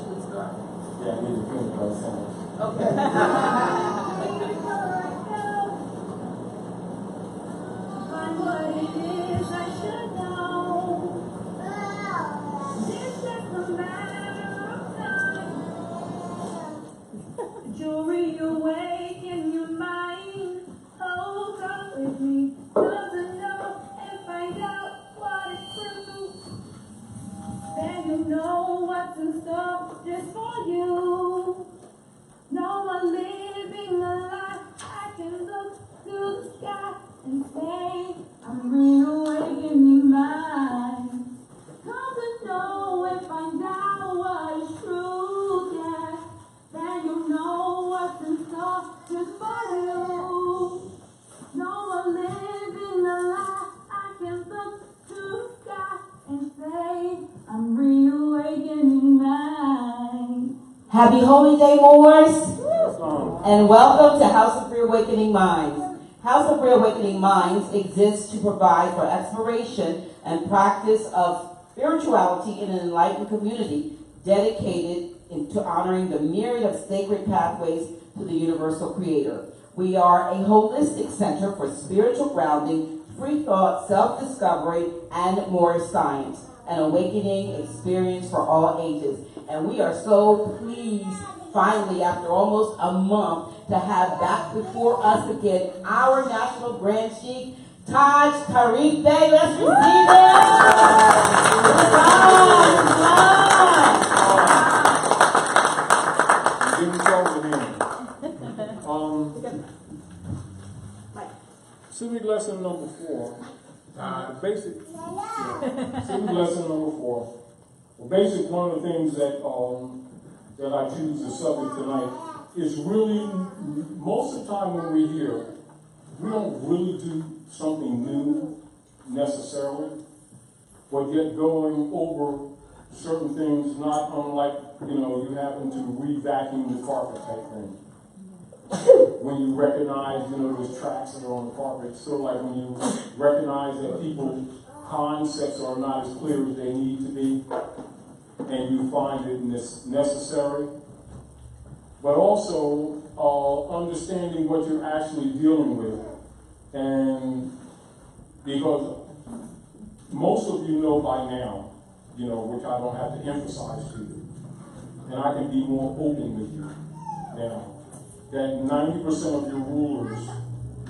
Yeah, I need to finish my sentence. Okay. Find what it is I should know. It's just a matter of time. Jury awake in your mind. Hold up with me. Love to know and find out what is true. Then you know what's in store just for you. No one living a life I can look to the sky and say, I'm reawakening mine. Come to know and find out what is true, yeah. Then you know what's in store just for you. No one living a life I can look to the sky and say, I'm reawakening mine. Happy Holy Day, Moors, and welcome to House of Reawakening Minds. House of Reawakening Minds exists to provide for exploration and practice of spirituality in an enlightened community dedicated to honoring the myriad of sacred pathways to the universal creator. We are a holistic center for spiritual grounding, free thought, self-discovery, and more science, an awakening experience for all ages. And we are so pleased, finally, after almost a month, to have back before us again our National Grand Chief, Taj Tarik Bey. Let's receive him. Civic lesson number 4. Civic lesson number 4. Well, basically, one of the things that I choose as subject tonight is really, most of the time when we're here, we don't really do something new necessarily, but yet going over certain things, not unlike, you happen to re-vacuum the carpet type thing. When you recognize, there's tracks that are on the carpet, so like when you recognize that people's concepts are not as clear as they need to be, and you find it necessary, but also understanding what you're actually dealing with. And because most of you know by now, which I don't have to emphasize to you, and I can be more open with you now, that 90% of your rulers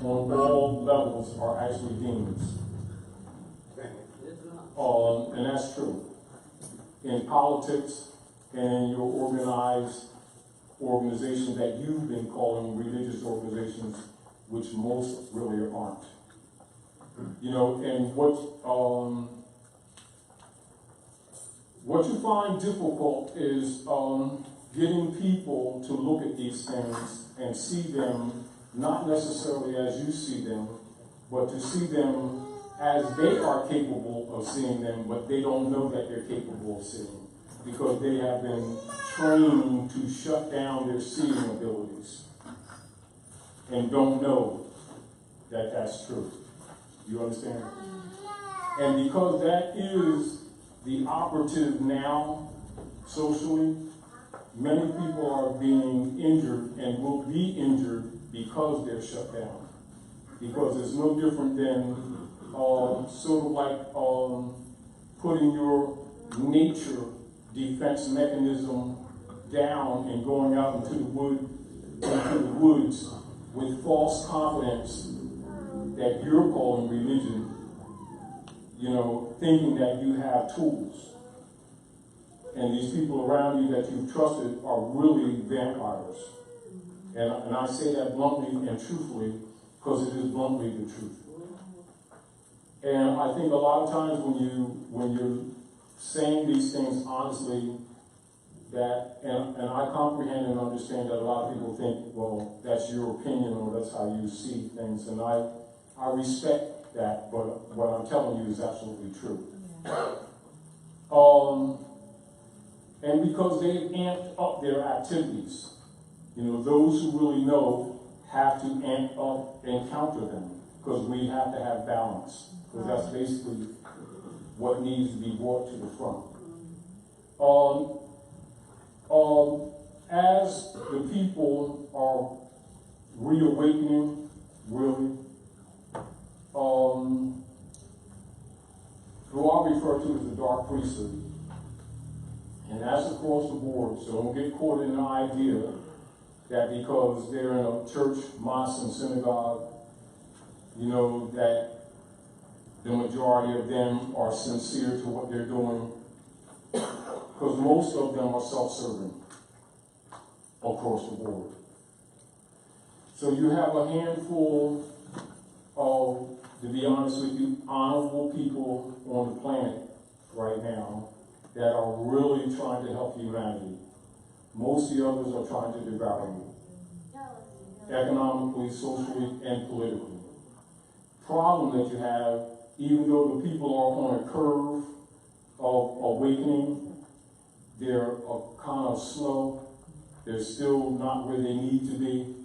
on all levels are actually demons. And that's true. In politics and your organized organizations that you've been calling religious organizations, which most really aren't. And what you find difficult is getting people to look at these things and see them not necessarily as you see them, but to see them as they are capable of seeing them, but they don't know that they're capable of seeing, because they have been trained to shut down their seeing abilities and don't know that that's true. You understand? And because that is the operative now, socially, many people are being injured and will be injured because they're shut down. Because it's no different than sort of like putting your nature defense mechanism down and going out into the woods with false confidence that you're calling religion, thinking that you have tools. And these people around you that you've trusted are really vampires. And I say that bluntly and truthfully because it is bluntly the truth. And I think a lot of times when you're saying these things honestly, that and I comprehend and understand that a lot of people think, well, that's your opinion or that's how you see things, and I respect that, but what I'm telling you is absolutely true. And because they've amped up their activities, those who really know have to amp up and counter them, because we have to have balance, because that's basically what needs to be brought to the front. as the people are reawakening, really, who I refer to as the dark priesthood, and that's across the board, so don't get caught in the idea that because they're in a church, mosque, and synagogue, you know, that the majority of them are sincere to what they're doing, because most of them are self-serving across the board. So you have a handful of, to be honest with you, honorable people on the planet right now that are really trying to help humanity. Most of the others are trying to devour you, economically, socially, and politically. Problem that you have, even though the people are on a curve of awakening, they're kind of slow. They're still not where they need to be.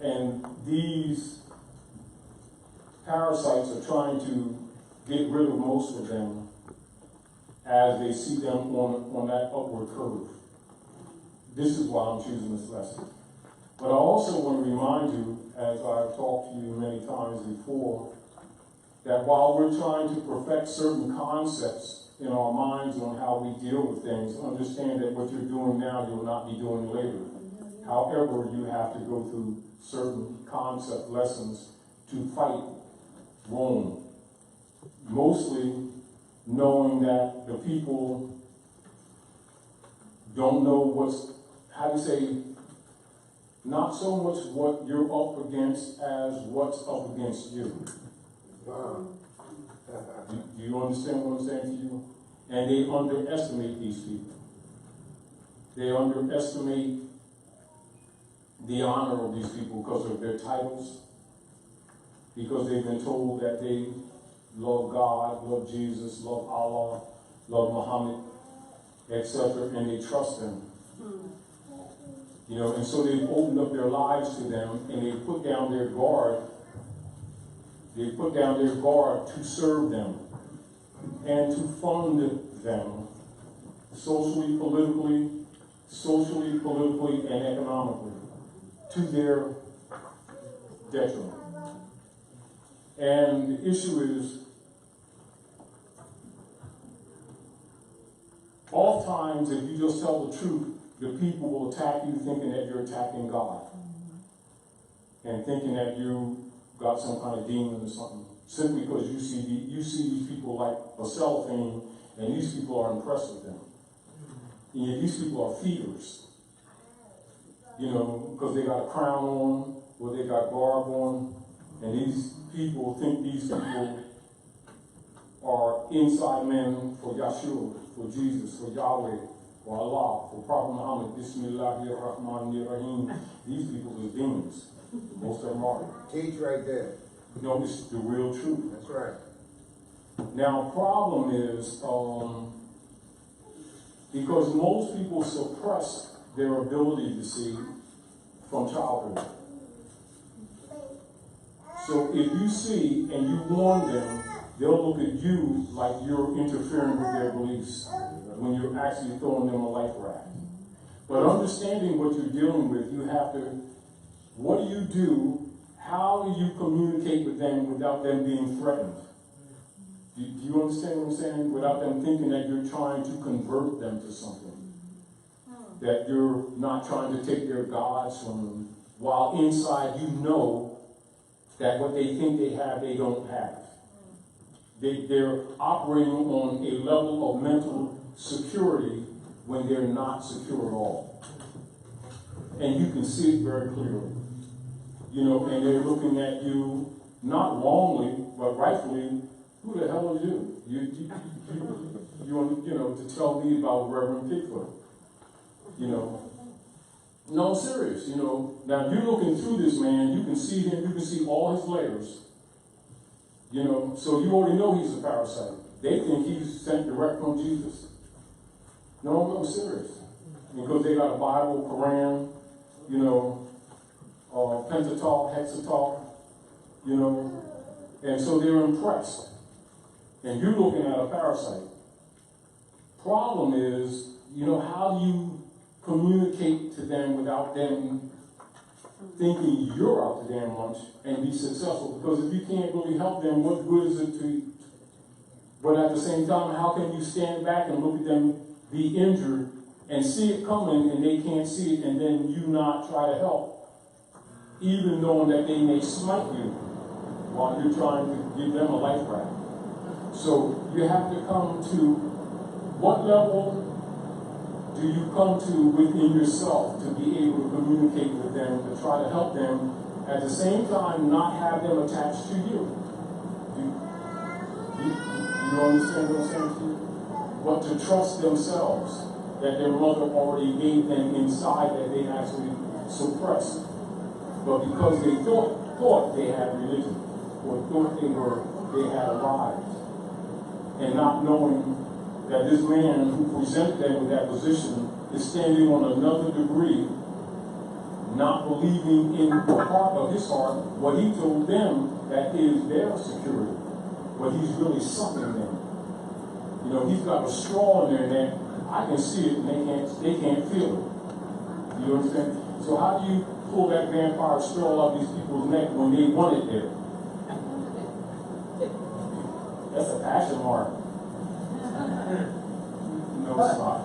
And these parasites are trying to get rid of most of them as they see them on that upward curve. This is why I'm choosing this lesson. But I also want to remind you, as I've talked to you many times before, that while we're trying to perfect certain concepts in our minds on how we deal with things, understand that what you're doing now, you'll not be doing later. However, you have to go through certain concept lessons to fight Rome. Mostly knowing that the people don't know what's, how do you say, not so much what you're up against as what's up against you. Do you understand what I'm saying to you? And they underestimate these people. They underestimate the honor of these people because of their titles, because they've been told that they love God, love Jesus, love Allah, love Muhammad, etc., and they trust them. You know, and so they've opened up their lives to them, and they put down their guard. They put down their guard to serve them and to fund them socially, politically, and economically to their detriment. And the issue is, oftentimes, if you just tell the truth, the people will attack you thinking that you're attacking God and thinking that you got some kind of demon or something, simply because you see these people like a cellophane, and these people are impressed with them. And these people are feeders, you know, because they got a crown on, or they got garb on, and these people think these people are inside men for Yahshua, for Jesus, for Yahweh, for Allah, for Prophet Muhammad, Bismillahirrahmanirrahim. These people are demons. Most of them are. Teach right there. No, it's the real truth. That's right. Now, problem is, because most people suppress their ability to see from childhood. So if you see and you warn them, they'll look at you like you're interfering with their beliefs when you're actually throwing them a life raft. But understanding what you're dealing with, you have to, what do you do? How do you communicate with them without them being threatened? Do you understand what I'm saying? Without them thinking that you're trying to convert them to something. That you're not trying to take their gods from them, while inside you know that what they think they have, they don't have. They're operating on a level of mental security when they're not secure at all. And you can see it very clearly. You know, and they're looking at you, not wrongly, but rightfully, who the hell are you? You want, you know, to tell me about Reverend Bigfoot. You know. No, I'm serious, you know. Now, you're looking through this man, you can see him, you can see all his layers. You know, so you already know he's a parasite. They think he's sent direct from Jesus. No, I'm serious. Because they got a Bible, Quran, you know, Pentateuch, Hexateuch, you know, and so they're impressed. And you're looking at a parasite. Problem is, how do you communicate to them without them thinking you're out to damn lunch and be successful? Because if you can't really help them, what good is it to you? But at the same time, how can you stand back and look at them be injured and see it coming and they can't see it, and then you not try to help, even knowing that they may smite you while you're trying to give them a life raft? So you have to come to what level do you come to within yourself to be able to communicate with them, to try to help them, at the same time not have them attached to you? You understand what I'm saying to you? But to trust themselves, that their mother already gave them inside that they actually suppressed. But because they thought they had religion, or thought they had arrived, and not knowing that this man who presented them with that position is standing on another degree, not believing in the heart of his heart what he told them that is their security, but he's really sucking them. He's got a straw in their neck. I can see it, and they can't feel it. You understand? So how do you pull that vampire straw out of these people's neck when they want it there? That's a passion mark. No, it's not.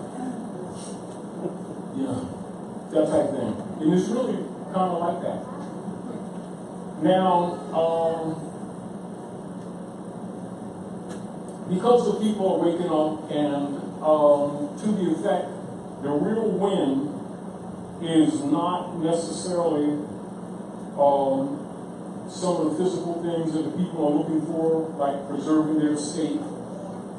That type of thing. And it's really kind of like that. Now, because the people are waking up, and to the effect, the real win is not necessarily some of the physical things that the people are looking for, like preserving their state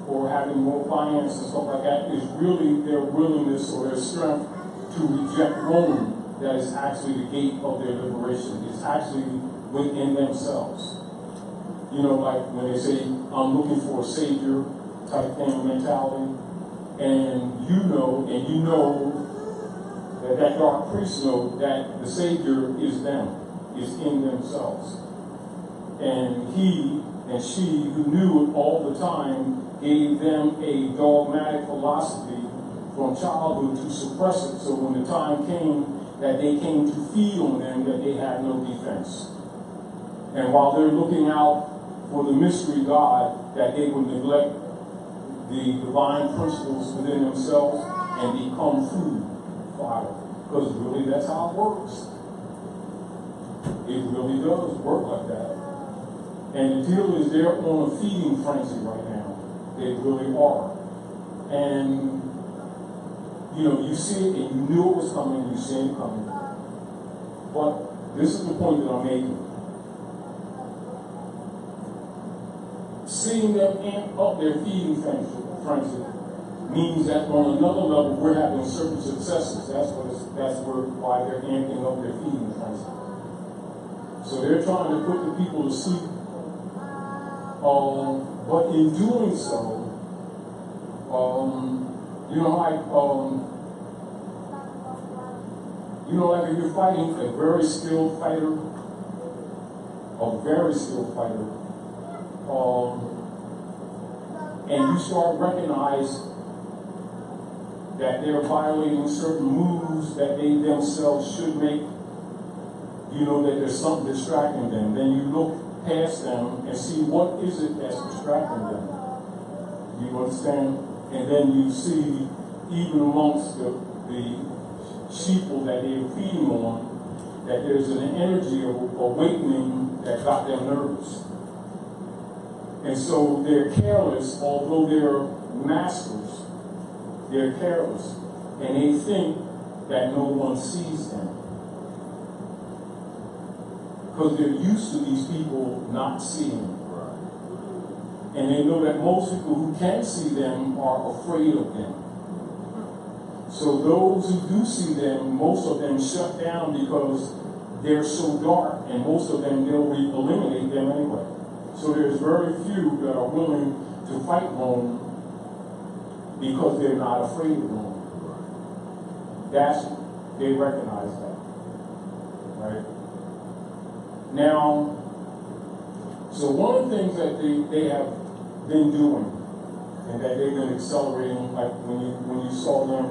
or having more finance and stuff like that, is really their willingness or their strength to reject Rome. That is actually the gate of their liberation. It's actually within themselves. Like when they say, I'm looking for a savior type thing mentality, and you know that dark priest know that the savior is them, is in themselves. And he and she who knew it all the time gave them a dogmatic philosophy from childhood to suppress it, so when the time came that they came to feed on them, that they had no defense. And while they're looking out for the mystery God, that they would neglect the divine principles within themselves and become food fodder. Because really that's how it works. It really does work like that. And the deal is they're on a feeding frenzy right now. They really are. And you see it and you knew it was coming, you see it coming. But this is the point that I'm making. Seeing them amp up their feeding frenzy means that on another level we're having certain successes. Why they're amping up their feeding frenzy. So they're trying to put the people to sleep. But in doing so, like if you're fighting a very skilled fighter, and you start recognize that they're violating certain moves that they themselves should make, that there's something distracting them, then you look past them and see what is it that's distracting them. You understand? And then you see, even amongst the sheeple that they're feeding on, that there's an energy of awakening that got them nervous. And so they're careless, although they're masters, they're careless. And they think that no one sees them. Because they're used to these people not seeing them. And they know that most people who can see them are afraid of them. So those who do see them, most of them shut down because they're so dark, and most of them, they'll eliminate them anyway. So there's very few that are willing to fight Rome because they're not afraid of Rome. They recognize that, right? Now, so one of the things that they have been doing, and that they've been accelerating, like when you saw them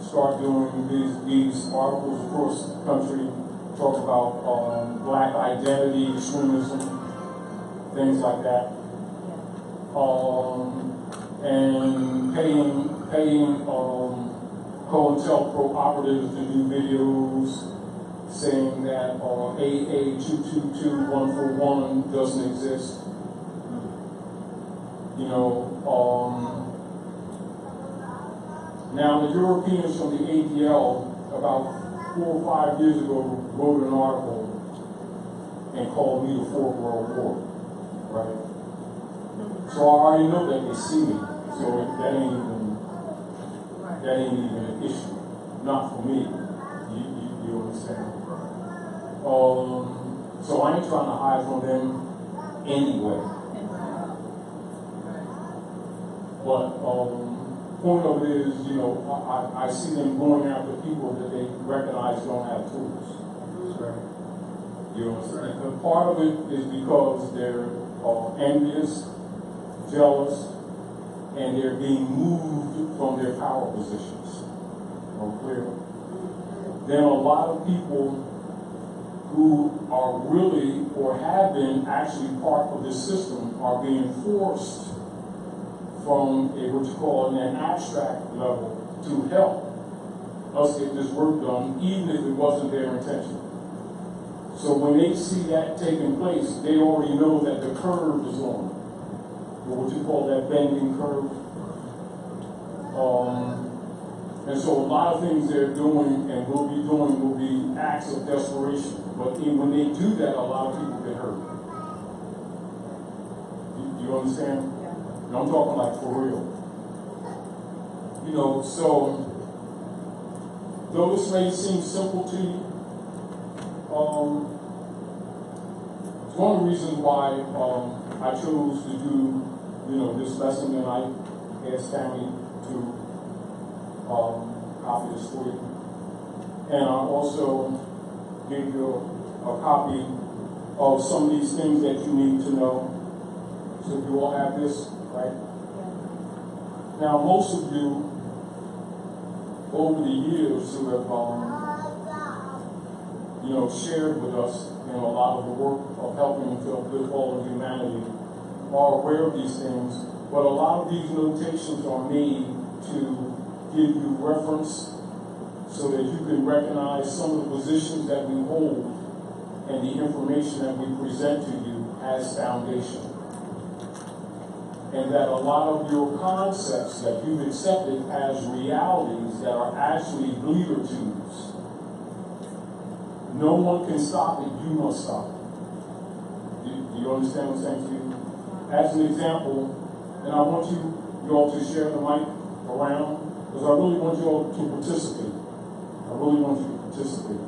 start doing these articles across the country, talk about black identity, extremism, things like that. And paying COINTELPRO operatives to do videos saying that AA 222141 doesn't exist. You know, now the Europeans from the ADL about 4 or 5 years ago wrote an article and called me the Fourth World War, right? So I already know that they see me, so that ain't even an issue, not for me. You understand? So I ain't trying to hide from them anyway. But point of it is, you know, I see them going after people that they recognize don't have tools. Right. You understand? And part of it is because they're envious, jealous, and they're being moved from their power positions. Clear? Then a lot of people who are really or have been actually part of this system are being forced from what you call an abstract level to help us get this work done, even if it wasn't their intention. So when they see that taking place, they already know that the curve is on. What you call that bending curve. And so a lot of things they're doing and will be doing will be acts of desperation. But when they do that, a lot of people get hurt. You understand? And I'm talking like for real. You know, so though this may seem simple to you, it's one of the reasons why I chose to do, you know, this lesson, and I asked Tammy to copy this for you. And I also gave you a copy of some of these things that you need to know. So you all have this, right? Now, most of you, over the years, who have, you know, shared with us, you know, a lot of the work of helping to uplift all of humanity, are aware of these things. But a lot of these notations are made to give you reference so that you can recognize some of the positions that we hold and the information that we present to you as foundation. And that a lot of your concepts that you've accepted as realities that are actually bleeder tubes, no one can stop it, you must stop it. Do you understand what I'm saying to you? As an example, and I want you all to share the mic around, because I really want you all to participate. I really want you to participate.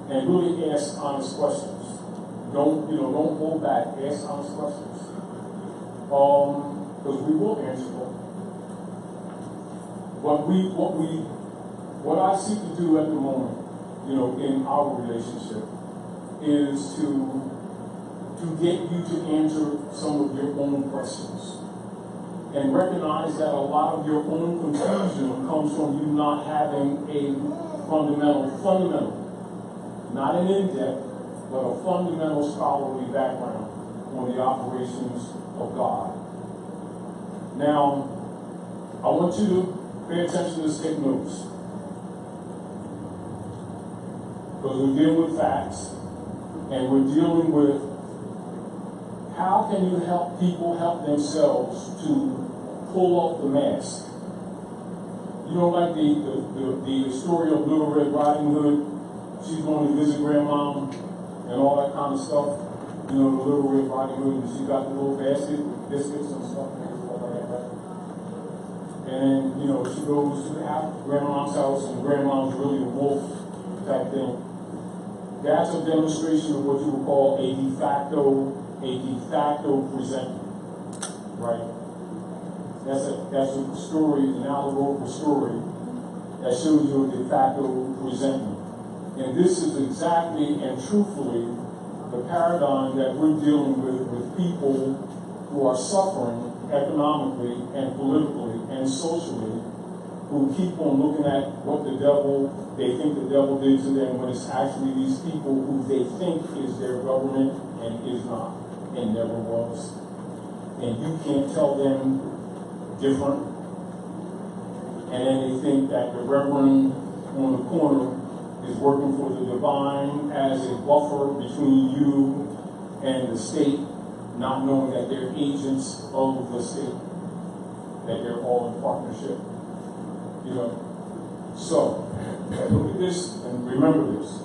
And really ask honest questions. Don't hold back, ask honest questions. Because we will answer them. What I seek to do at the moment, you know, in our relationship, is to get you to answer some of your own questions. And recognize that a lot of your own confusion comes from you not having a fundamental, not an in-depth, but a fundamental scholarly background on the operations of God. Now, I want you to pay attention to this, take notes. Because we're dealing with facts, and we're dealing with how can you help people help themselves to pull off the mask. You know, like the story of Little Red Riding Hood, she's going to visit grandma and all that kind of stuff. You know, the Little Red Riding Hood, and she got the little basket with biscuits and stuff like that. And, you know, she goes to grandma's house, and grandma's really a wolf type thing. That's a demonstration of what you would call a de facto presentment, right? That's a story, an allegorical story that shows you a de facto presentment. And this is exactly and truthfully the paradigm that we're dealing with people who are suffering economically and politically and socially who keep on looking at what they think the devil did to them, when it's actually these people who they think is their government and is not, and never was. And you can't tell them different. And then they think that the reverend on the corner is working for the divine as a buffer between you and the state, not knowing that they're agents of the state, that they're all in partnership. You know, so look at this and remember this.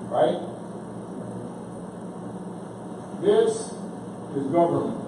Right? This is government.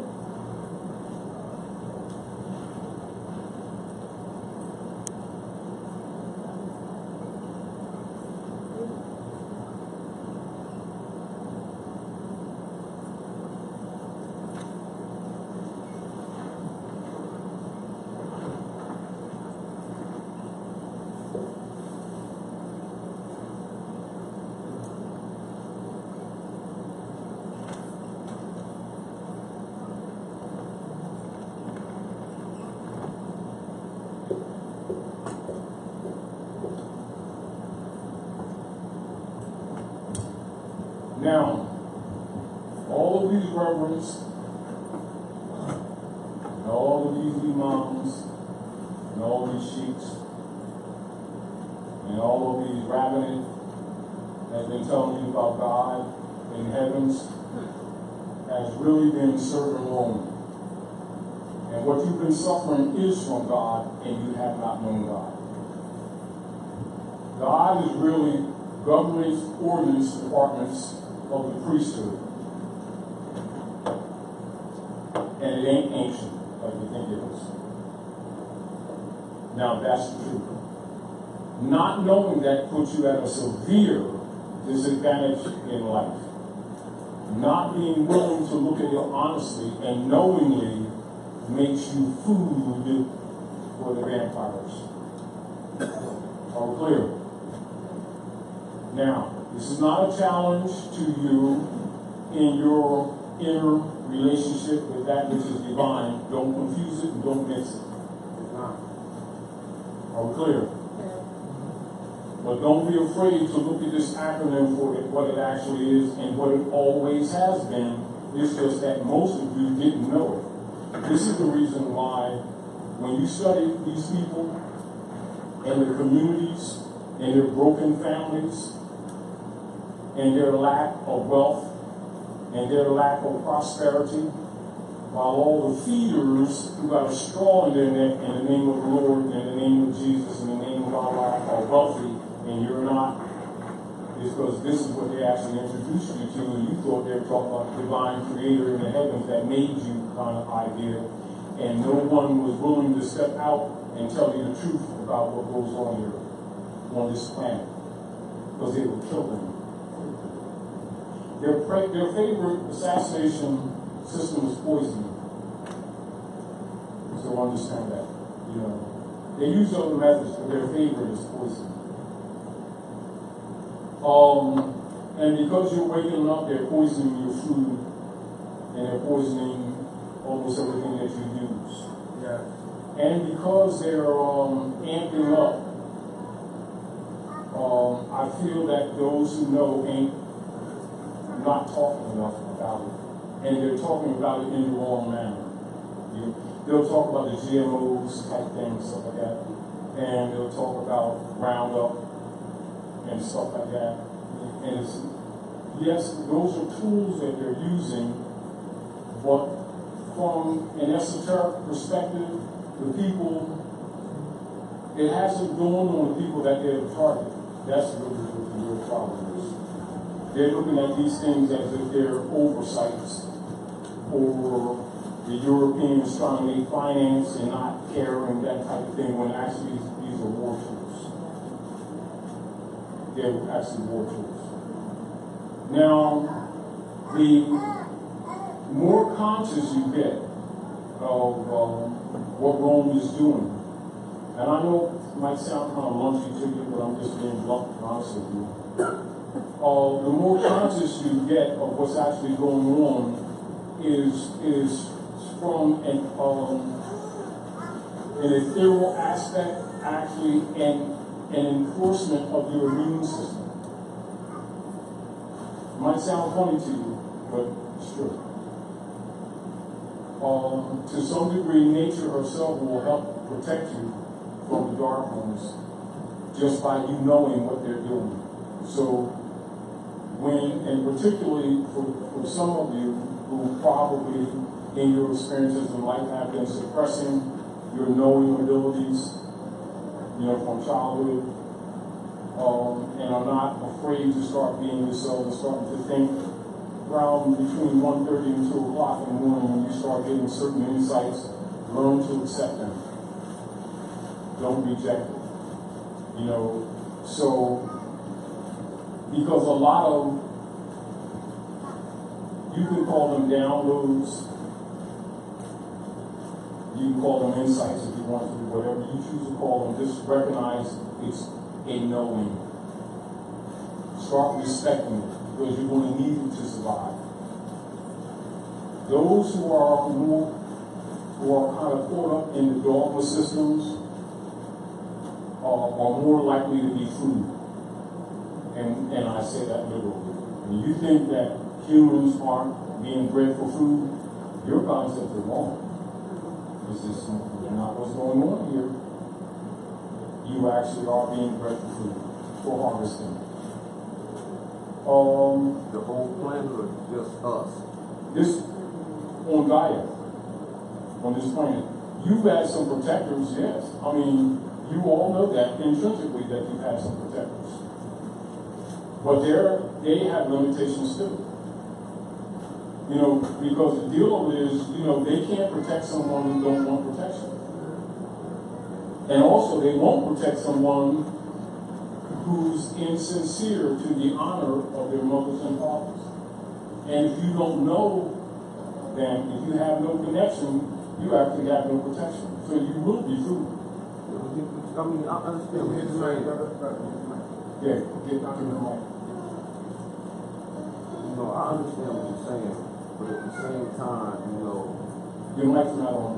Now, all of these reverends, and all of these imams, and all these sheiks, and all of these rabbinate has been telling you about God in heavens, has really been serving Rome. And what you've been suffering is from God, and you have not known God. God is really government ordinance departments of the priesthood. And it ain't ancient like you think it is. Now that's the truth. Not knowing that puts you at a severe disadvantage in life. Not being willing to look at it honestly and knowingly makes you food for the vampires. Are we clear? Now, this is not a challenge to you in your inner relationship with that which is divine. Don't confuse it and don't mix it. Are we clear? But don't be afraid to look at this acronym for it, what it actually is and what it always has been. It's just that most of you didn't know it. This is the reason why when you study these people and their communities and their broken families, and their lack of wealth, and their lack of prosperity, while all the feeders who got a straw in their neck in the name of the Lord, in the name of Jesus, in the name of Allah, are wealthy, and you're not, is because this is what they actually introduced you to, and you thought they were talking about the divine creator in the heavens that made you kind of idea, and no one was willing to step out and tell you the truth about what goes on here, on this planet, because they were killing you. Their favorite assassination system is poison. So understand that. You know, they use other methods, but their favorite is poison. And because you're waking up, they're poisoning your food, and they're poisoning almost everything that you use. Yeah. And because they're amping up, I feel that those who know ain't not talking enough about it, and they're talking about it in the wrong manner. They'll talk about the GMOs type things, stuff like that, and they'll talk about Roundup and stuff like that. And it's, yes, those are tools that they're using, but from an esoteric perspective, the people, it hasn't dawned on the people that they're the target. That's really what the real problem is. They're looking at these things as if they're oversights, or the Europeans trying to make finance and not caring, that type of thing, when actually these are war tools. They're actually war tools. Now, the more conscious you get of what Rome is doing. And I know it might sound kind of lumpy to you, but I'm just being blunt and honest with you. The more conscious you get of what's actually going on is from an ethereal aspect, actually, and an enforcement of your immune system. It might sound funny to you, but it's true. To some degree, nature herself will help protect you from the dark ones just by you knowing what they're doing. So and particularly for some of you who probably in your experiences in life have been suppressing your knowing abilities, from childhood, and are not afraid to start being yourself and starting to think around between 1:30 and 2 o'clock in the morning when you start getting certain insights, learn to accept them. Don't reject it. So because a lot of, you can call them downloads, you can call them insights if you want to, whatever you choose to call them, just recognize it's a knowing. Start respecting it, because you're going to need it to survive. Those who are kind of caught up in the dogma systems are more likely to be food. And I say that literally. When you think that humans aren't being bred for food, your concepts are wrong. This is not what's going on here. You actually are being bred for food, for harvesting. The whole planet or just us? This, on Gaia, on this planet, you've had some protectors, yes. I mean, you all know that intrinsically that you've had some protectors. But they have limitations too. Because the deal is, they can't protect someone who don't want protection. And also, they won't protect someone who's insincere to the honor of their mothers and fathers. And if you don't know them, if you have no connection, you actually have no protection. So you will be food. I mean, I understand what you're saying. Yeah, get the mic. I understand what you're saying, but at the same time, Your mic's not on.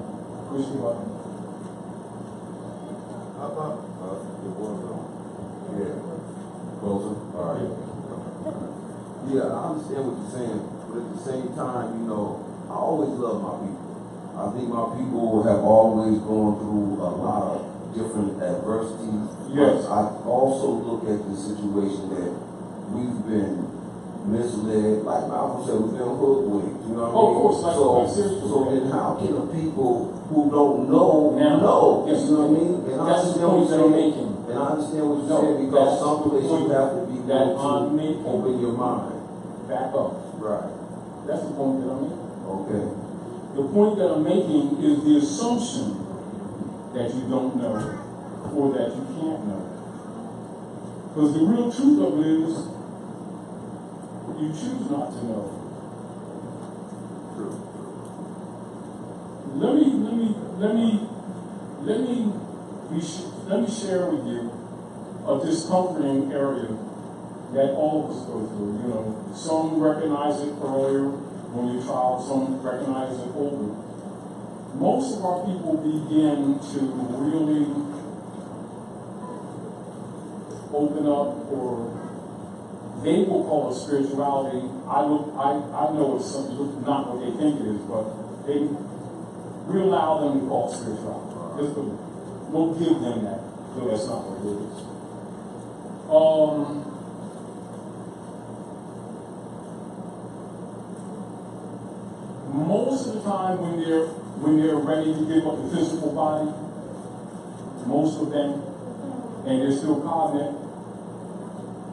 Push the button. how about it was on? Yeah. Closer? All right. Yeah, I understand what you're saying, but at the same time, I always love my people. I think my people have always gone through a lot of different adversities. Yes. But I also look at the situation that we've been misled, like Malcolm said, we've been hoodwinked, you know what I mean? Of course, So then how can the people who don't know, know? Yes, you know what I mean? And I that's the understand what point that you're I'm saying. making. And I understand what you're No, saying, because that's someplace the you point have to be that willing I'm to making. open your mind. Back up. Right. That's the point that I'm making. Okay. The point that I'm making is the assumption that you don't know or that you can't know. Because the real truth of it is you choose not to know. True. Let me share with you a discomforting area that all of us go through. Some recognize it earlier when you're a child, some recognize it older. Most of our people begin to really open up, or they will call it spirituality. I know it's not what they think it is, but we allow them to call it spirituality. We'll give them that, though that's not what it is. Most of the time when they're ready to give up the physical body, most of them, and they're still cognate,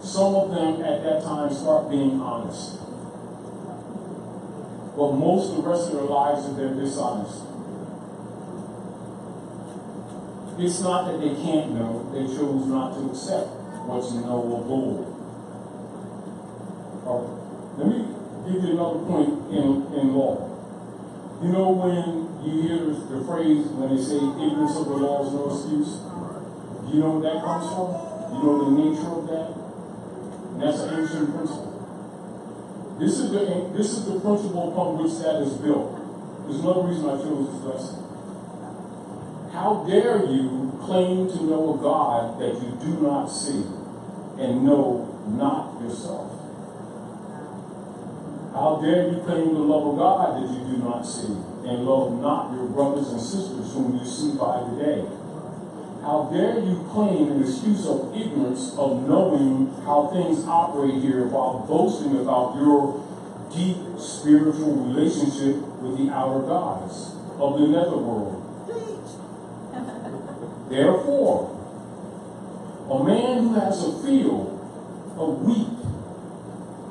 some of them at that time start being honest. But most of the rest of their lives are they're dishonest. It's not that they can't know, they chose not to accept what's knowable. Let me give you another point in law. When You hear the phrase when they say ignorance of the law is no excuse? Do you know where that comes from? You know the nature of that? And that's an ancient principle. This is the principle upon which that is built. There's another reason I chose this lesson. How dare you claim to know a God that you do not see and know not yourself? How dare you claim to love a God that you do not see and love not your brothers and sisters whom you see by the day? How dare you claim an excuse of ignorance of knowing how things operate here while boasting about your deep spiritual relationship with the outer gods of the netherworld? Therefore, a man who has a field of wheat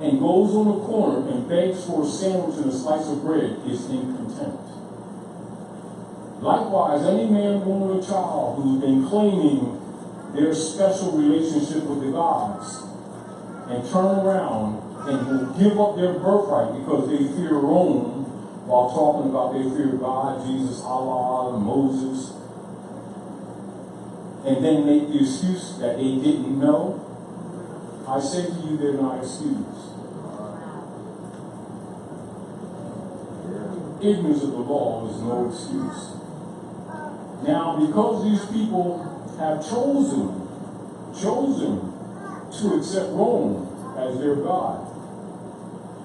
and goes on the corner and begs for a sandwich and a slice of bread is in contempt. Likewise, any man, woman, or child who's been claiming their special relationship with the gods and turn around and will give up their birthright because they fear Rome while talking about they fear God, Jesus, Allah, Moses, and then make the excuse that they didn't know, I say to you, they're not excused. Ignorance of the law is no excuse. Now, because these people have chosen to accept Rome as their God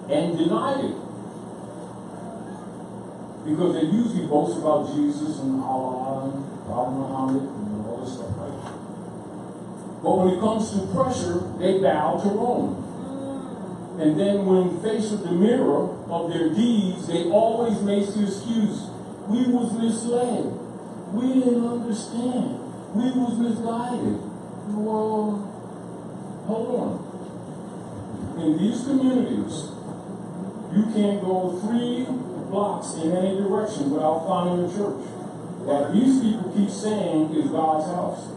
and denied it, because they usually boast about Jesus and Allah and Prophet Muhammad and all this stuff, right? But when it comes to pressure, they bow to Rome. And then when faced with the mirror of their deeds, they always make the excuse, we was misled. We didn't understand. We was misguided. Well, hold on. In these communities, you can't go 3 blocks in any direction without finding a church that these people keep saying is God's house.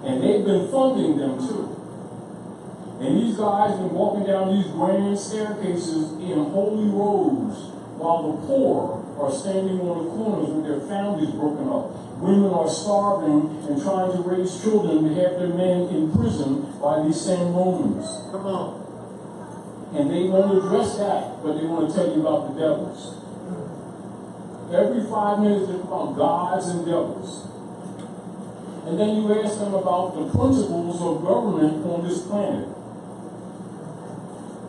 And they've been funding them too. And these guys have been walking down these grand staircases in holy robes while the poor are standing on the corners with their families broken up. Women are starving and trying to raise children to have their men in prison by these same Romans. Come on. And they won't address that, but they want to tell you about the devils. Every 5 minutes they're about gods and devils. And then you ask them about the principles of government on this planet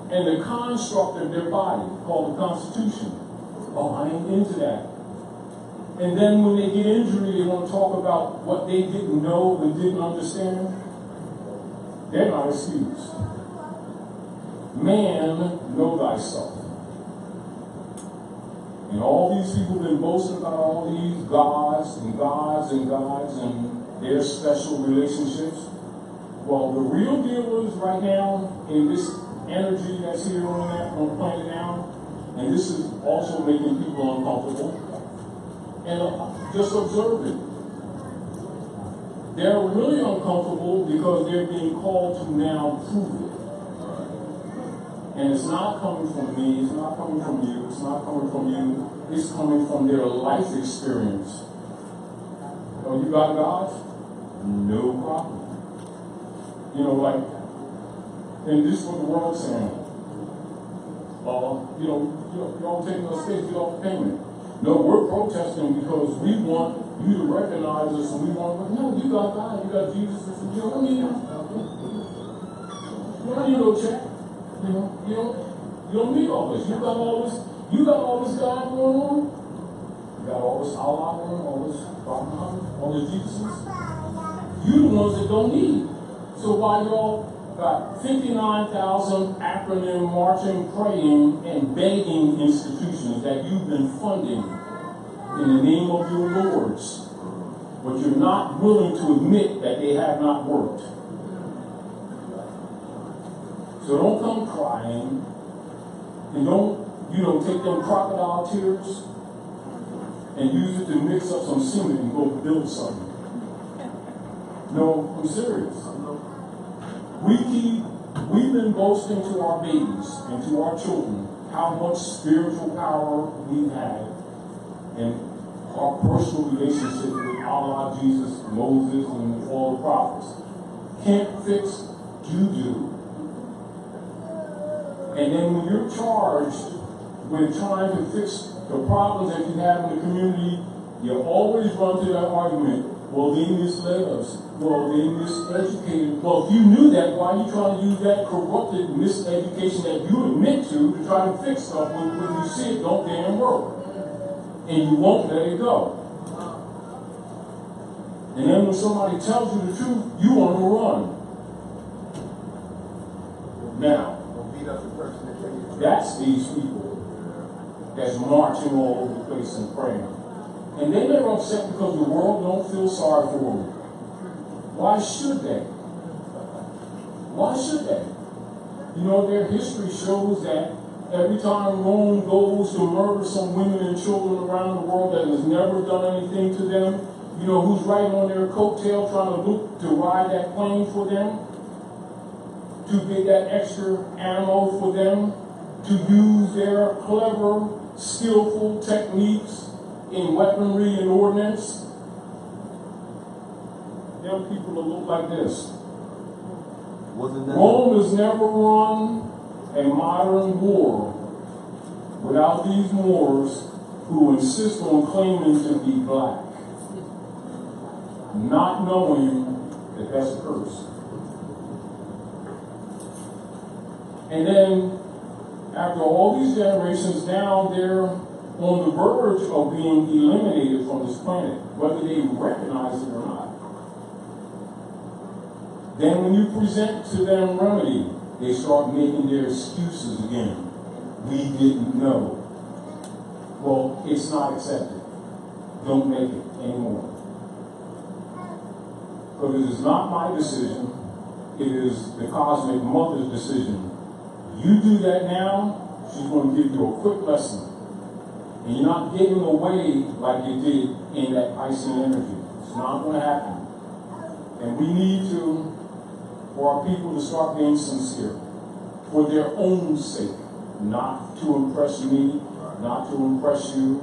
and the construct of their body called the Constitution. Oh, I ain't into that. And then when they get injured, they want to talk about what they didn't know and didn't understand. They're not excused. Man, know thyself. And all these people have been boasting about all these gods and gods and gods and their special relationships. Well, the real deal is right now in this energy that's here on planet now, and this is also making people uncomfortable. And just observe it. They're really uncomfortable because they're being called to now prove it. And it's not coming from me, it's not coming from you, it's not coming from you, it's coming from their life experience. Oh, you got God? No problem. You know, like, and this is what the world's saying. Y'all taking us faith, get off payment. No, we're protesting because we want you to recognize us and we want, no, you got God, you got Jesus, you don't need him. You don't need no check. You don't need all this. You got all this God going on. You got all this Allah going on, all this Prophet Muhammad, all this Jesus. You the ones that don't need. So while y'all got 59,000 acronym marching, praying, and begging institutions that you've been funding in the name of your lords, but you're not willing to admit that they have not worked. So don't come crying, and don't take them crocodile tears and use it to mix up some cement and go build something. No, I'm serious. We've been boasting to our babies and to our children how much spiritual power we've had. And our personal relationship with Allah, Jesus, Moses, and all the prophets. Can't fix juju. And then when you're charged with trying to fix the problems that you have in the community, you always run to that argument. Well, they misled us. Well, they miseducated. Well, if you knew that, why are you trying to use that corrupted miseducation that you admit to try to fix stuff when you see it don't damn work? And you won't let it go. And then when somebody tells you the truth, you want to run. Now, that's these people that's marching all over the place and praying. And they never upset because the world don't feel sorry for them. Why should they? Why should they? You know, their history shows that every time Rome goes to murder some women and children around the world that has never done anything to them, you know, who's riding on their coattail trying to look to ride that plane for them, to get that extra ammo for them, to use their clever, skillful techniques in weaponry and ordnance. Them people will look like this. Rome has never won a modern war without these Moors who insist on claiming to be black, not knowing that that's a curse. And then, after all these generations, now they're on the verge of being eliminated from this planet, whether they recognize it or not. Then when you present to them remedy, they start making their excuses again. We didn't know. Well, it's not accepted. Don't make it anymore. Because it is not my decision. It is the cosmic mother's decision. You do that now, she's going to give you a quick lesson. And you're not getting away like you did in that icing energy. It's not going to happen. And we need to, for our people to start being sincere, for their own sake, not to impress me, not to impress you,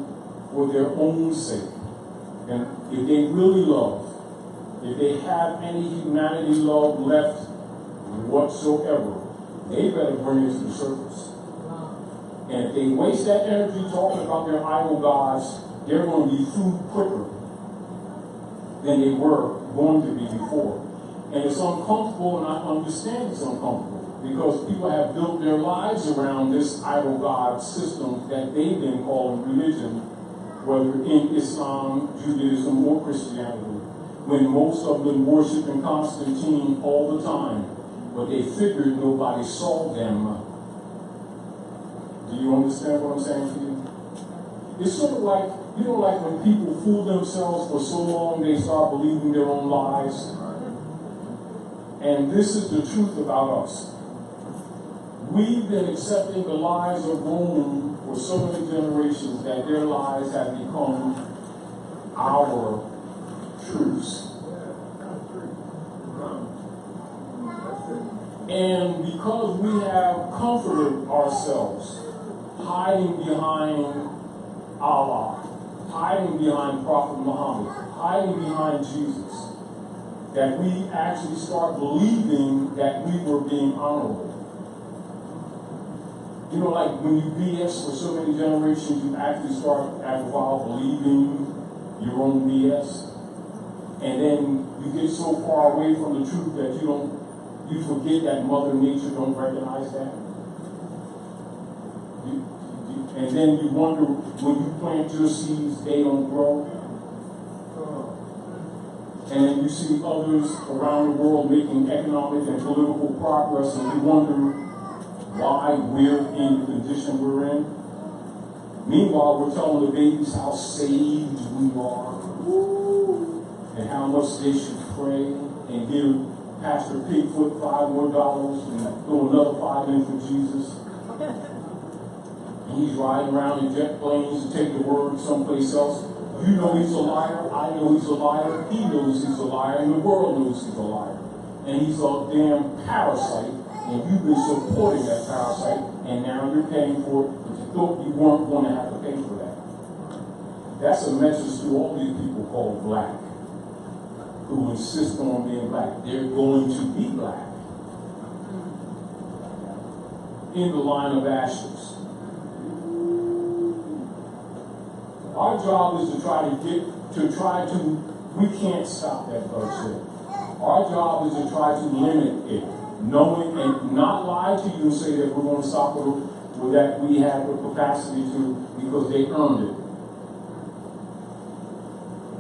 for their own sake. And if they really love, if they have any humanity love left whatsoever, they better bring it to the surface. And if they waste that energy talking about their idol gods, they're going to be through quicker than they were going to be before. And it's uncomfortable, and I understand it's uncomfortable, because people have built their lives around this idol god system that they've been calling religion, whether in Islam, Judaism, or Christianity, when most of them worship in Constantine all the time. But they figured nobody saw them. Do you understand what I'm saying to you? It's sort of like, you know, like when people fool themselves for so long, they start believing their own lies. And this is the truth about us. We've been accepting the lies of Rome for so many generations that their lies have become our truths. And because we have comforted ourselves, hiding behind Allah, hiding behind Prophet Muhammad, hiding behind Jesus, that we actually start believing that we were being honorable. You know, like when you BS for so many generations, you actually start after a while believing your own BS. And then you get so far away from the truth that you forget that Mother Nature don't recognize that. And then you wonder, when you plant your seeds, they don't grow. And you see others around the world making economic and political progress, and you wonder why we're in the condition we're in. Meanwhile, we're telling the babies how saved we are, and how much they should pray, and give Pastor Pigfoot $5 more and throw another $5 in for Jesus. And he's riding around in jet planes to take the word someplace else. You know he's a liar. I know he's a liar. He knows he's a liar. And the world knows he's a liar. And he's a damn parasite. And you've been supporting that parasite. And now you're paying for it. But you thought you weren't going to have to pay for that. That's a message to all these people called black, who insist on being black. They're going to be black in the line of ashes. Our job is we can't stop that bloodshed. Our job is to try to limit it, knowing and not lie to you and say that we're going to stop it, or that we have the capacity to, because they earned it.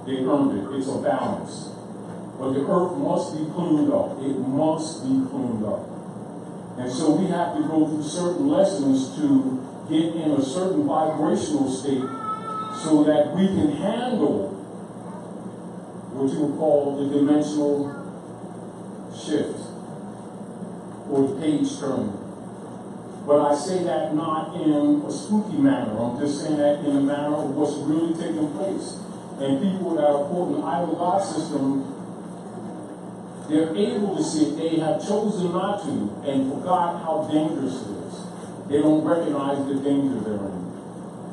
They earned it. It's a balance. But the earth must be cleaned up. It must be cleaned up. And so we have to go through certain lessons to get in a certain vibrational state so that we can handle what you would call the dimensional shift or the page turn. But I say that not in a spooky manner. I'm just saying that in a manner of what's really taking place. And people that are quoting the idol God system, they're able to see it. They have chosen not to and forgot how dangerous it is. They don't recognize the danger they're in.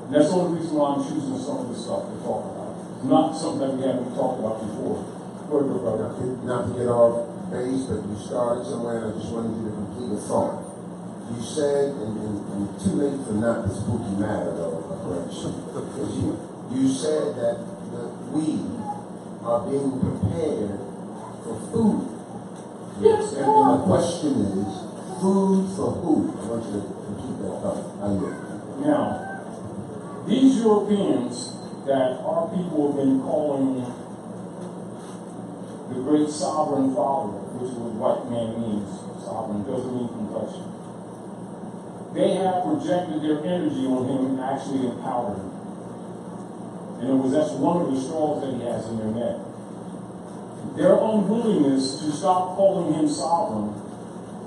And that's the only reason why I'm choosing some of this stuff to talk about. It's not something that we haven't talked about before. Go ahead, brother. Not to get off base, but you started somewhere, and I just wanted you to complete a thought. You said, and too late for not the spooky matter, though, correction. You said that we are being prepared for food. Yes. And my question is, food for who? I want you to keep that thought. Now, these Europeans that our people have been calling the great sovereign father, which is what white man means, sovereign doesn't mean complexion. They have projected their energy on him and actually empowered him. And that's one of the straws that he has in their neck. Their unwillingness to stop calling him sovereign,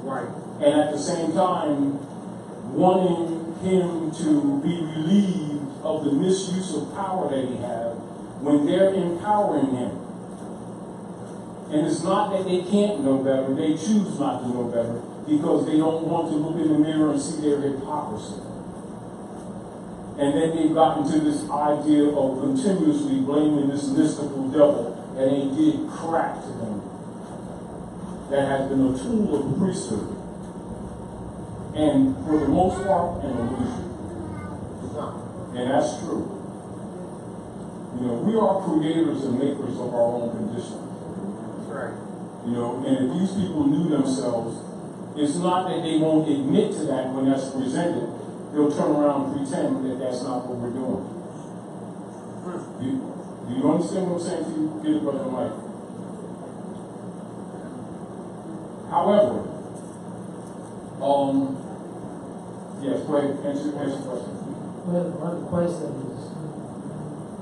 right, and at the same time wanting him to be relieved of the misuse of power that he has when they're empowering him. And it's not that they can't know better, they choose not to know better because they don't want to look in the mirror and see their hypocrisy. And then they've gotten to this idea of continuously blaming this mystical devil that they did crack to them. That has been a tool of the priesthood. And for the most part, an illusion. And that's true. You know, we are creators and makers of our own condition. That's right. You know, and if these people knew themselves, it's not that they won't admit to that when that's presented. They'll turn around and pretend that that's not what we're doing. Do you understand what I'm saying to you? Get it, Brother Mike. However, yes, go ahead, answer the question. Well, one question is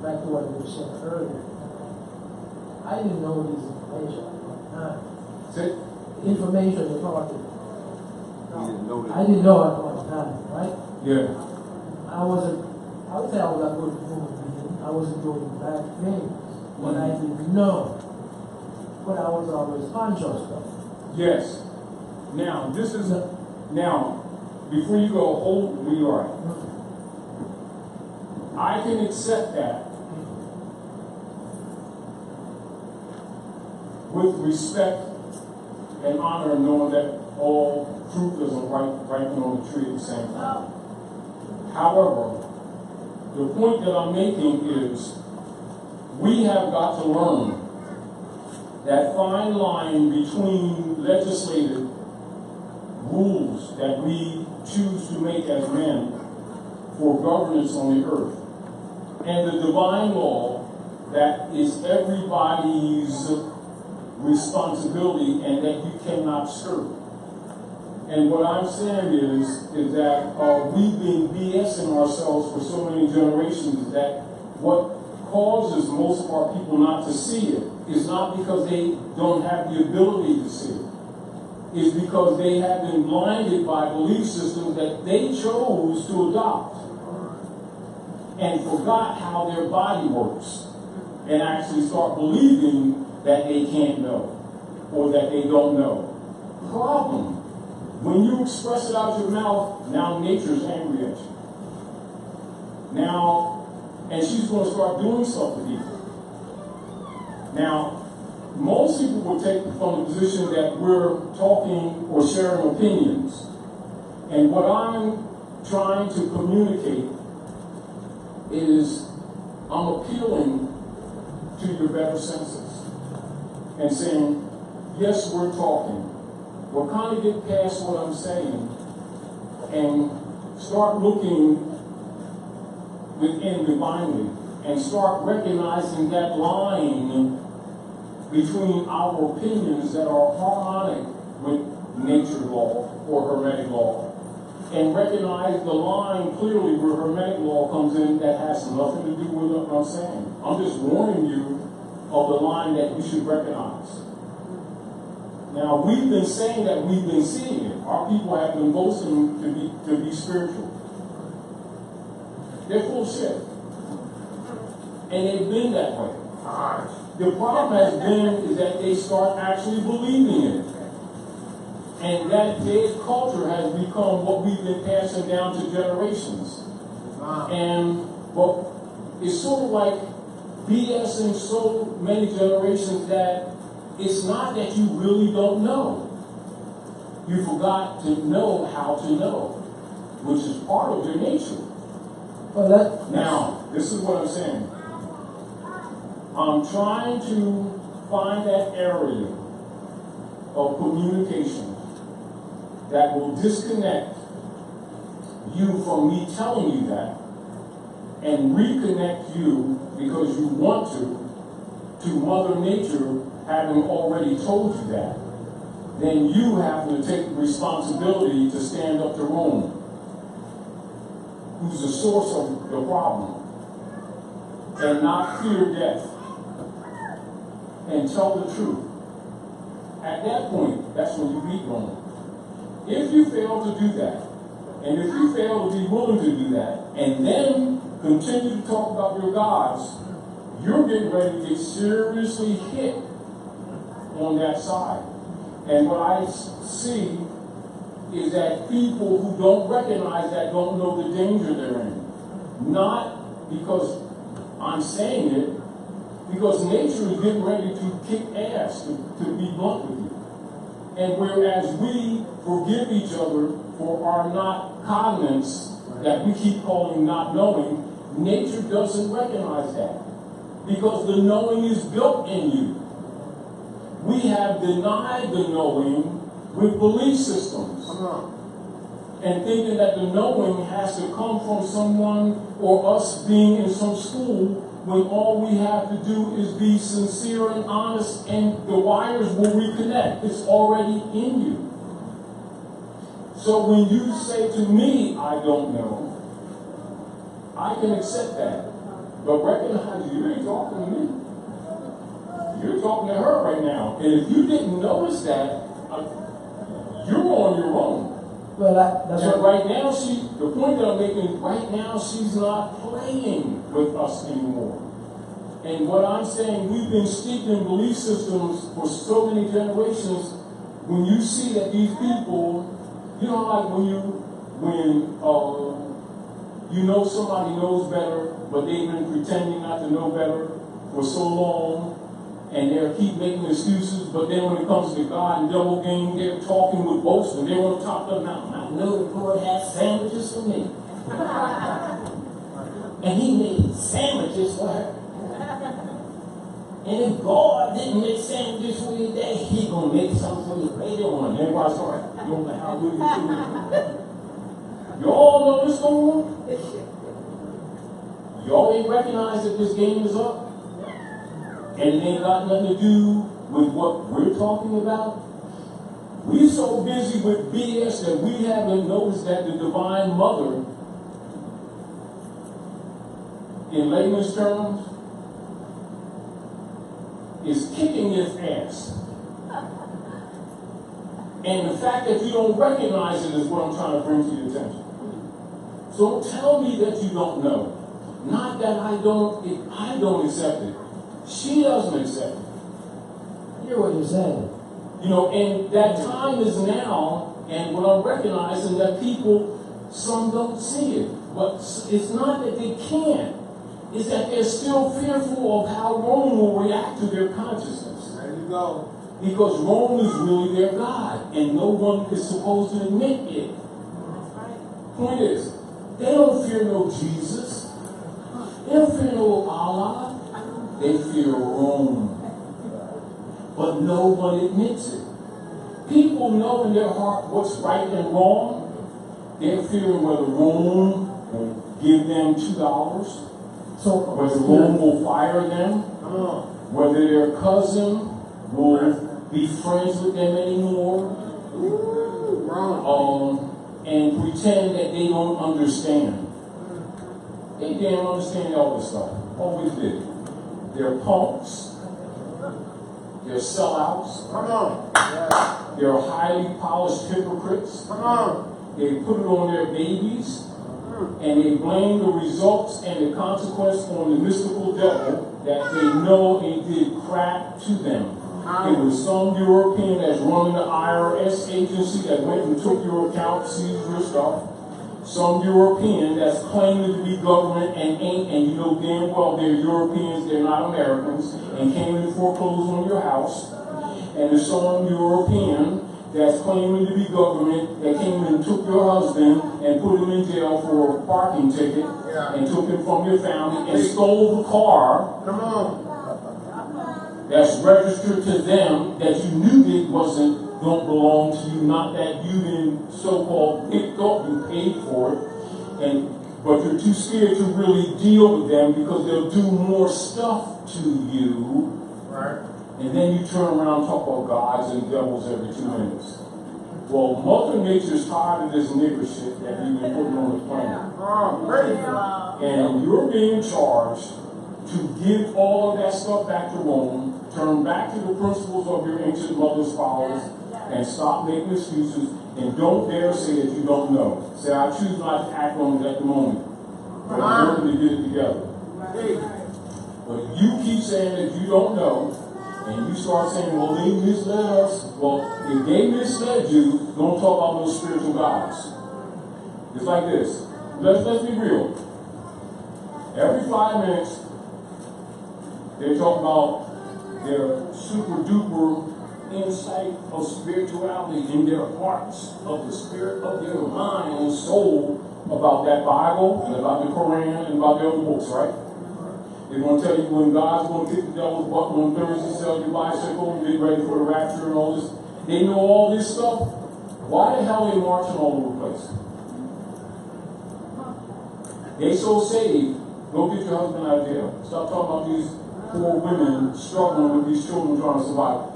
back to what you said earlier. I didn't know this information at one time. Say, Information you're talking. I didn't know at one time, right? yeah. I would say I was a good human being. I wasn't doing bad things, but I didn't know. But I was always conscious of. Yes. Now, now, before you go, hold where you are. I can accept that with respect and honor, knowing that all fruit doesn't ripen on the tree at the same time. However, the point that I'm making is we have got to learn that fine line between legislative rules that we choose to make as men for governance on the earth and the divine law that is everybody's responsibility and that you cannot skirt. And what I'm saying is that we've been BSing ourselves for so many generations that what causes most of our people not to see it is not because they don't have the ability to see it. It's because they have been blinded by belief systems that they chose to adopt and forgot how their body works and actually start believing that they can't know or that they don't know. Problem. When you express it out your mouth, now nature's angry at you. Now and she's going to start doing stuff to people. Now, most people will take from the position that we're talking or sharing opinions. And what I'm trying to communicate is I'm appealing to your better senses and saying, yes, we're talking. We'll kind of get past what I'm saying and start looking within divinely and start recognizing that line between our opinions that are harmonic with nature law or Hermetic law, and recognize the line clearly where Hermetic law comes in that has nothing to do with what I'm saying. I'm just warning you of the line that you should recognize. Now, we've been saying that we've been seeing it. Our people have been boasting to be spiritual. They're full of shit. And they've been that way. The problem has been is that they start actually believing it. And that dead culture has become what we've been passing down to generations. And but it's sort of like BS in so many generations that it's not that you really don't know. You forgot to know how to know, which is part of your nature. Well, Now, this is what I'm saying. I'm trying to find that area of communication that will disconnect you from me telling you that and reconnect you because you want to Mother Nature having already told you that. Then you have to take responsibility to stand up to Rome, who's the source of the problem, and not fear death, and tell the truth. At that point, that's when you beat Rome. If you fail to do that, and if you fail to be willing to do that, and then continue to talk about your gods, you're getting ready to get seriously hit on that side. And what I see is that people who don't recognize that don't know the danger they're in. Not because I'm saying it, because nature is getting ready to kick ass, to be blunt with you. And whereas we forgive each other for our not cognizance that we keep calling not knowing, nature doesn't recognize that. Because the knowing is built in you. We have denied the knowing with belief systems. And thinking that the knowing has to come from someone or us being in some school when all we have to do is be sincere and honest and the wires will reconnect. It's already in you. So when you say to me, I don't know, I can accept that. But recognize you ain't talking to me. You're talking to her right now. And if you didn't notice that, you're on your own. well, that's And what, right now, the point that I'm making, right now, she's not playing with us anymore. And what I'm saying, we've been steeped in belief systems for so many generations. When you see that these people, you know, like when you know somebody knows better, but they've been pretending not to know better for so long, and they keep making excuses, but then when it comes to God and double game, they're talking with boast, and they want to top them out. I know the Lord has sandwiches for me. And he made sandwiches for her. And if God didn't make sandwiches for you today, he's going to make something for you later on. Everybody's all right. You don't know how good you You all know this going on? Y'all ain't recognize that this game is up? And it ain't got nothing to do with what we're talking about? We're so busy with BS that we haven't noticed that the Divine Mother, in layman's terms, is kicking his ass. And the fact that you don't recognize it is what I'm trying to bring to your attention. So don't tell me that you don't know. Not that I don't accept it. She doesn't accept it. I hear what you're saying. You know, and that time is now, and what I'm recognizing that people, some don't see it. But it's not that they can't. is that they're still fearful of how Rome will react to their consciousness. There you go. Because Rome is really their God, and no one is supposed to admit it. Point is, they don't fear no Jesus. They don't fear no Allah. They fear Rome. But no one admits it. People know in their heart what's right and wrong. They're fearing whether Rome will give them $2, So, whether Rome will fire them, whether their cousin will be friends with them anymore, and pretend that they don't understand. They didn't understand all this stuff. Always did. They're punks. They're sellouts. Come on. They're highly polished hypocrites. Come on. They put it on their babies, and they blame the results and the consequence on the mystical devil that they know he did crap to them. It was some European that's running the IRS agency that went and took your account, seized your stuff. Some European that's claiming to be government and ain't, and you know damn well they're Europeans, they're not Americans, and came and foreclosed on your house. And there's some European that's claiming to be government that came and took your husband and put him in jail for a parking ticket and took him from your family and stole the car. Come on. That's registered to them that you knew it don't belong to you, not that you didn't so-called pick up, you paid for it, but you're too scared to really deal with them because they'll do more stuff to you. Right. And then you turn around and talk about gods and devils every 2 minutes. Well, Mother Nature's tired of this nigger shit that we've been putting on the planet. And you're being charged to give all of that stuff back to Rome, turn back to the principles of your ancient mother's fathers, and stop making excuses, and don't dare say that you don't know. Say, I choose not to act on it at the moment, but I'm working to get it together. But if you keep saying that you don't know, and you start saying, well, they misled us. Well, if they misled you, don't talk about those spiritual gods. It's like this. Let's be real. Every 5 minutes, they talk about their super duper insight of spirituality in their hearts, of the spirit of their mind and soul about that Bible and about the Quran and about the other books, right? They're going to tell you when God's going to kick the devil's butt on Thursday, sell your bicycle, and get ready for the rapture and all this. They know all this stuff. Why the hell are they marching all over the place? They so saved. Go get your husband out of jail. Stop talking about these poor women struggling with these children trying to survive.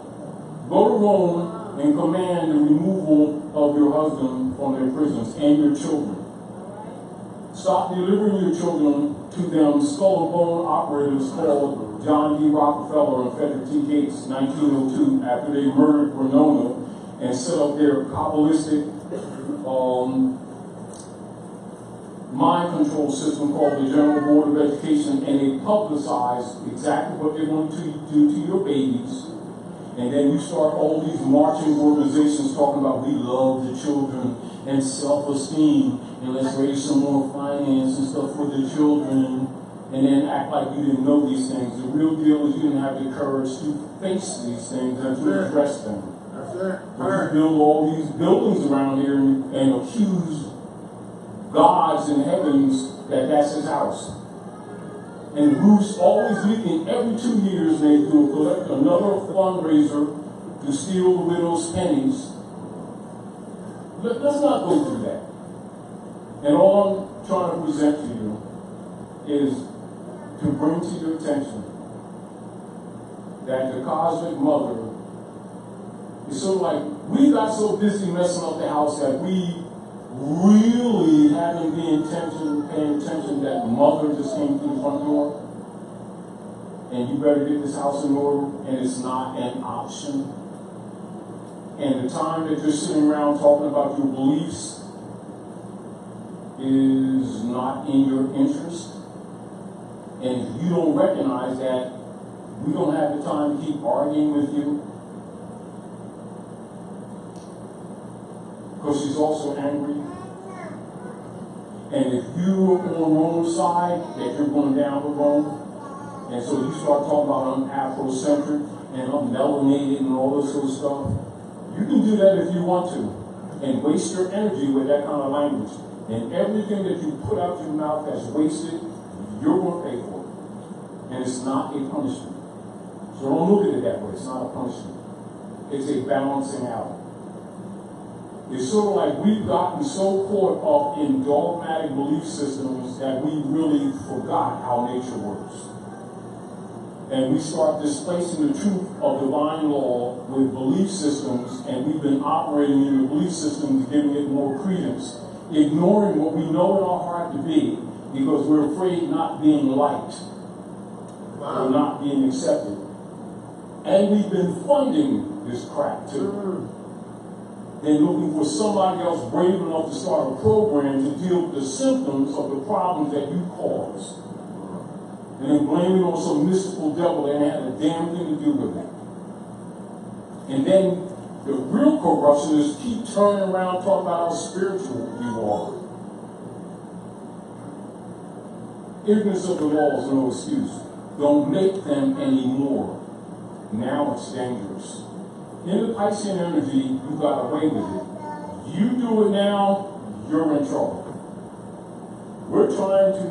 Go to Rome and command the removal of your husband from their prisons and your children. Stop delivering your children to them skull and bone operators called John D. Rockefeller and Frederick T. Gates, 1902, after they murdered Winona and set up their Kabbalistic mind control system called the General Board of Education, and they publicized exactly what they want to do to your babies. And then you start all these marching organizations talking about we love the children and self-esteem, and let's raise some more finance and stuff for the children, and then act like you didn't know these things. The real deal is you didn't have the courage to face these things and to address them. That's it. You build all these buildings around here and accuse gods in heavens that's his house. And the roof's always leaking. Every 2 years they do collect another fundraiser to steal the widow's pennies. Let's not go through that. And all I'm trying to present to you is to bring to your attention that the cosmic mother is sort of like, we got so busy messing up the house that we really haven't been paying attention that mother just came through the front door. And you better get this house in order, and it's not an option. And the time that you're sitting around talking about your beliefs is not in your interest. And if you don't recognize that, we don't have the time to keep arguing with you. Because she's also angry. And if you're on the wrong side, that you're going down the wrong. And so you start talking about I'm Afrocentric and I'm melanated and all this sort of stuff. You can do that if you want to and waste your energy with that kind of language. And everything that you put out your mouth that's wasted, you're going to pay for it. And it's not a punishment. So don't look at it that way. It's not a punishment. It's a balancing out. It's sort of like we've gotten so caught up in dogmatic belief systems that we really forgot how nature works. And we start displacing the truth of divine law with belief systems, and we've been operating in the belief systems, giving it more credence, ignoring what we know in our heart to be, because we're afraid not being liked or not being accepted. And we've been funding this crap too. Then looking for somebody else brave enough to start a program to deal with the symptoms of the problems that you caused. And then blame it on some mystical devil that had a damn thing to do with it. And then the real corruption is keep turning around talking about how spiritual you are. Ignorance of the law is no excuse. Don't make them anymore. Now it's dangerous. In the Piscean energy, you got away with it. You do it now, you're in trouble. We're trying to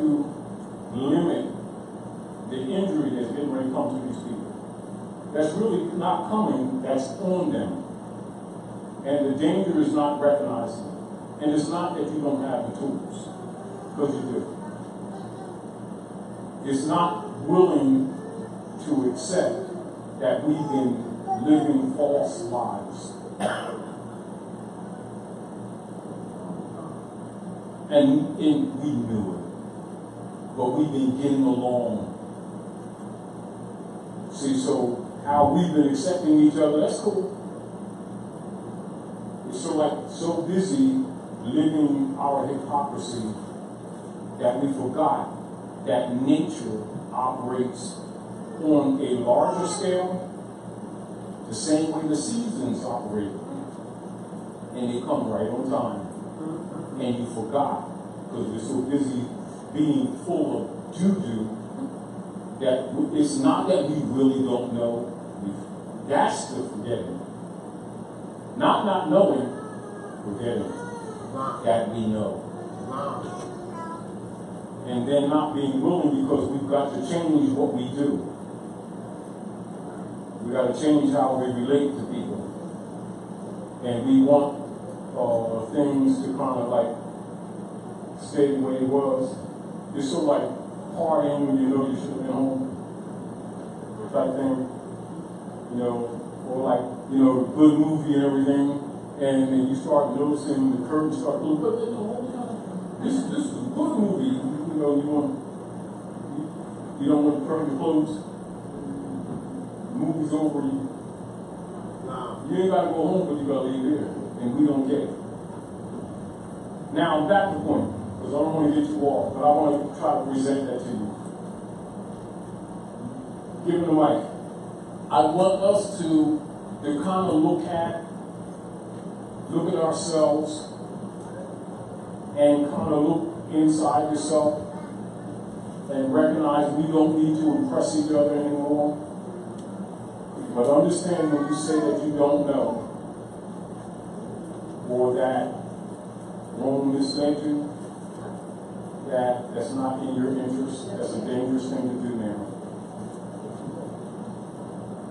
limit the injury that's getting ready to come to these people. That's really not coming, that's on them. And the danger is not recognizing it. And it's not that you don't have the tools, because you do. It's not willing to accept that we've been living false lives. And we knew it. But we've been getting along. See, so how we've been accepting each other, that's cool. We're so busy living our hypocrisy that we forgot that nature operates on a larger scale the same way the seasons operate. And they come right on time. And you forgot because we're so busy being full of doo-doo that it's not that we really don't know. That's the forgetting. Not knowing, forgetting that we know. And then not being willing because we've got to change what we do. We got to change how we relate to people. And we want things to kind of like stay the way it was. It's sort of like partying when you know you should have been home. Type thing. You know, or like, you know, good movie and everything. And then you start noticing the curtains start moving. But you know, this is a good movie. You know, you don't want the curtain to close. Movie's over. You ain't got to go home, but you got to leave here. And we don't get it. Now, back to the point, because I don't want to get you off, but I want to try to present that to you. Give me the mic. I want us to kind of look at ourselves and kind of look inside yourself and recognize we don't need to impress each other anymore. But understand when you say that you don't know, or that Rome misled you, that's not in your interest. That's a dangerous thing to do now.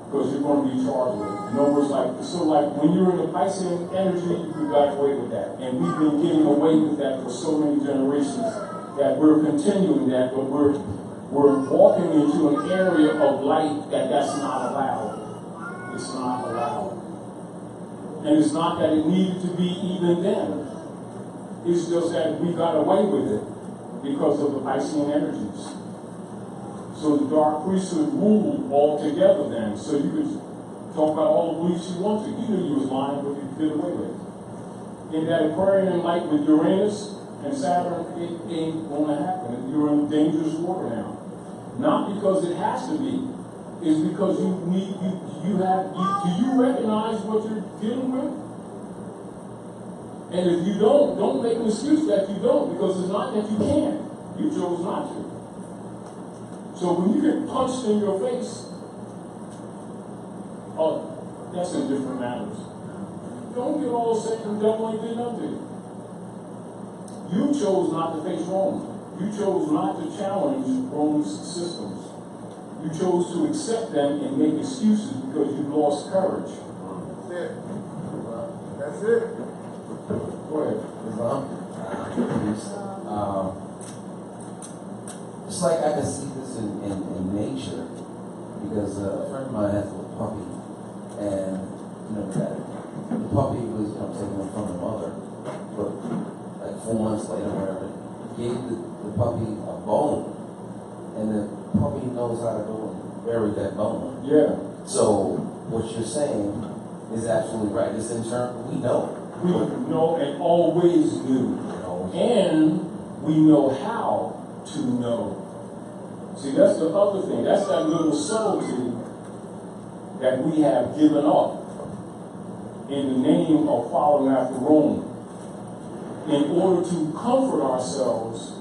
Because you're going to be charged with it. In other words, like when you're in the Piscean energy, you got away with that. And we've been getting away with that for so many generations that we're continuing that, but we're walking into an area of light that's not allowed. It's not allowed. And it's not that it needed to be even then. It's just that we got away with it because of the Piscean energies. So the dark priesthood ruled altogether then. So you could talk about all the beliefs you want to. You knew you was lying, but you did away with it. In that Aquarian light with Uranus and Saturn, it ain't going to happen. You're in dangerous water now. Not because it has to be. It's because do you recognize what you're dealing with? And if you don't make an excuse that you don't, because it's not that you can't. You chose not to. So when you get punched in your face, oh, that's in different matters. Don't get all sick and devil ain't did nothing to you. You chose not to face Rome. You chose not to challenge Rome's systems. You chose to accept them and make excuses because you lost courage. That's it. That's it. Go ahead. It's like I can see this in nature, because a friend of mine has a little puppy, and the puppy was taken from the mother, but like 4 months later, whatever, gave the puppy a bone, and the puppy knows how to go and bury that bone. Yeah. So what you're saying is absolutely right. It's internal. We know. We know and always knew. And we know how to know. See, that's the other thing. That's that little subtlety that we have given up in the name of following after Rome. In order to comfort ourselves,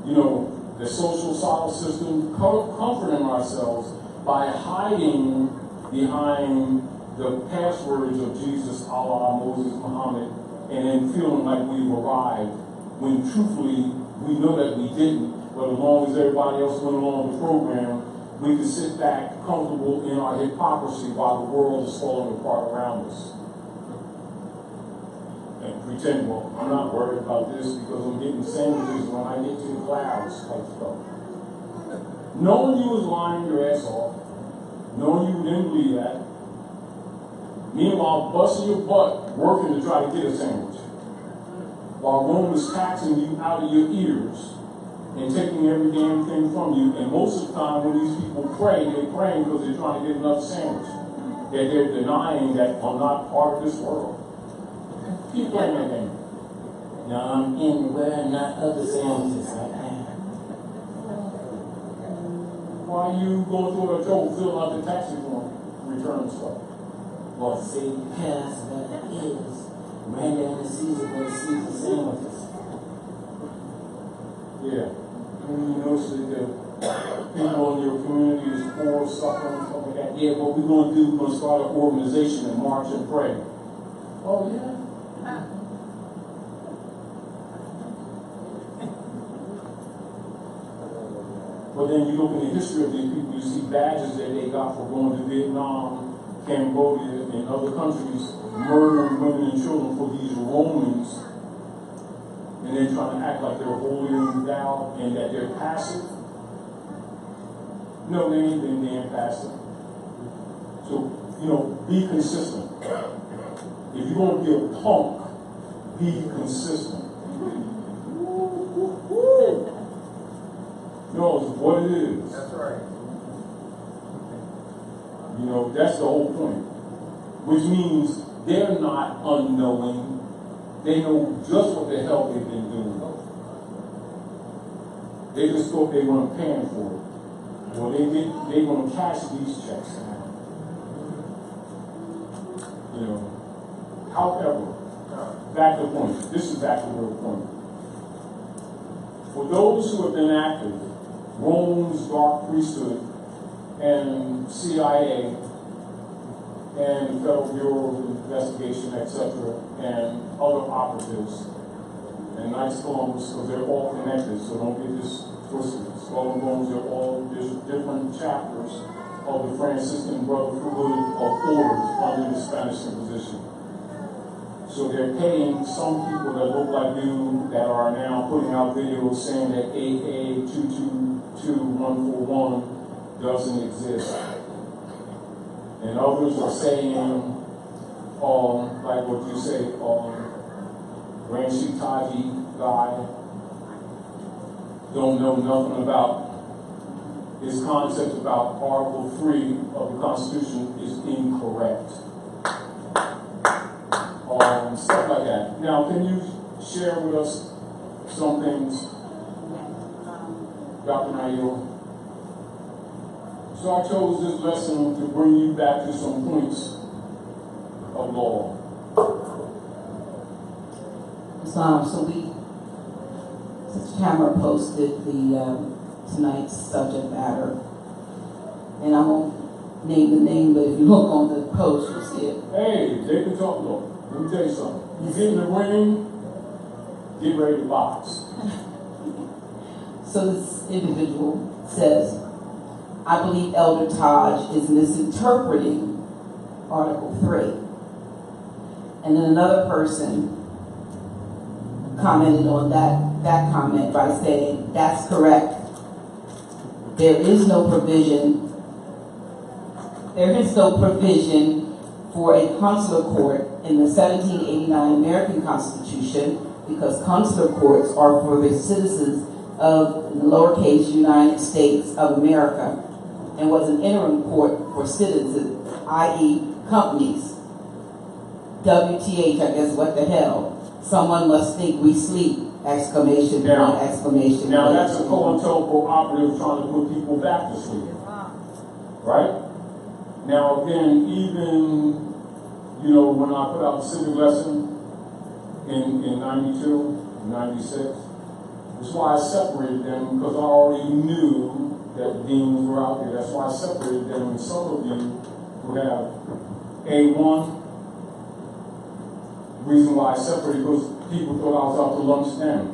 the social solid system, comforting ourselves by hiding behind the passwords of Jesus, Allah, Moses, Muhammad, and then feeling like we've arrived, when truthfully we know that we didn't, but as long as everybody else went along the program, we could sit back comfortable in our hypocrisy while the world is falling apart around us. And pretend, well, I'm not worried about this because I'm getting sandwiches when I get to the clouds type stuff. Knowing you was lying your ass off, knowing you didn't believe that, meanwhile busting your butt working to try to get a sandwich, while Rome is taxing you out of your ears and taking every damn thing from you. And most of the time when these people pray, they're praying because they're trying to get another sandwich, that they're denying that I'm not part of this world. Keep playing that game. Now I'm in where not other sandwiches right now. Why are you going through a trouble filling out the tax form return stuff? Well, see, because that is ran down the Caesar for the Caesar sandwiches. Yeah. And you notice that the people in your community is poor, suffering, stuff like that. Yeah, what we're going to do, we're going to start an organization and march and pray. Oh, yeah? But then you look in the history of these people, you see badges that they got for going to Vietnam, Cambodia, and other countries, murdering women and children for these Romans, and they're trying to act like they're holier than thou and that they're passive. No, they ain't been damn passive. So, be consistent. If you're going to be a punk, be consistent. Knows what it is. That's right. That's the whole point. Which means they're not unknowing. They know just what the hell they've been doing. They just thought they weren't paying for it. Well, they're going to cash these checks now. However, back to the point. This is back to the real point. For those who have been active, Rome's dark priesthood and CIA and the Federal Bureau of Investigation, etc., and other operatives, and Knights Columbus, because they're all connected, so don't get this twisted. Skull and Bones are all different chapters of the Franciscan Brotherhood of Orders under the Spanish Inquisition. So they're paying some people that look like you that are now putting out videos saying that AA 222141 doesn't exist. And others are saying, like what you say, Ranshi Taji guy, don't know nothing about his concept about Article 3 of the Constitution is incorrect. Stuff like that. Now, can you share with us some things, Dr. Nayo? So I chose this lesson to bring you back to some points of law. So Sister Tamara posted the tonight's subject matter, and I won't name the name, but if you look on the post, you'll see it. Hey, they can talk though. Let me tell you something. You get in the ring, get ready to box. So this individual says, I believe Elder Taj is misinterpreting Article 3. And then another person commented on that comment by saying, that's correct. There is no provision for a consular court in the 1789 American Constitution, because consular courts are for the citizens of the lowercase United States of America, and was an interim court for citizens, i.e. companies. WTH, I guess, what the hell? Someone must think we sleep! Exclamation point, exclamation Now point. that's a COINTELPRO operative trying to put people back to sleep. Right? Now again, even, when I put out the civic lesson in 92, 96, that's why I separated them, because I already knew that demons were out there. That's why I separated them. And some of you who have A1, reason why I separated, because people thought I was out to lunch then.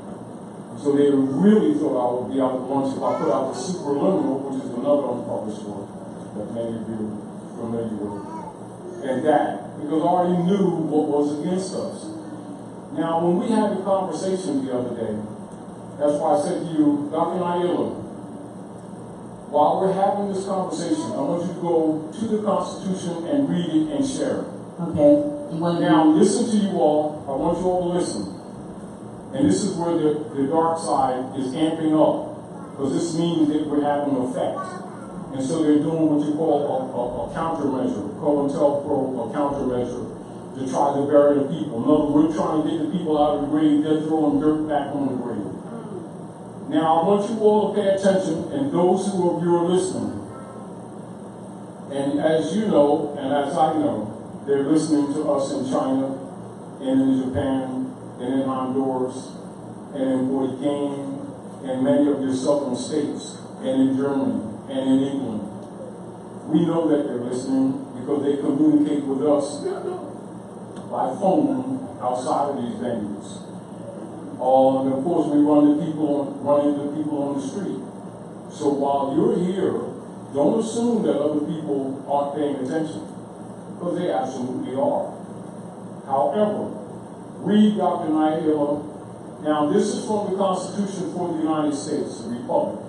So they really thought I would be out to lunch if I put out the superliminal, which is another unpublished work that many of you are familiar with. And that, because I already knew what was against us. Now, when we had the conversation the other day, that's why I said to you, Dr. Naila, while we're having this conversation, I want you to go to the Constitution and read it and share it. Okay. Now, listen to you all. I want you all to listen. And this is where the dark side is amping up, because this means that we're having an effect. And so they're doing what you call a countermeasure, COINTELPRO, a countermeasure, to try to bury the people. In other words, we're trying to get the people out of the grave, they're throwing dirt back on the grave. Now, I want you all to pay attention, and those of you are listening. And as you know, and as I know, they're listening to us in China, and in Japan, and in Honduras, and in Bourgogne, and many of your southern states, and in Germany, and in England. We know that they're listening because they communicate with us by phone outside of these venues. And of course, we run into people on the street. So while you're here, don't assume that other people aren't paying attention, because they absolutely are. However, read Dr. Naila. Now, this is from the Constitution for the United States, the Republic.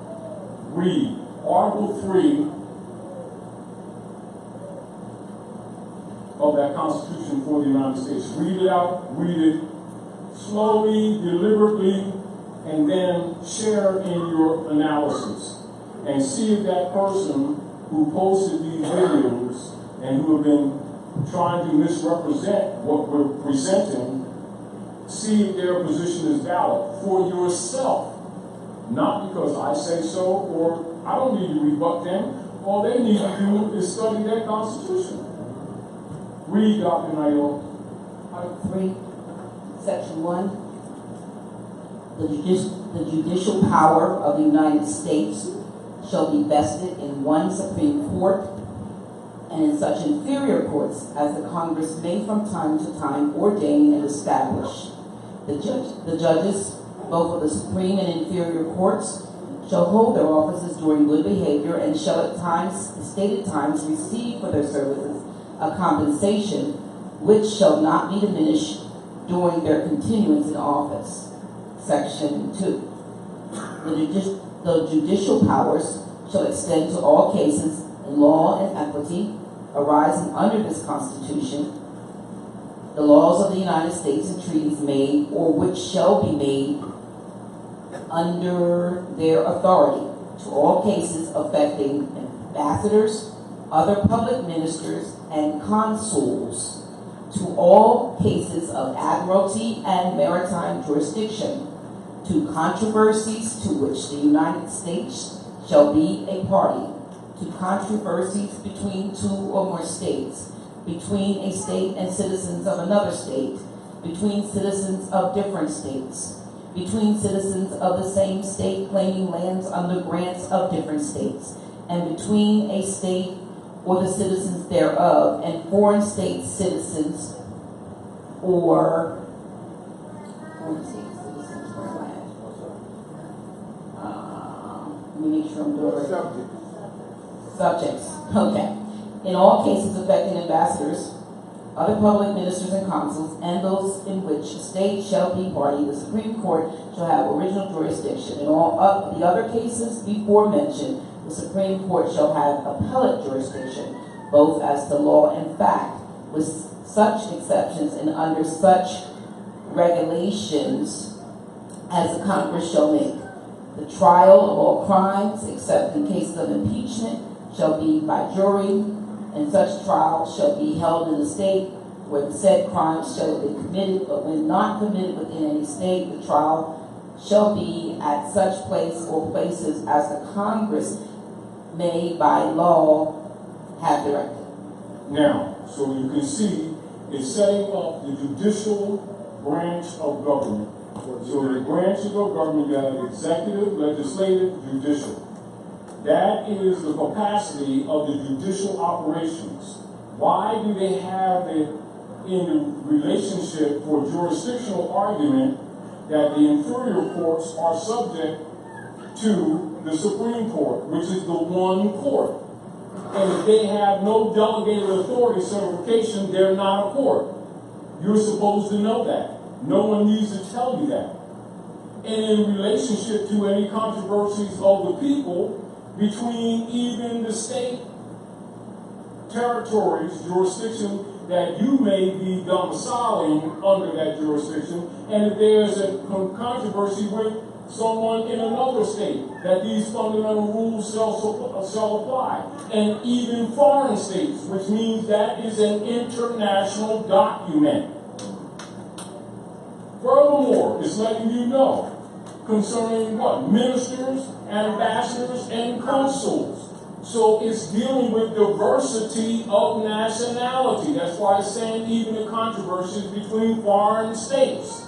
Read Article 3 of that Constitution for the United States. Read it out, read it slowly, deliberately, and then share in your analysis. And see if that person who posted these videos and who have been trying to misrepresent what we're presenting, see if their position is valid for yourself. Not because I say so, or I don't need to rebut them. All they need to do is study their Constitution. Read, Dr. Naila. Article 3, Section 1. The judicial power of the United States shall be vested in one Supreme Court and in such inferior courts as the Congress may from time to time ordain and establish. The judges, both of the Supreme and inferior courts, shall hold their offices during good behavior and shall at stated times receive for their services a compensation which shall not be diminished during their continuance in office. Section 2. The judicial powers shall extend to all cases in law and equity arising under this Constitution, the laws of the United States and treaties made or which shall be made under their authority, to all cases affecting ambassadors, other public ministers, and consuls, to all cases of admiralty and maritime jurisdiction, to controversies to which the United States shall be a party, to controversies between two or more states, between a state and citizens of another state, between citizens of different states, between citizens of the same state claiming lands under grants of different states, and between a state or the citizens thereof and foreign state citizens or foreign state citizens for land. Let me make sure I'm doing it right. Subjects. Okay. In all cases affecting ambassadors, other public ministers and consuls, and those in which a state shall be party, the Supreme Court shall have original jurisdiction. In all the other cases before mentioned, the Supreme Court shall have appellate jurisdiction, both as to law and fact, with such exceptions and under such regulations as the Congress shall make. The trial of all crimes, except in cases of impeachment, shall be by jury, and such trial shall be held in the state where the said crimes shall have been committed, but when not committed within any state, the trial shall be at such place or places as the Congress may by law have directed. Now, so you can see, it's setting up the judicial branch of government. So the branches of government, you have executive, legislative, judicial. That is the capacity of the judicial operations. Why do they have it in the relationship for jurisdictional argument that the inferior courts are subject to the Supreme Court, which is the one court? And if they have no delegated authority certification, they're not a court. You're supposed to know that. No one needs to tell you that. And in relationship to any controversies of the people, between even the state territories, jurisdiction that you may be domiciling under that jurisdiction, and if there's a controversy with someone in another state, that these fundamental rules shall apply. And even foreign states, which means that is an international document. Furthermore, it's letting you know concerning what? Ministers, ambassadors, and consuls. So it's dealing with diversity of nationality. That's why it's saying even the controversies between foreign states,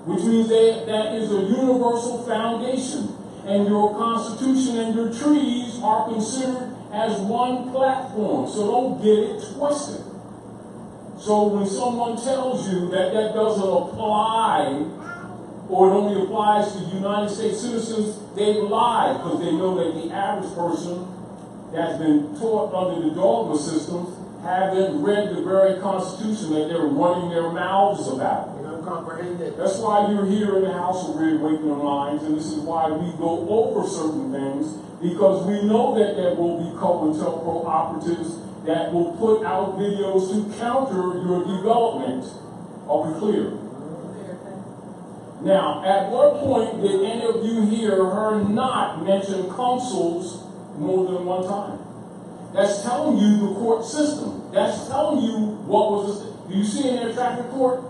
which means that is a universal foundation. And your constitution and your treaties are considered as one platform. So don't get it twisted. So when someone tells you that that doesn't apply, or it only applies to United States citizens, they've lied, because they know that the average person that's been taught under the dogma systems haven't read the very Constitution that they're running their mouths about. You don't comprehend it. That's why you're here in the House of Reawakening Minds, and this is why we go over certain things, because we know that there will be COINTELPRO operatives that will put out videos to counter your development. Are we clear? Now, at what point did any of you hear her not mention consuls more than one time? That's telling you the court system. That's telling you what was the... Do you see in their traffic court?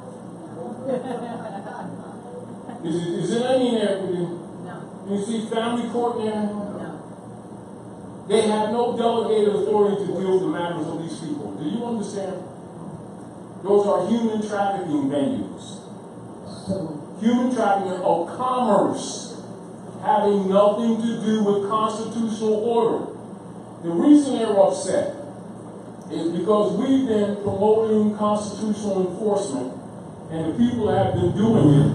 Is there any in there with you? No. Do you see family court in there? No. They have no delegated authority to deal with the matters of these people. Do you understand? Those are human trafficking venues. Human trafficking of commerce, having nothing to do with constitutional order. The reason they're upset is because we've been promoting constitutional enforcement, and the people have been doing it,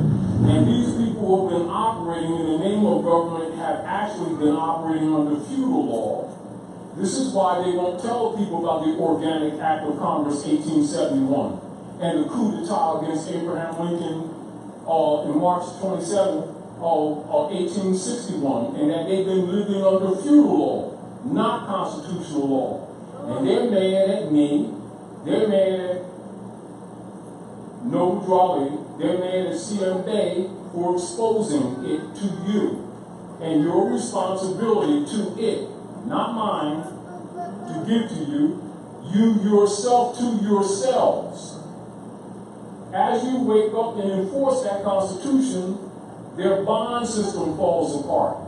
and these people who have been operating in the name of government have actually been operating under feudal law. This is why they won't tell people about the Organic Act of Congress 1871 and the coup d'etat against Abraham Lincoln in March 27, 1861, and that they've been living under feudal law, not constitutional law. And they're mad at me, they're mad at No Drawley, they're mad at CM Bay for exposing it to you. And your responsibility to it, not mine, to give to you, you yourself to yourselves. As you wake up and enforce that Constitution, their bond system falls apart.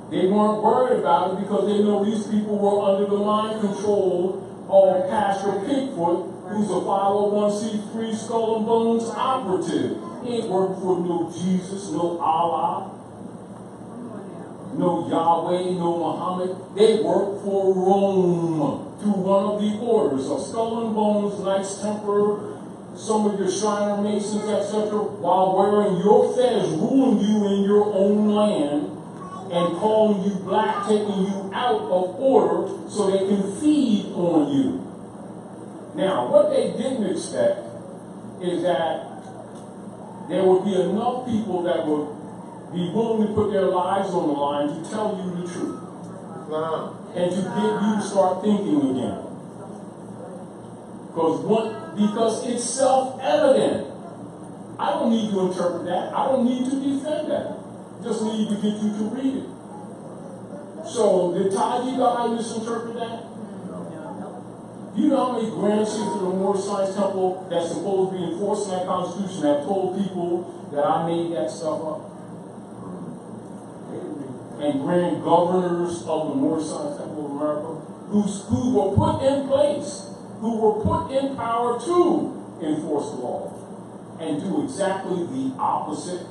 They weren't worried about it because they know these people were under the mind control of Pastor Pinkfoot, who's a 501c3 Skull and Bones operative. He ain't working for no Jesus, no Allah, no Yahweh, no Muhammad. They work for Rome through one of the orders of Skull and Bones, Knights Templar, some of your Shriner Masons, etc., while wearing your fez, ruling you in your own land, and calling you black, taking you out of order so they can feed on you. Now, what they didn't expect is that there would be enough people that would be willing to put their lives on the line to tell you the truth. And to get you to start thinking again. Because it's self-evident. I don't need to interpret that. I don't need to defend that. Just need to get you to read it. So, did Taji guy misinterpret that? Do you know how many grandchiefs of the Moorish Science Temple that's supposed to be enforcing that Constitution have told people that I made that stuff up? And grand governors of the Moorish Science Temple of America who were put in place, who were put in power to enforce the law and do exactly the opposite.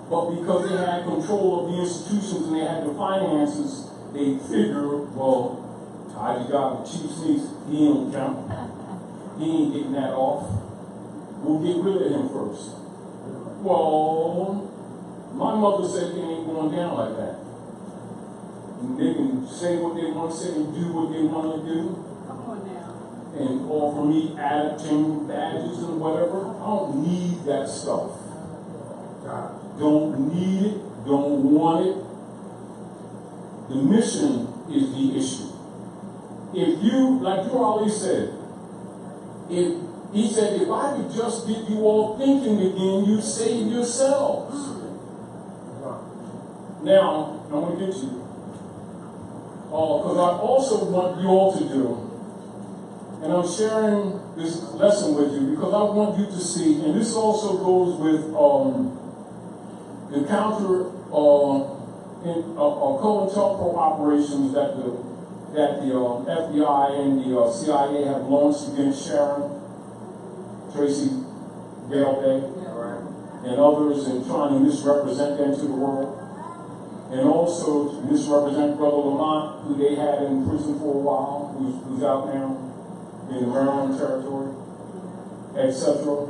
But because they had control of the institutions and they had the finances, they figured, well, Taji got the chief sneaks, he ain't count. He ain't getting that off. We'll get rid of him first. Well, my mother said it ain't going down like that. They can say what they want to say and do what they want to do. Come on now. And offer me attitude badges and whatever. I don't need that stuff. Don't need it, don't want it. The mission is the issue. If you, like Territorial said, if I could just get you all thinking again, you'd save yourselves. Now, I'm going to get you. Because I also want you all to do, and I'm sharing this lesson with you because I want you to see, and this also goes with the counter COINTELPRO operations that the FBI and the CIA have launched against Sharon, Tracy Gale Day, and others, and trying to misrepresent them to the world. And also to misrepresent Brother Lamont, who they had in prison for a while, who's out now in the Maryland Territory, etc.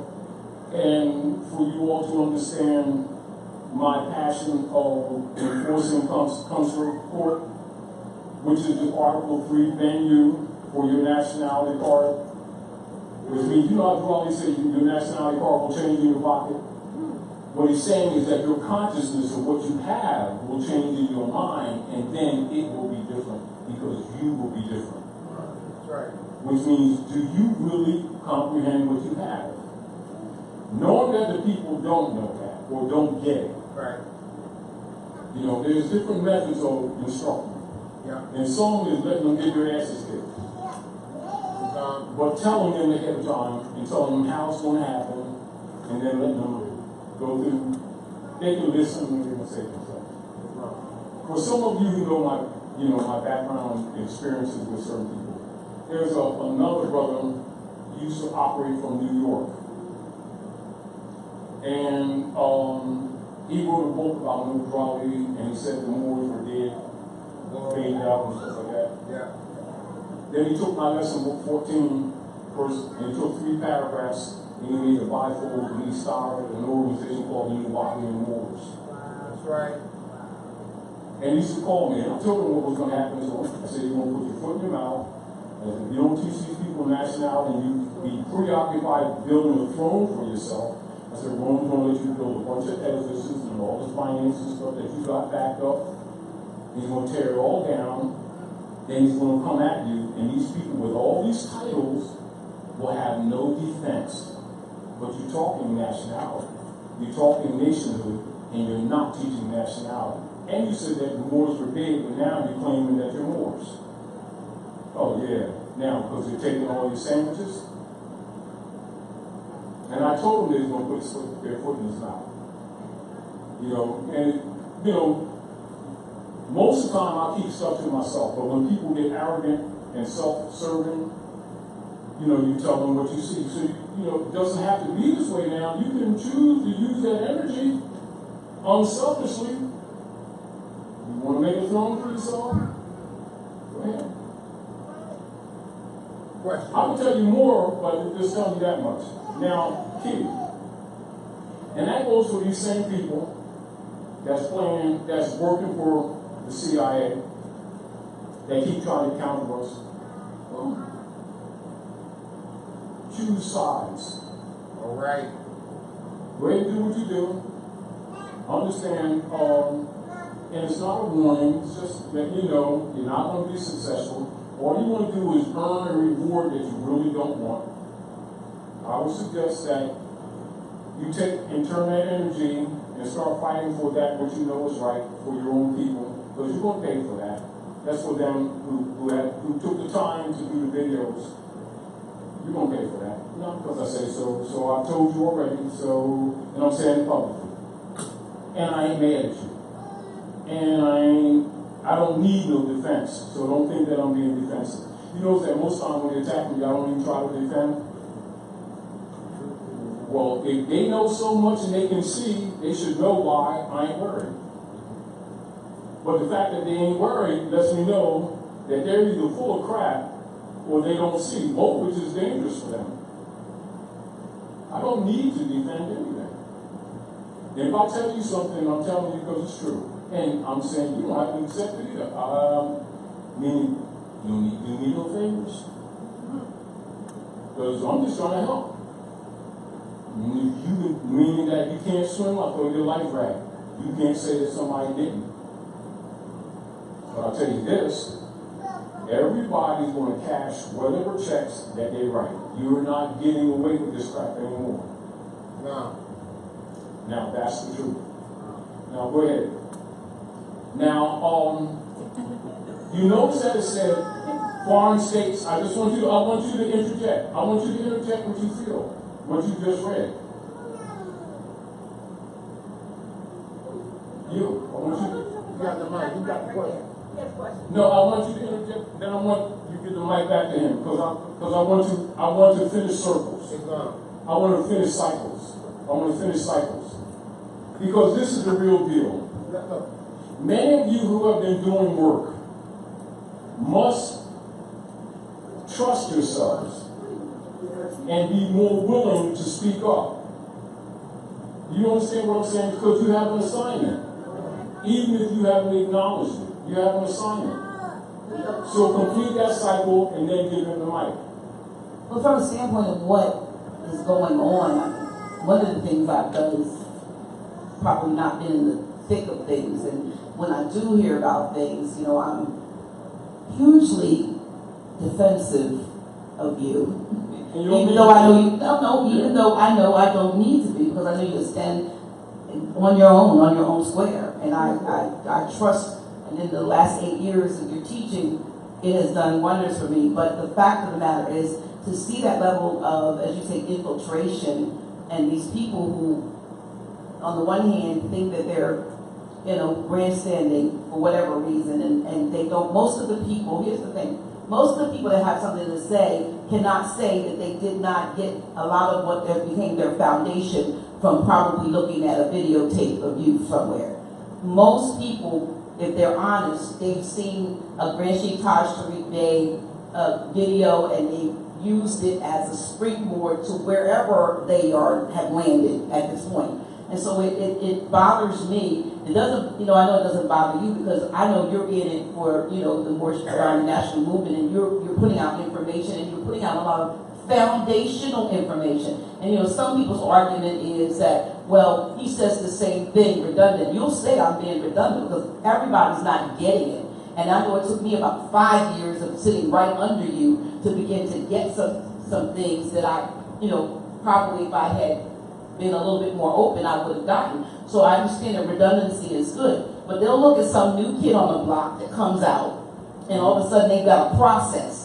And for you all to understand my passion of enforcing consular court, which is the Article 3 venue for your nationality card, which means, you know how Raleigh said your nationality card will change in your pocket? What he's saying is that your consciousness of what you have will change in your mind, and then it will be different because you will be different. That's right. Which means, do you really comprehend what you have? Knowing that the people don't know that or don't get it. Right. You know, there's different methods of instruction. Yeah. And some is letting them get their asses kicked. But telling them ahead of time and telling them how it's going to happen, and then letting them go through, they can listen and they can say themselves. For some of you who know my background experiences with certain people, there's another brother who used to operate from New York. And he wrote a book about neutrality, and he said the Moors were dead, faded out and stuff like that. Yeah. Then he took my lesson book 14 first, and he took 3 paragraphs, and he made a bifold, and he started an organization called the New Wahhabian Moors. That's right. And he used to call me, and I told him what was going to happen. So I said, you're going to put your foot in your mouth, and if you don't teach these people nationality, and you be preoccupied building a throne for yourself, I said, Rome's going to let you build a bunch of edifices and all this finances stuff that you got backed up. He's going to tear it all down. Then he's going to come at you, and these people with all these titles will have no defense. But you're talking nationality. You're talking nationhood, and you're not teaching nationality. And you said that the Moors were dead, but now you're claiming that you're Moors. Oh, yeah. Now, because they're taking all your sandwiches? And I told them they were going to put their foot in his mouth. Most of the time I keep stuff to myself, but when people get arrogant and self-serving, you know, you tell them what you see. So, you know, it doesn't have to be this way now. You can choose to use that energy unselfishly. You want to make a throne for yourself? Go ahead. Question. I can tell you more, but just tell you that much. Now, key. And that goes for these same people that's working for the CIA. They keep trying to counter us. Well, choose sides. All right. Go ahead and do what you do. Understand, and it's not a warning, it's just that you know you're not going to be successful. All you want to do is earn a reward that you really don't want. I would suggest that you take and turn that energy and start fighting for that which you know is right for your own people, because you're going to pay for that. That's for them who took the time to do the videos. You're going to pay for that. Not because I say so. So I've told you already, and I'm saying it publicly. And I ain't mad at you. And I don't need no defense. So don't think that I'm being defensive. You notice that most times when they attack me, I don't even try to defend. Well, if they know so much and they can see, they should know why I ain't worried. But the fact that they ain't worried lets me know that they're either full of crap or they don't see, both which is dangerous for them. I don't need to defend anything. If I tell you something, I'm telling you because it's true. And I'm saying you don't have to accept it either. Meaning, you don't need to do me no favors. Because I'm just trying to help. Meaning that you can't swim, I'll throw your life raft. You can't say that somebody didn't. But I'll tell you this, everybody's going to cash whatever checks that they write. You're not getting away with this crap anymore. No. Now, that's the truth. Now, go ahead. Now, you notice that it said foreign states. I want you to interject. I want you to interject what you feel, what you just read. I want you to. You got the mic. You got the question. No, I want you to interject. Then I want you to give the mic back to him because I want to finish circles. It's gone. I want to finish cycles. Because this is the real deal. Many of you who have been doing work must trust yourselves and be more willing to speak up. You understand what I'm saying? Because you have an assignment. Even if you haven't acknowledged it, you have an assignment. So complete that cycle and then give him the mic. Well, from the standpoint of what is going on, one of the things I've done is probably not been in the thick of things. And when I do hear about things, you know, I'm hugely defensive of you. Even though I know you, even though I know I don't need to be, because I know you stand on your own square. And I trust, and in the last 8 years of your teaching, it has done wonders for me. But the fact of the matter is, to see that level of, as you say, infiltration, and these people who, on the one hand, think that they're, you know, grandstanding for whatever reason, and they don't, most of the people, here's the thing, most of the people that have something to say cannot say that they did not get a lot of what became their foundation from probably looking at a videotape of you somewhere. Most people, if they're honest, they've seen a Grand Sheikh Taj Tarik Bey video, and they've used it as a springboard to wherever they have landed at this point. And so it bothers me. It doesn't, you know, I know it doesn't bother you because I know you're in it for, you know, the more national movement, and you're putting out information, and you're putting out a lot of foundational information. And, you know, some people's argument is that, well, he says the same thing, redundant. You'll say I'm being redundant because everybody's not getting it. And I know it took me about 5 years of sitting right under you to begin to get some things that I, you know, probably if I had been a little bit more open, I would have gotten. So I understand that redundancy is good. But they'll look at some new kid on the block that comes out, and all of a sudden they've got a process.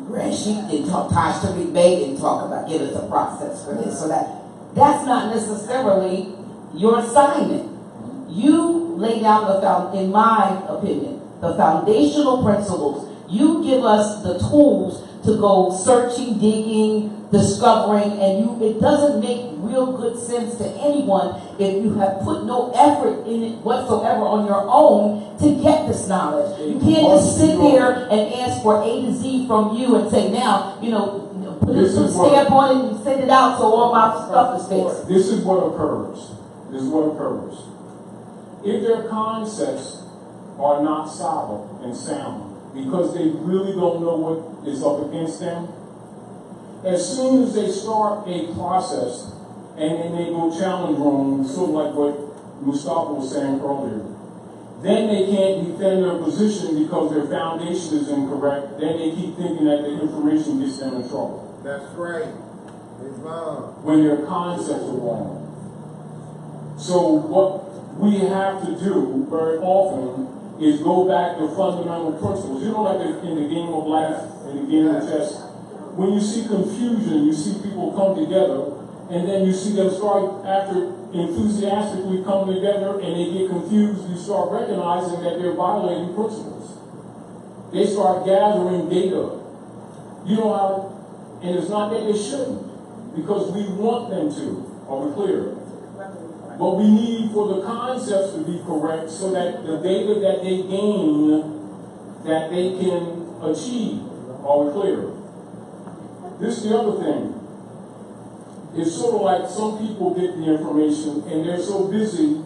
Grand Sheikh didn't talk, Taj Tarik Bey didn't talk about give us a process for this or that. That's not necessarily your assignment. You lay down in my opinion, the foundational principles. You give us the tools to go searching, digging, discovering, and it doesn't make real good sense to anyone if you have put no effort in it whatsoever on your own to get this knowledge. You can't just sit there and ask for A to Z from you and say, now, put a stamp on it and send it out so all my stuff is fixed. This is what occurs. This is what occurs. If their concepts are not solid and sound, because they really don't know what is up against them, as soon as they start a process and then they go challenge room, sort of like what Mustafa was saying earlier, then they can't defend their position because their foundation is incorrect. Then they keep thinking that the information gets them in trouble. That's right. Islam. When their concepts are wrong. So what we have to do very often is go back to fundamental principles. Like in the game of life, in the game of chess, when you see confusion, you see people come together, and then you see them start, after enthusiastically coming together and they get confused, you start recognizing that they're violating principles. They start gathering data. And it's not that they shouldn't, because we want them to. Are we clear? But we need for the concepts to be correct so that the data that they gain, that they can achieve. Are we clear? This is the other thing. It's sort of like some people get the information and they're so busy,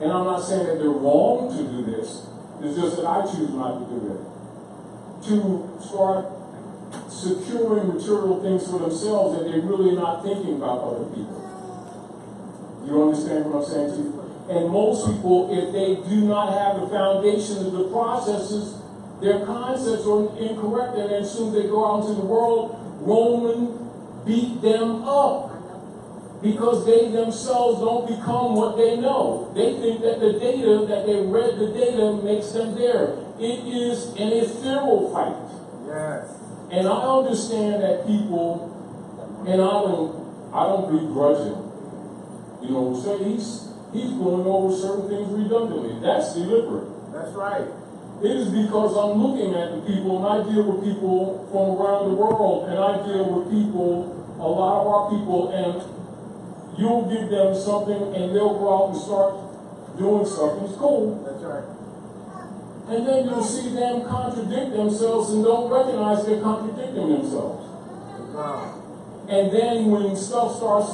and I'm not saying that they're wrong to do this, it's just that I choose not to do it. To start securing material things for themselves that they're really not thinking about other people. You understand what I'm saying to you? And most people, if they do not have the foundation of the processes, their concepts are incorrect, and as soon as they go out into the world, Roman beat them up because they themselves don't become what they know. They think that the data, that they read the data, makes them there. It is an ethereal fight. Yes. And I understand that people, and I don't begrudge it. So he's going over certain things redundantly. That's deliberate. That's right. It is because I'm looking at the people, and I deal with people from around the world, and I deal with people, a lot of our people, and you'll give them something, and they'll go out and start doing stuff. It's cool. That's right. And then you'll see them contradict themselves and don't recognize they're contradicting themselves. Islam. And then when stuff starts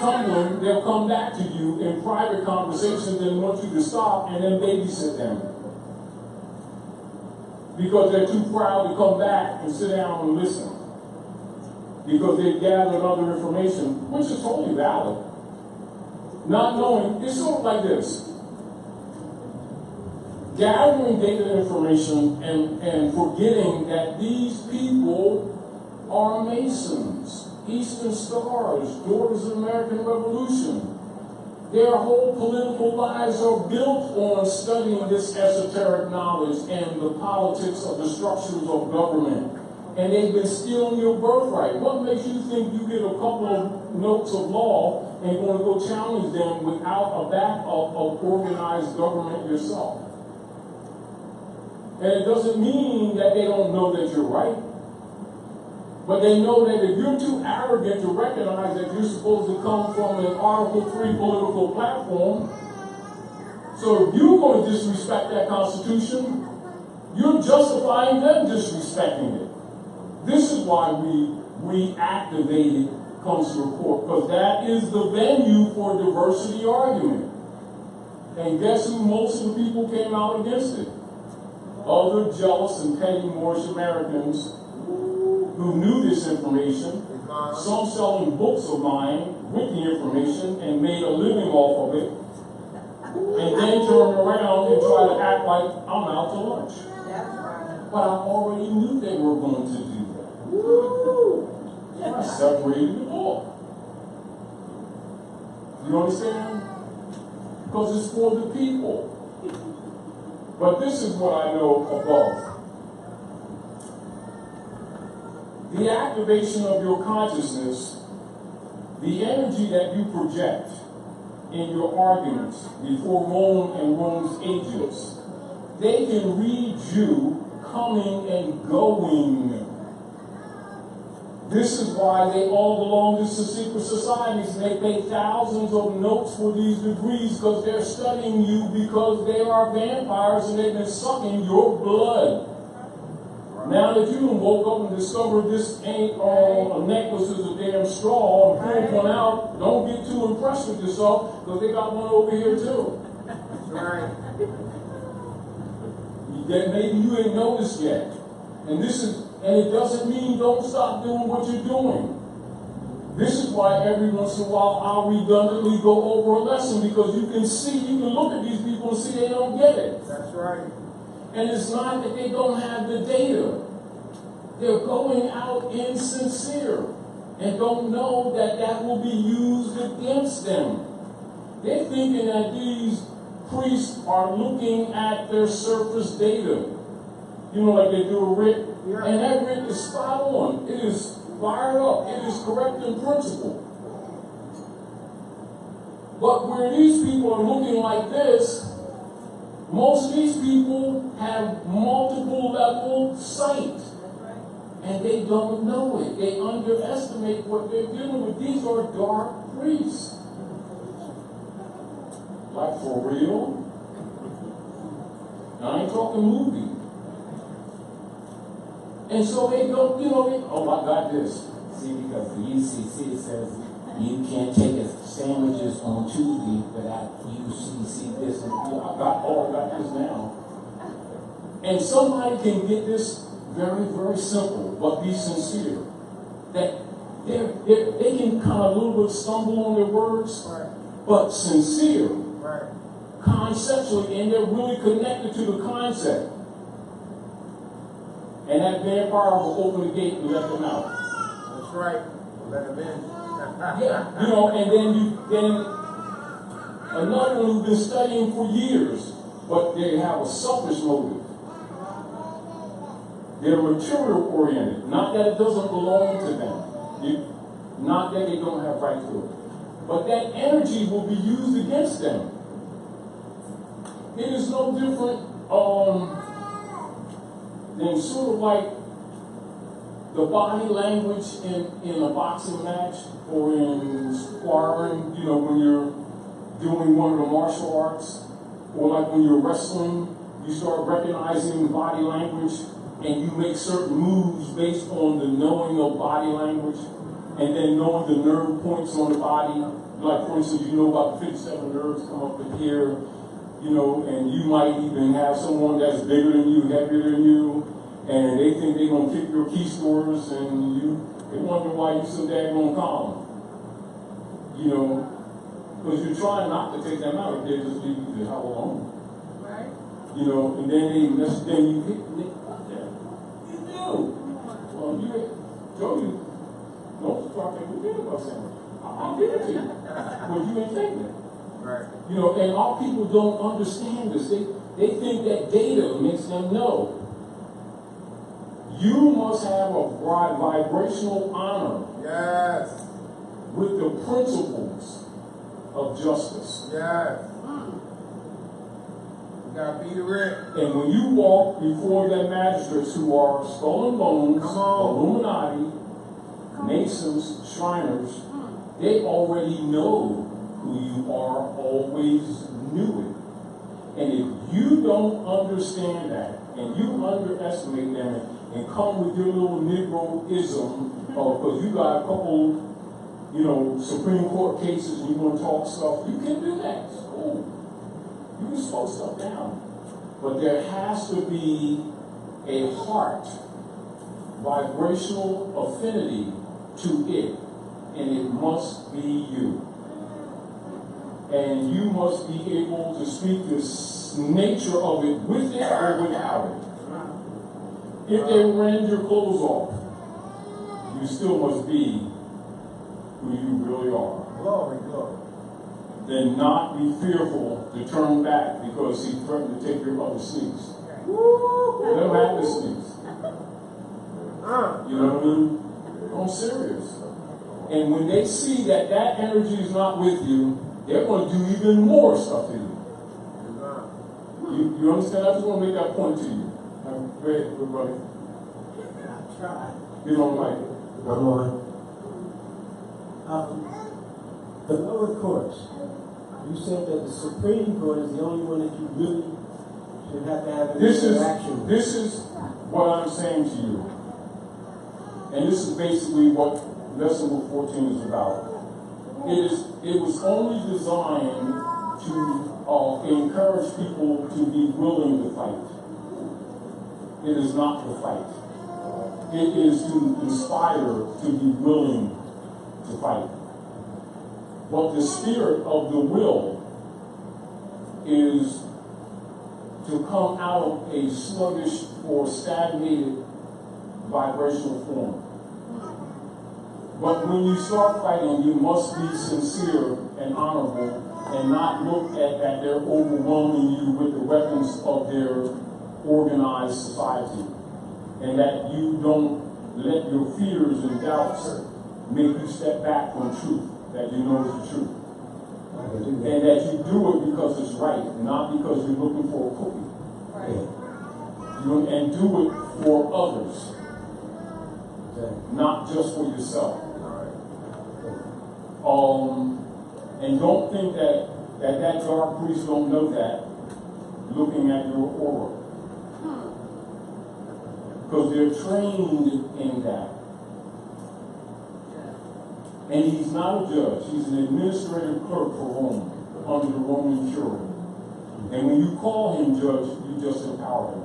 tumbling, they'll come back to you in private conversations and want you to stop and then babysit them. Because they're too proud to come back and sit down and listen. Because they've gathered other information, which is totally valid. Not knowing, it's sort of like this. Gathering data information and forgetting that these people are Masons, Eastern Stars, Daughters of the American Revolution. Their whole political lives are built on studying this esoteric knowledge and the politics of the structures of government. And they've been stealing your birthright. What makes you think you get a couple of notes of law and going to go challenge them without a backup of organized government yourself? And it doesn't mean that they don't know that you're right. But they know that if you're too arrogant to recognize that you're supposed to come from an Article 3 political platform, so if you're going to disrespect that Constitution, you're justifying them disrespecting it. This is why we activated comes to report, because that is the venue for diversity argument. And guess who most of the people came out against it? Other jealous and petty Moorish Americans who knew this information, some selling books of mine with the information and made a living off of it, and then turn around and try to act like I'm out to lunch. But I already knew they were going to do that. I separated the book. You understand? Because it's for the people. But this is what I know above. The activation of your consciousness, the energy that you project in your arguments before Rome and Rome's agents, they can read you coming and going This is why they all belong to secret societies, and they pay thousands of notes for these degrees because they're studying you because they are vampires and they've been sucking your blood. Now that you woke up and discovered this ain't a necklace is a damn straw and pull one out, don't get too impressed with yourself because they got one over here too. That's right. That maybe you ain't noticed yet. And it doesn't mean don't stop doing what you're doing. This is why every once in a while I'll redundantly go over a lesson because you can look at these people and see they don't get it. That's right. And it's not that they don't have the data. They're going out insincere and don't know that that will be used against them. They're thinking that these priests are looking at their surface data. You know, like they do a writ, and that writ is spot on. It is fired up. It is correct in principle. But where these people are looking like this, most of these people have multiple level sight. And they don't know it. They underestimate what they're dealing with. These are dark priests. Like for real? Now I ain't talking movie. And so they don't, oh, I got this. See, because the UCC says you can't take sandwiches on Tuesday without UCC this and I got this now. And somebody can get this very, very simple, but be sincere. That they can kind of a little bit stumble on their words, but sincere, conceptually, and they're really connected to the concept. And that vampire will open the gate and let them out. That's right. Let them in. Yeah, and then another one who's been studying for years, but they have a selfish motive. They're material oriented, not that it doesn't belong to them, not that they don't have right to it, but that energy will be used against them. It is no different than sort of like the body language in a boxing match or in sparring, when you're doing one of the martial arts, or like when you're wrestling, you start recognizing body language and you make certain moves based on the knowing of body language and then knowing the nerve points on the body. Like, for instance, about 57 nerves come up in here, and you might even have someone that's bigger than you, heavier than you, and they think they're going to kick your key stores, and they wonder why you're so daggone calm. Because you're trying not to take them out if they just leave you the hell alone. Right. And then you hit me. You do. Well, you don't start taking the about saying, I'll give it to you. But you ain't taking it. Right. And our people don't understand this. They think that data makes them know. You must have a vibrational honor Yes. with the principles of justice. Yes. You gotta be the rip. And when you walk before the magistrates who are skull and bones, Come on. Illuminati, Masons, Shriners, they already know who you are, always knew it. And if you don't understand that, and you underestimate them, and come with your little Negroism, because you got a couple, Supreme Court cases and you want to talk stuff, you can do that. It's cool. You can slow stuff down. But there has to be a heart, vibrational affinity to it, and it must be you. And you must be able to speak the nature of it with it or without it. If they rend your clothes off, you still must be who you really are. Glory, glory. Then not be fearful to turn back because he threatened to take your other sneaks. Let him have the sneaks. You know what I mean? I'm serious. And when they see that that energy is not with you, they're going to do even more stuff to you. You understand? I just want to make that point to you. Go ahead, everybody. I try. You don't like it. Come on. The lower courts, you said that the Supreme Court is the only one that you really should have to have an interaction with. This is what I'm saying to you. And this is basically what lesson book 14 is about. It was only designed to encourage people to be willing to fight. It is not to fight. It is to inspire to be willing to fight. But the spirit of the will is to come out of a sluggish or stagnated vibrational form. But when you start fighting, you must be sincere and honorable and not look at that they're overwhelming you with the weapons of their organized society. And that you don't let your fears and doubts make you step back from truth, that you know is the truth. And that you do it because it's right, not because you're looking for a cookie. Right. And do it for others, not just for yourself. And don't think that dark priest don't know that looking at your aura. Because they're trained in that. And he's not a judge. He's an administrative clerk for Rome, under the Roman Curia. And when you call him judge, you just empower him.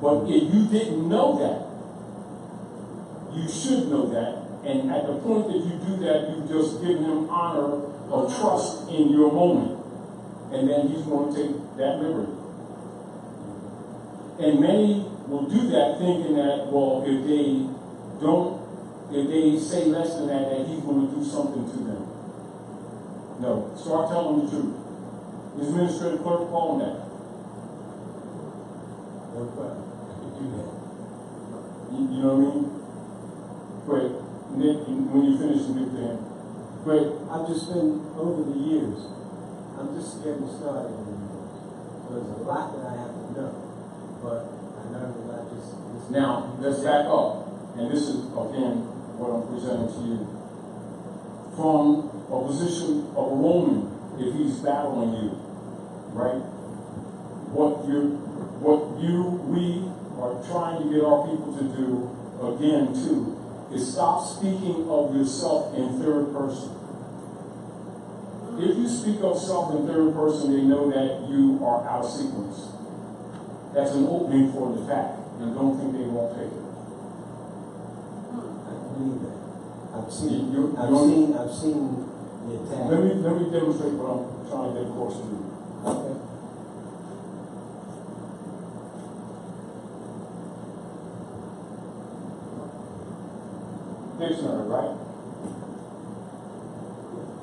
But if you didn't know that, you should know that. And at the point that you do that, you've just given him honor or trust in your moment. And then he's going to take that liberty. And many will do that thinking that, well, if they say less than that, that he's going to do something to them. No, start telling the truth. His administrative clerk, call him that. You know what I mean? Great. Nick, when you finish, Nick, then. Great. I've just been, over the years, I'm just getting started in this. There's a lot that I have to know. But I learned a lot just... Now, let's back up. And this is, again, what I'm presenting to you. From a position of a Roman, if he's battling you, right? We are trying to get our people to do, again, too, is stop speaking of yourself in third person. If you speak of self in third person, they know that you are out of sequence. That's an opening for an attack, and don't think they won't take it. I believe that. I've seen the attack. Let me demonstrate what I'm trying to get across to you. Okay. Dictionary, right?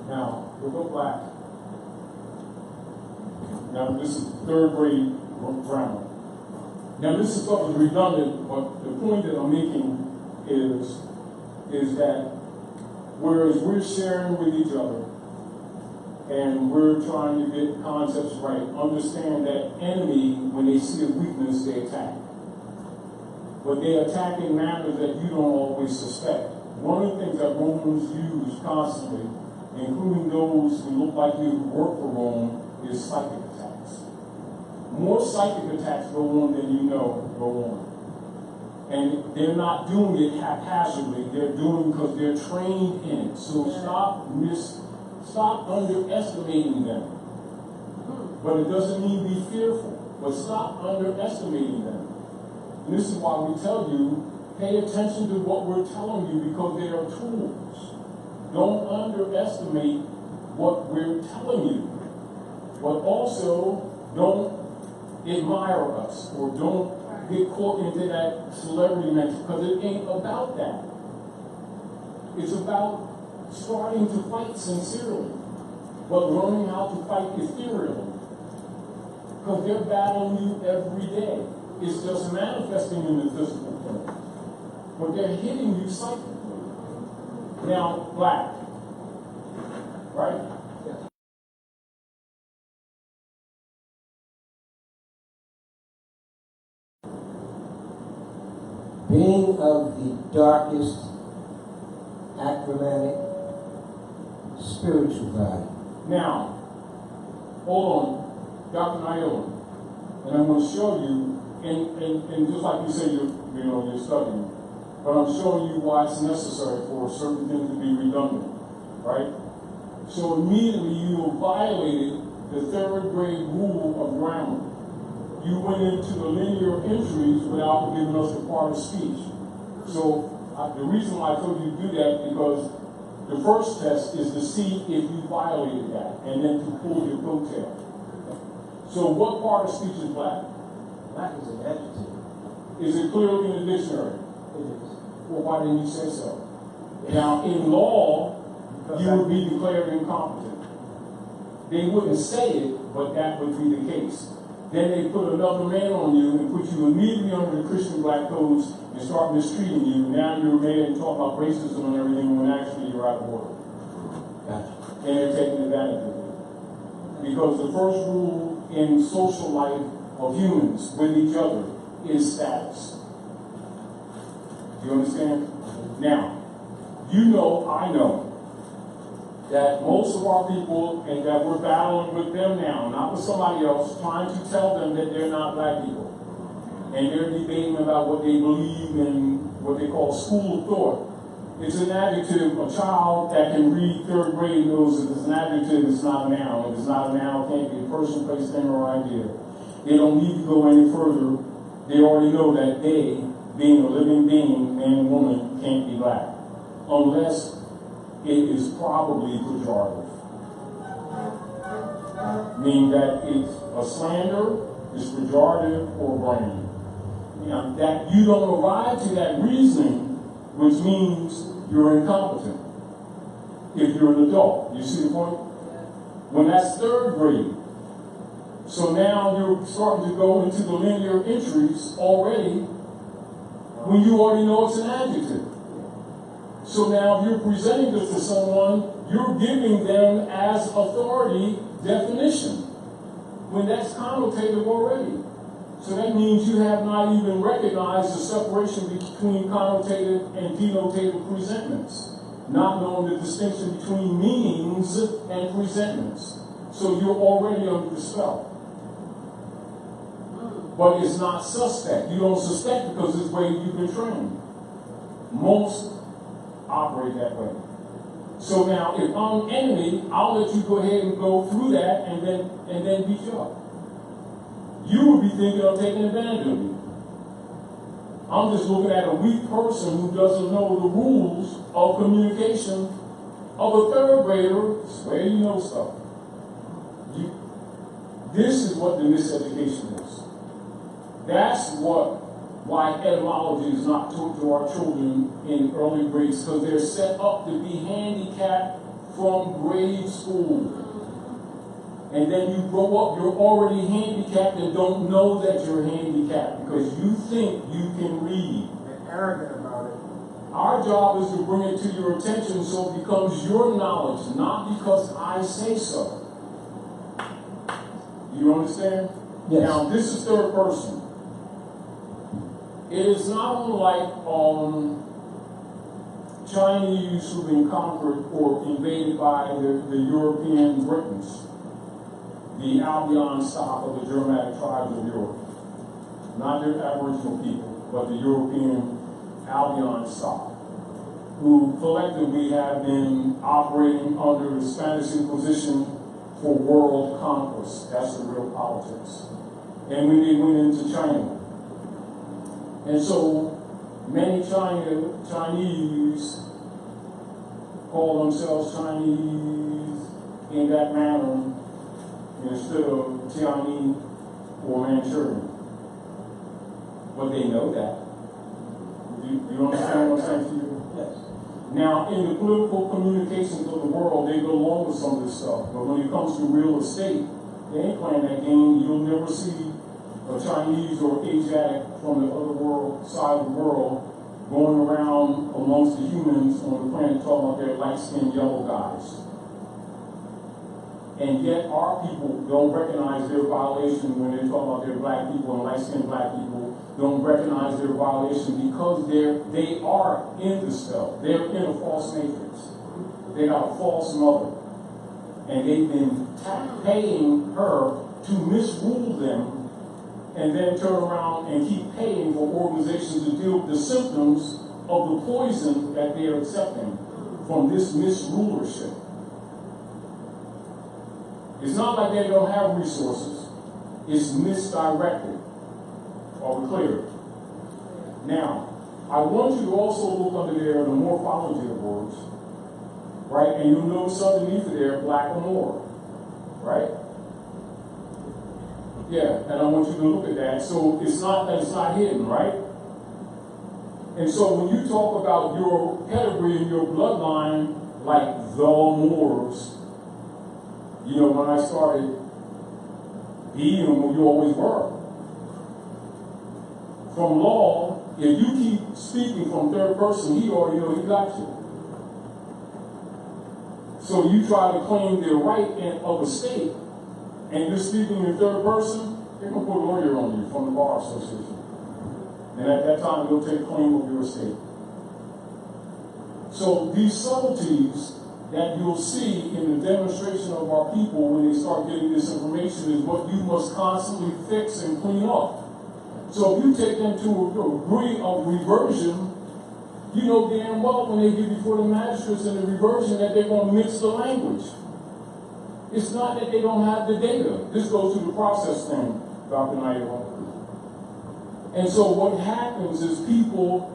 Now, we'll go back. Now, this is third grade grammar. Now, this is something redundant, but the point that I'm making is that whereas we're sharing with each other and we're trying to get concepts right, understand that enemy, when they see a weakness, they attack. But they attack in manners that you don't always suspect. One of the things that Romans use constantly, including those who look like you who work for Rome, is psychic attacks. More psychic attacks go on than you know go on. And they're not doing it haphazardly. They're doing it because they're trained in it. So stop underestimating them. But it doesn't mean be fearful. But stop underestimating them. And this is why we tell you, pay attention to what we're telling you because they are tools. Don't underestimate what we're telling you. But also, don't admire us or don't get caught into that celebrity mention because it ain't about that. It's about starting to fight sincerely, but learning how to fight ethereally. Because they're battling you every day. It's just manifesting in the physical plane. But they're hitting you psychically. Now, black. Right? Being of of the darkest acrobatic spiritual value. Now, hold on, Dr. Naila, and I'm going to show you, and just like you say, you're studying, but I'm showing you why it's necessary for certain things to be redundant, right? So immediately you violated the third grade rule of grammar. You went into the linear entries without giving us the part of speech. So the reason why I told you to do that because the first test is to see if you violated that, and then to pull your coattail. So what part of speech is black? Black is an adjective. Is it clearly in the dictionary? It is. Well, why didn't you say so? Now, in law, you would be declared incompetent. They wouldn't say it, but that would be the case. Then they put another man on you and put you immediately under the Christian black codes and start mistreating you. Now you're made and talk about racism and everything when actually you're out of order. Gotcha. And they're taking advantage of it. Because the first rule in social life of humans with each other is status. Do you understand? Now, you know, I know, that most of our people, and that we're battling with them now, not with somebody else, trying to tell them that they're not black people. And they're debating about what they believe in what they call school of thought. It's an adjective. A child that can read third grade knows that it's an adjective, it's not a noun. If it's not a noun, it can't be a person, place, thing, or idea. They don't need to go any further. They already know that they, being a living being, man and woman, can't be black. Unless it is probably pejorative. Meaning that it's a slander, it's pejorative, or brand. Now, that you don't arrive to that reasoning, which means you're incompetent. If you're an adult. You see the point? When that's third grade. So now you're starting to go into the linear entries already when you already know it's an adjective. So now if you're presenting this to someone, you're giving them as authority definition when that's connotative already. So that means you have not even recognized the separation between connotative and denotative presentments, not knowing the distinction between meanings and presentments. So you're already under the spell. But it's not suspect. You don't suspect because it's the way you've been trained. Most operate that way. So now, if I'm enemy, I'll let you go ahead and go through that and then beat you up. You would be thinking of taking advantage of you. I'm just looking at a weak person who doesn't know the rules of communication of a third grader. Where you know stuff. This is what the miseducation is. That's why etymology is not taught to our children in early grades, because they're set up to be handicapped from grade school. And then you grow up, you're already handicapped and don't know that you're handicapped because you think you can read. And arrogant about it. Our job is to bring it to your attention so it becomes your knowledge, not because I say so. You understand? Yes. Now, this is third person. It is not unlike Chinese who've been conquered or invaded by the European Britons, the Albion stock of the Germanic tribes of Europe. Not the Aboriginal people, but the European Albion stock, who collectively have been operating under the Spanish Inquisition for world conquest. That's the real politics. And when they went into China, and so many Chinese call themselves Chinese in that manner instead of Tianese or Manchurian. But they know that. You understand what I'm saying to you? Yes. Now, in the political communications of the world, they go along with some of this stuff. But when it comes to real estate, they ain't playing that game. You'll never see a Chinese or Asiatic from the other side of the world going around amongst the humans on the planet talking about their light-skinned yellow guys. And yet our people don't recognize their violation when they talk about their black people and light-skinned black people. don't recognize their violation because they are in the spell. They're in a false matrix. They got a false mother. And they've been paying her to misrule them and then turn around and keep paying for organizations to deal with the symptoms of the poison that they are accepting from this misrulership. It's not like they don't have resources. It's misdirected. Are we clear? Now, I want you to also look under there the morphology of words, right? And you'll notice underneath it there, black or more, right? Yeah, and I want you to look at that. So it's not hidden, right? And so when you talk about your pedigree and your bloodline, like the Moors, you know, when I started being who you always were. From law, if you keep speaking from third person, he already know he got you. So you try to claim the right of a state, and you're speaking in third person, they're going to put a lawyer on you from the Bar Association. And at that time, they'll take claim of your estate. So these subtleties that you'll see in the demonstration of our people when they start getting this information is what you must constantly fix and clean up. So if you take them to a degree of reversion, you know damn well when they get before the magistrates in the reversion that they're going to mix the language. It's not that they don't have the data. This goes to the process thing, Dr. Naila. And so what happens is people,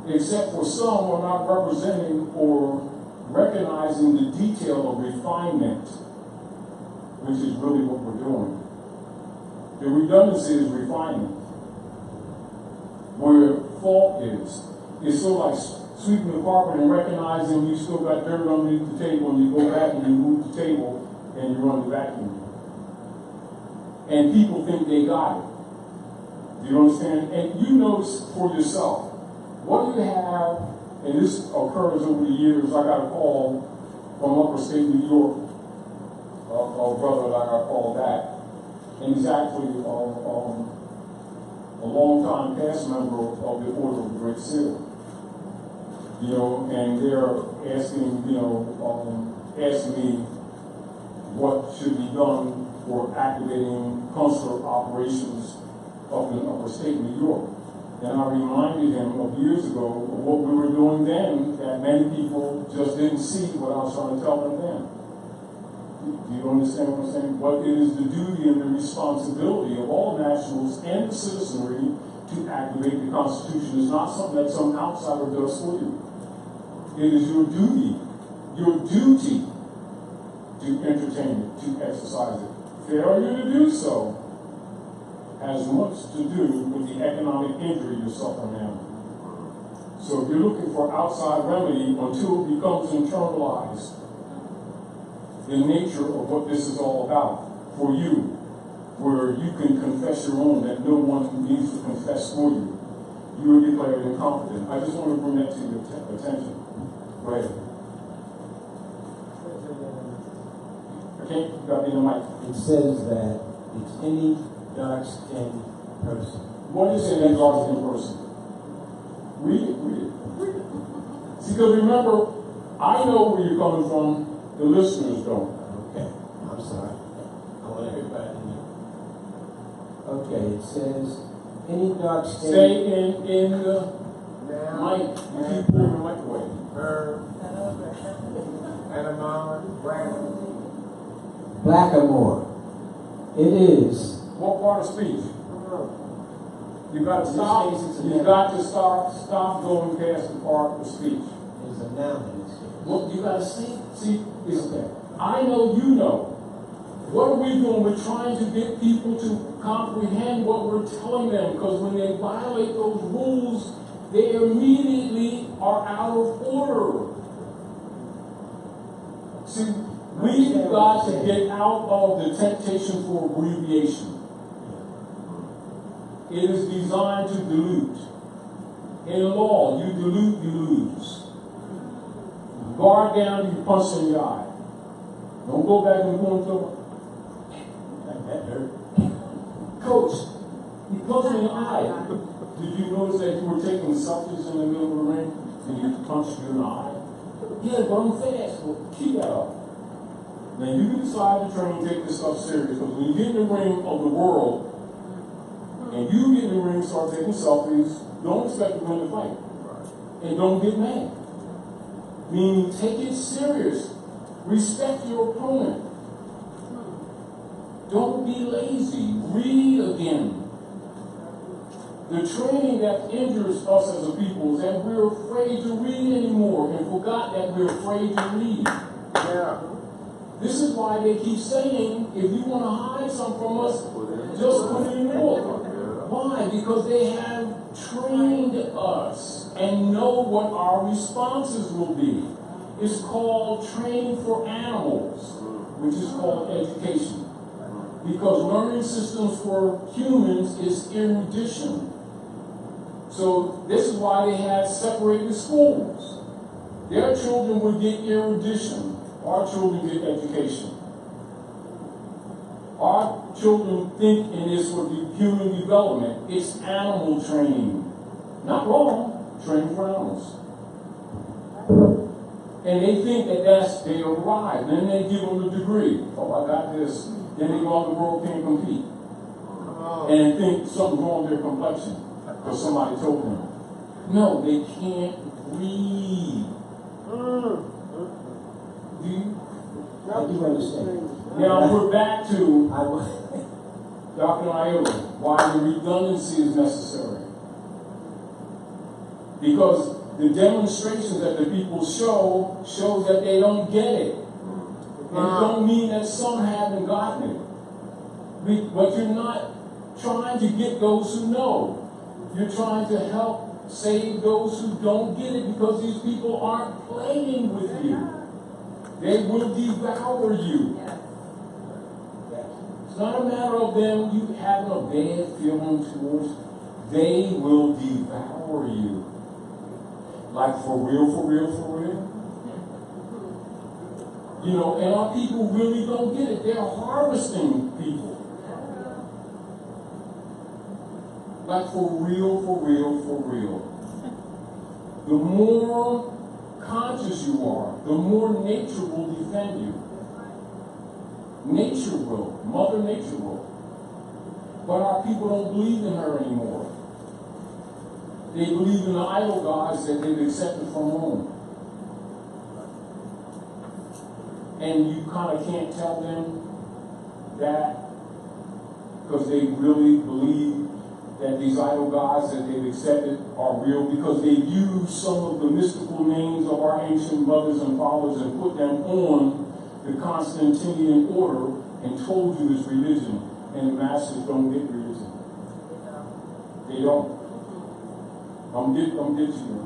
except for some, are not representing or recognizing the detail of refinement, which is really what we're doing. The redundancy is refinement. Where fault is, it's sort of like sweeping the carpet and recognizing you still got dirt underneath the table, and you go back and you move the table and you run the vacuum. And people think they got it. Do you understand? And you notice for yourself, what do you have, and this occurs over the years. I got a call from upstate New York, a brother that I got called back, and he's actually a long-time past member of the Order of the Great Seal. You know, and they're asking, asking me what should be done for activating consular operations up in upstate New York. And I reminded him of years ago of what we were doing then that many people just didn't see what I was trying to tell them then. Do you understand what I'm saying? But it is the duty and the responsibility of all nationals and the citizenry to activate the Constitution. It's not something that some outsider does for you. It is your duty to entertain it, to exercise it. Failure to do so has much to do with the economic injury you're suffering now. So if you're looking for outside remedy until it becomes internalized, the nature of what this is all about for you, where you can confess your own, that no one needs to confess for you, you are declared incompetent. I just want to bring that to your attention. Go ahead. Okay, you got me in the mic. It says that it's any dark-skinned person. What is an dark-skinned person? Read it. See, because remember, I know where you're coming from, the listeners don't. Okay, I'm sorry. I want everybody to know. Okay, it says any dark-skinned... Stay in the mic. You keep pulling the mic away. Her, Anamon, Brown. Blackamoor. It is. What part of speech? You got to stop. You got to stop going past the part of speech. It's a noun in this case. What you got to see? See, it's that. I know you know. What are we doing? We're trying to get people to comprehend what we're telling them, because when they violate those rules, they immediately are out of order. See, we've got to get out of the temptation for abbreviation. It is designed to dilute. In law, you dilute, you lose. Guard down, you punch in the eye. Don't go back and go into that hurt. Coach, you Look in the eye. Did you notice that you were taking selfies in the middle of the ring and you punched you in the eye? Yeah, but I'm fast. Well, keep that up. Now you can decide to train and take this stuff serious, because when you get in the ring of the world and you get in the ring and start taking selfies, don't expect to win the fight. And don't get mad. Meaning, take it serious. Respect your opponent. Don't be lazy. Read again. The training that injures us as a people is that we're afraid to read anymore and forgot that we're afraid to read. Yeah. This is why they keep saying, if you want to hide something from us, just put it in the book. Why? Because they have trained us and know what our responses will be. It's called training for animals, which is called education. Because learning systems for humans is erudition. So this is why they have separated schools. Their children would get erudition. Our children get education. Our children think in this for the human development. It's animal training. Not wrong, training for animals. And they think that they arrive. Then they give them the degree. Oh, I got this. Then they go out in the world, can't compete. And think something's wrong with their complexion because somebody told them. No, they can't read. Do you? I do understand. Now we're back to I will. Dr. Iowa, why the redundancy is necessary. Because the demonstrations that the people shows that they don't get it. And it don't mean that some haven't gotten it. But you're not trying to get those who know. You're trying to help save those who don't get it, because these people aren't playing with you. They will devour you. It's not a matter of them you having a bad feeling towards. They will devour you. Like for real, for real, for real. You know, and our people really don't get it. They're harvesting people. Like for real, for real, for real. The more conscious you are, the more nature will defend you. Nature will. Mother Nature will. But our people don't believe in her anymore. They believe in the idol gods that they've accepted from Rome. And you kind of can't tell them that, because they really believe that these idol gods that they've accepted are real, because they've used some of the mystical names of our ancient mothers and fathers and put them on the Constantinian order and told you this religion. And the masters don't get religion. They don't. I'm get to you.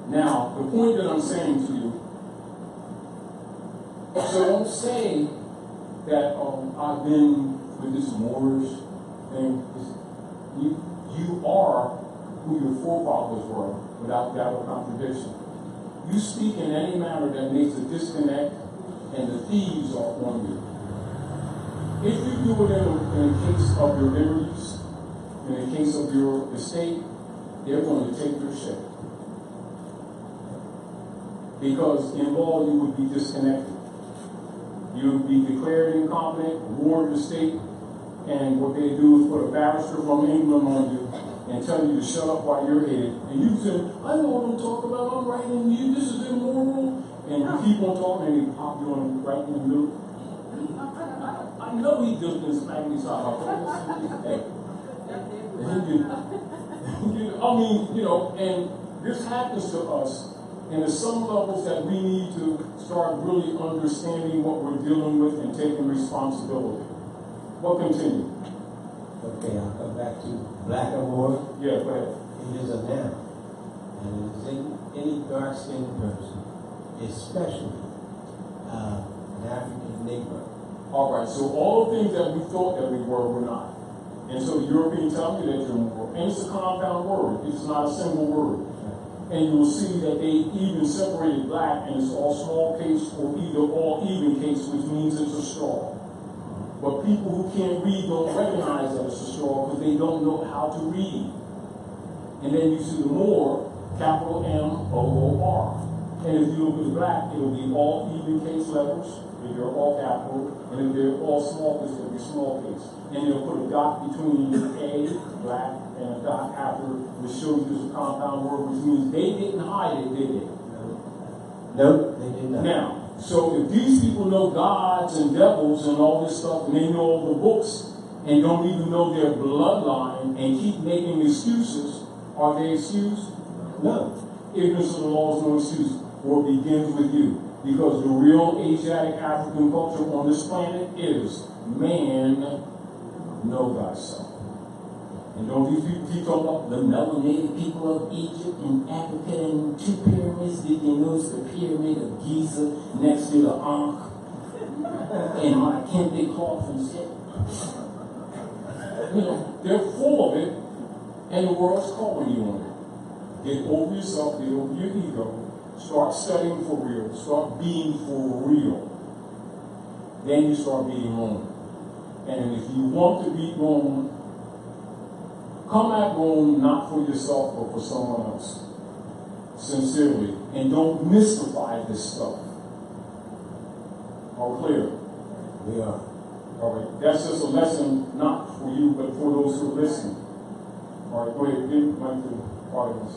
Now, the point that I'm saying to you, so don't say that I've been with this Moorish thing. You are who your forefathers were, without doubt or contradiction. You speak in any manner that makes a disconnect, and the thieves are on you. If you do it in a case of your liberties, in a case of your estate, they're going to take your shit. Because in law, you would be disconnected. You would be declared incompetent, ward of the state, and what they do is put a barrister from England on you and tell you to shut up while you're headed. And you say, I know what I'm talking about, I'm writing you, this is immoral. And you keep on talking and they pop you on right in the middle. I know he just been smacking his eye. I mean, you know, and this happens to us. And there's some levels that we need to start really understanding what we're dealing with and taking responsibility. Well, continue. Okay, I'll come back to black or white. Yeah, go ahead. It is a noun. And it is any dark-skinned person, especially an African Negro. All right, so all the things that we thought that we were not. And so the European tell you that you're more. And it's a compound word. It's not a single word. And you will see that they even separated black, and it's all small case or either all even case, which means it's a straw. But people who can't read don't recognize that it's a straw because they don't know how to read. And then you see the more, capital M-O-O-R. And if you look at the black, it'll be all even case letters, if they're all capital, and if they're all small case, it'll be small case. And they'll put a dot between A, black, and a dot after, which shows you it's a compound word, which means they didn't hide it, did they? Nope, they did not. Now, so if these people know gods and devils and all this stuff, and they know all the books, and don't even know their bloodline, and keep making excuses, are they excused? No. Ignorance of the law is no excuse, for it begins with you. Because the real Asiatic African culture on this planet is man, know thyself. And don't these people keep talking about the melanated people of Egypt and Africa and 2 pyramids? Did you notice the pyramid of Giza next to the Ankh? And my kente cloth and shit? You know, they're full of it, and the world's calling you on it. Get over yourself, get over your ego, start studying for real, start being for real. Then you start beating Rome. And if you want to beat Rome, come at Rome not for yourself but for someone else. Sincerely. And don't mystify this stuff. All clear? We are. All right. That's just a lesson not for you but for those who are listening. All right, go ahead. Give the mic to the audience.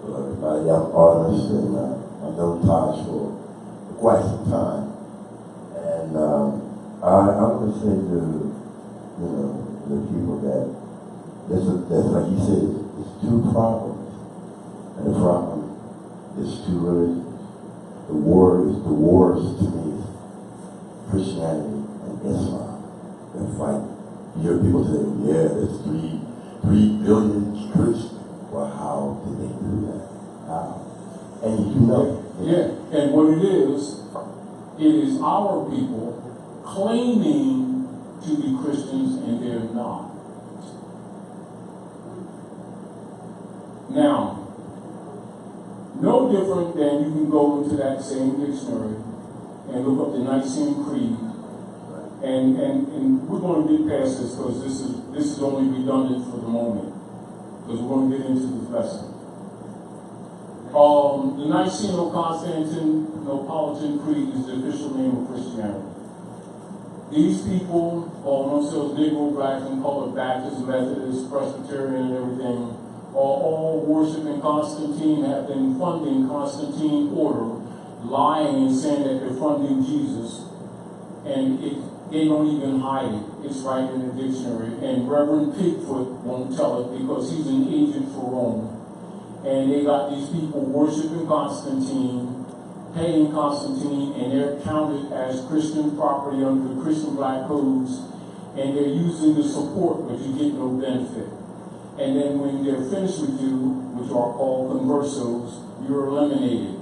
Hello, everybody. I'm Artemis, and I've known Taj for quite some time. And I want to say to, the people that that's like he said, it's 2 problems. And the problem is 2 religions. The wars to me is Christianity and Islam. They're fighting. You hear people say, yeah, there's 3 billion Christians. Well, how did they do that? How? And you know. Yeah, and what it is our people claiming to be Christians and they're not. Now, no different than you can go into that same dictionary and look up the Nicene Creed, and we're going to get past this because this is only redundant for the moment, because we're going to get into this lesson. The Niceno-Constantinopolitan Creed is the official name of Christianity. These people, amongst those Negro, Blacks, and colored Baptists, Methodists, Presbyterian, and everything, are all worshiping Constantine, have been funding Constantine order, lying and saying that they're funding Jesus, and they don't even hide it. It's right in the dictionary. And Reverend Pigfoot won't tell it because he's an agent for Rome. And they got these people worshiping Constantine, paying Constantine, and they're counted as Christian property under the Christian black codes, and they're using the support, but you get no benefit. And then when they're finished with you, which are called conversos, you're eliminated.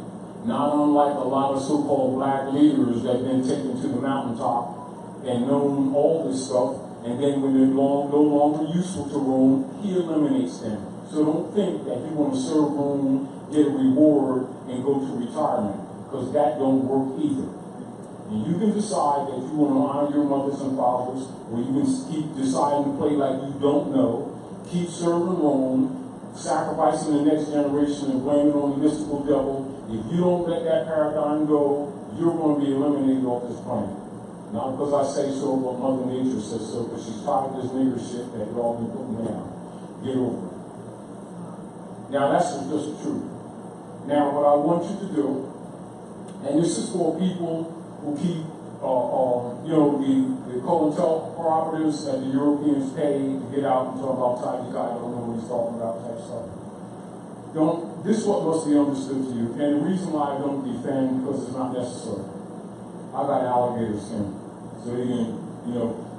Not unlike a lot of so-called black leaders that have been taken to the mountaintop and known all this stuff, and then when they're no longer useful to Rome, he eliminates them. So don't think that you're going to serve Rome, get a reward, and go to retirement, because that don't work either. And you can decide that you want to honor your mothers and fathers, or you can keep deciding to play like you don't know, keep serving Rome, sacrificing the next generation and blaming it on the mystical devil. If you don't let that paradigm go, you're going to be eliminated off this planet. Not because I say so, but Mother Nature says so, because she's tired of this nigger shit that y'all been putting down. Get over it. Now that's just the truth. Now what I want you to do, and this is for people who keep, the co-operatives that the Europeans pay to get out and talk about Taj Tarik. I don't know what he's talking about, type stuff. This is what must be understood to you. And the reason why I don't defend, because it's not necessary. I got alligator skin. So they can,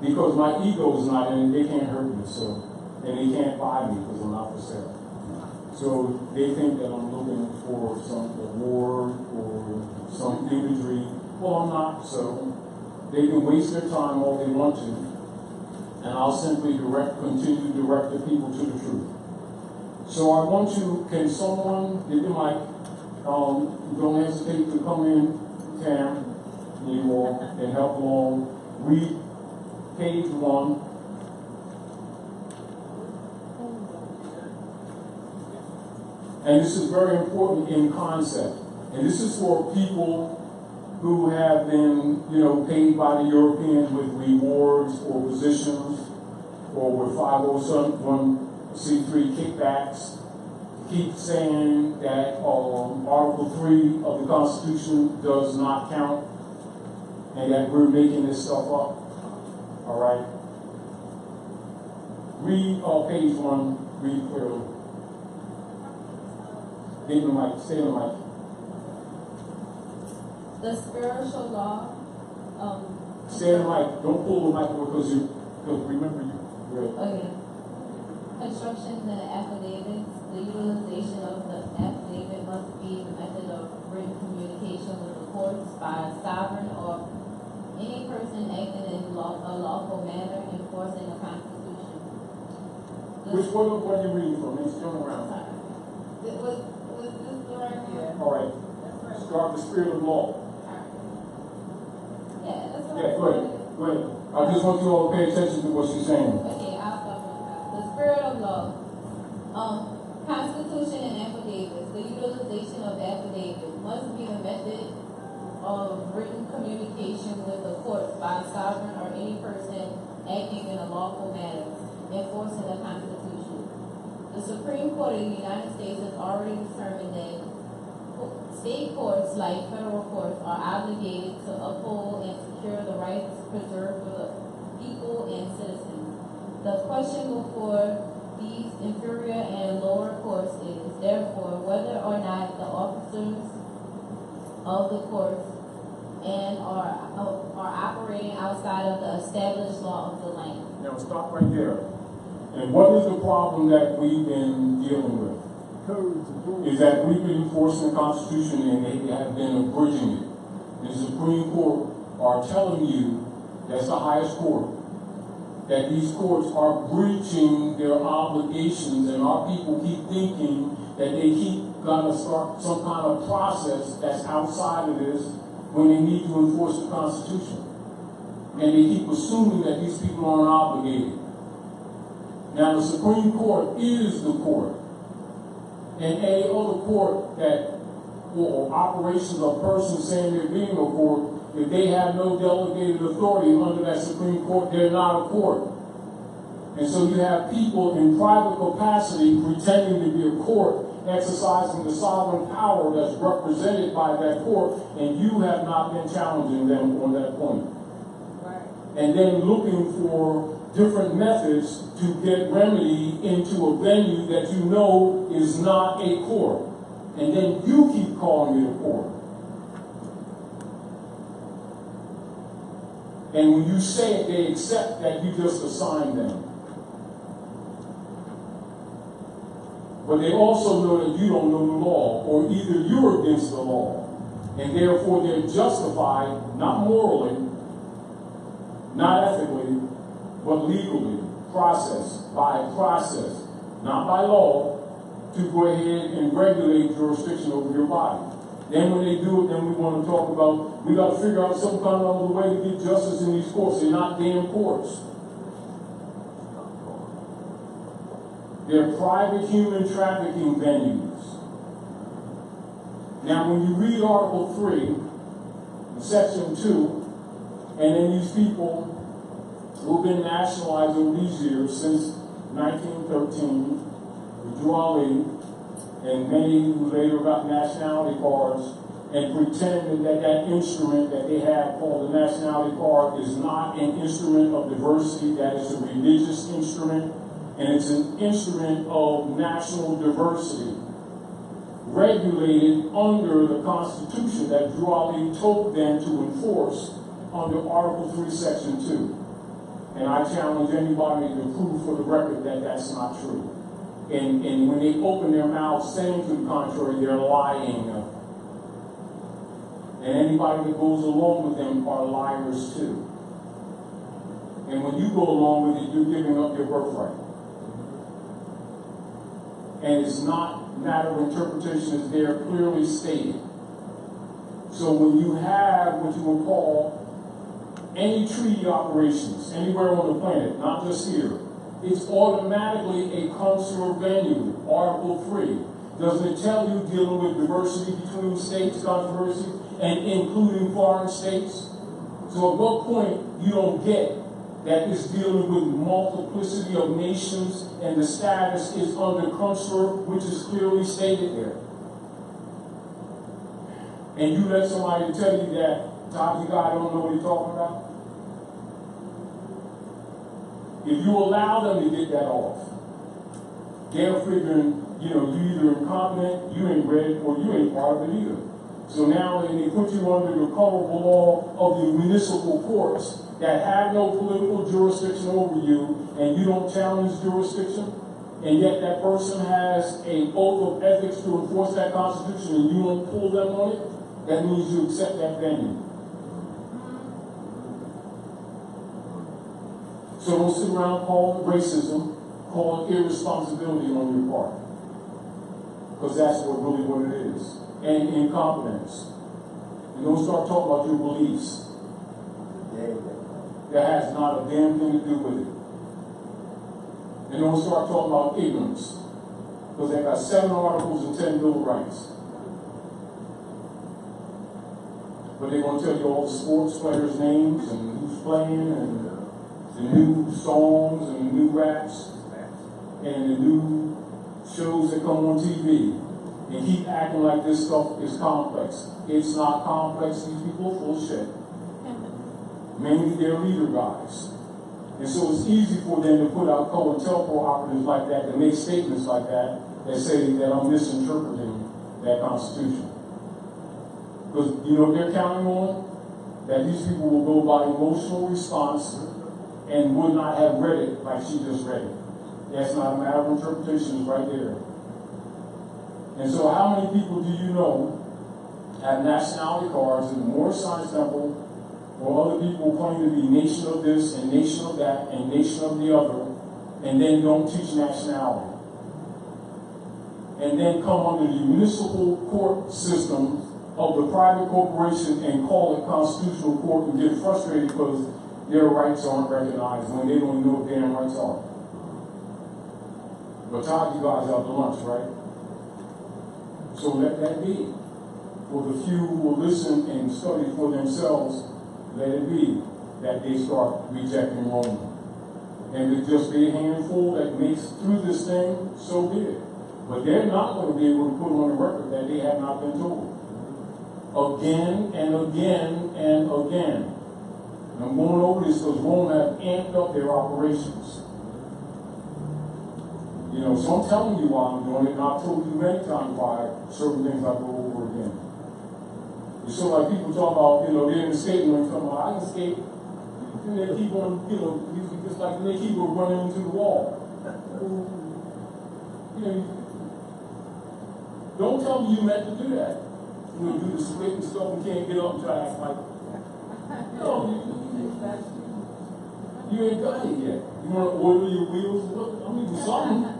because my ego is not in it, they can't hurt me, so, and they can't buy me because I'm not for sale. So they think that I'm looking for some award or some imagery. Well, I'm not, so they can waste their time all they want to, and I'll simply continue to direct the people to the truth. So I want you, can someone get the mic? Don't hesitate to come in, Tam, you all, and help along. read page 1. And this is very important in concept. And this is for people who have been, paid by the Europeans with rewards or positions or with 501c3 kickbacks. Keep saying that Article 3 of the Constitution does not count and that we're making this stuff up. All right? Read page 1, read clearly. Get in the mic, stay in the mic. The spiritual law, Stay in the mic. Don't pull the mic because remember you're okay. Constructions and affidavits, the utilization of the affidavit must be the method of written communication with the courts by a sovereign or any person acting in a lawful manner enforcing the Constitution. Which one are you reading from? Let's turn around. Sorry. Was this the right one? All right. Start the spirit of law. Yeah, that's what Yeah, go ahead. Go ahead. I just want you all to pay attention to what she's saying. Okay, I'll start with that. The spirit of law. Constitution and affidavits. The utilization of affidavits must be the method of written communication with the courts by a sovereign or any person acting in a lawful manner, enforcing the Constitution. The Supreme Court of the United States has already determined that state courts, like federal courts, are obligated to uphold and secure the rights preserved for the people and citizens. The question before these inferior and lower courts is, therefore, whether or not the officers of the courts and are operating outside of the established law of the land. Now stop right there. And what is the problem that we've been dealing with? Is that we've been enforcing the Constitution and they have been abridging it. The Supreme Court are telling you, that's the highest court, that these courts are breaching their obligations, and our people keep thinking that they keep gonna start some kind of process that's outside of this when they need to enforce the Constitution. And they keep assuming that these people aren't obligated. Now the Supreme Court is the court. And any other court that, or operations of persons saying they're being a court, if they have no delegated authority under that Supreme Court, they're not a court. And so you have people in private capacity pretending to be a court, exercising the sovereign power that's represented by that court, and you have not been challenging them on that point. Right. And then looking for different methods to get remedy into a venue that you know is not a court. And then you keep calling it a court. And when you say it, they accept that you just assigned them. But they also know that you don't know the law, or either you're against the law, and therefore they're justified, not morally, not ethically, but legally, by process, not by law, to go ahead and regulate jurisdiction over your body. Then when they do it, then we want to talk about, we got to figure out some kind of other way to get justice in these courts. They're not damn courts. They're private human trafficking venues. Now when you read Article 3, Section 2, and then these people who've been nationalized over these years since 1913, the Jubilee, and many who later got nationality cards, and pretend that that instrument that they have called the nationality card is not an instrument of diversity, that is a religious instrument, and it's an instrument of national diversity, regulated under the Constitution that Jubilee told them to enforce under Article 3, Section 2. And I challenge anybody to prove for the record that that's not true. And when they open their mouths saying to the contrary, they're lying. And anybody that goes along with them are liars too. And when you go along with it, you're giving up your birthright. And it's not matter of interpretation, it's there clearly stated. So when you have what you would call any treaty operations anywhere on the planet, not just here, it's automatically a consular venue, Article 3. Doesn't it tell you dealing with diversity between states, controversy, and including foreign states? So at what point you don't get that it's dealing with multiplicity of nations and the status is under consular, which is clearly stated there. And you let somebody tell you that Taj guy don't know what he's talking about? If you allow them to get that off, they're figuring, you either incompetent, you ain't read, or you ain't part of it either. So now they put you under the colorful law of the municipal courts that have no political jurisdiction over you, and you don't challenge jurisdiction, and yet that person has an oath of ethics to enforce that constitution, and you won't pull them on it, that means you accept that venue. So don't sit around calling it racism, call it irresponsibility on your part. Because that's what it is. And incompetence. And don't start talking about your beliefs. That has not a damn thing to do with it. And don't start talking about ignorance. Because they got 7 articles and 10 Bill of Rights. But they're going to tell you all the sports players' names and who's playing and the new songs and the new raps and the new shows that come on TV. And keep acting like this stuff is complex. It's not complex. These people are full of shit. Mainly their leader guys. And so it's easy for them to put out COINTELPRO operatives like that make statements like that say that I'm misinterpreting that Constitution. Because you know what they're counting on? That these people will go by emotional response and would not have read it like she just read it. That's not a matter of interpretation, it's right there. And so how many people do you know have nationality cards in the Moorish Science Temple, or other people claim to be nation of this and nation of that and nation of the other, and then don't teach nationality? And then come under the municipal court system of the private corporation and call it constitutional court and get frustrated because their rights aren't recognized when they don't know what damn rights are. But Todd, you guys out to lunch, right? So let that be. For the few who will listen and study for themselves, let it be that they start rejecting Rome. And if just be a handful that makes through this thing, so be it. But they're not going to be able to put on the record that they have not been told. Again and again and again. And I'm going over this because Rome have amped up their operations. So I'm telling you why I'm doing it, and I've told you many times why certain things I go over again. It's sort of like people talk about, they're in the skating rink, talking about, I can skate. And they keep on, just like they keep on running into the wall. Don't tell me you meant to do that. Do the split and stuff and can't get up and try to act like, no, you ain't got it yet. You want to oil your wheels? Something.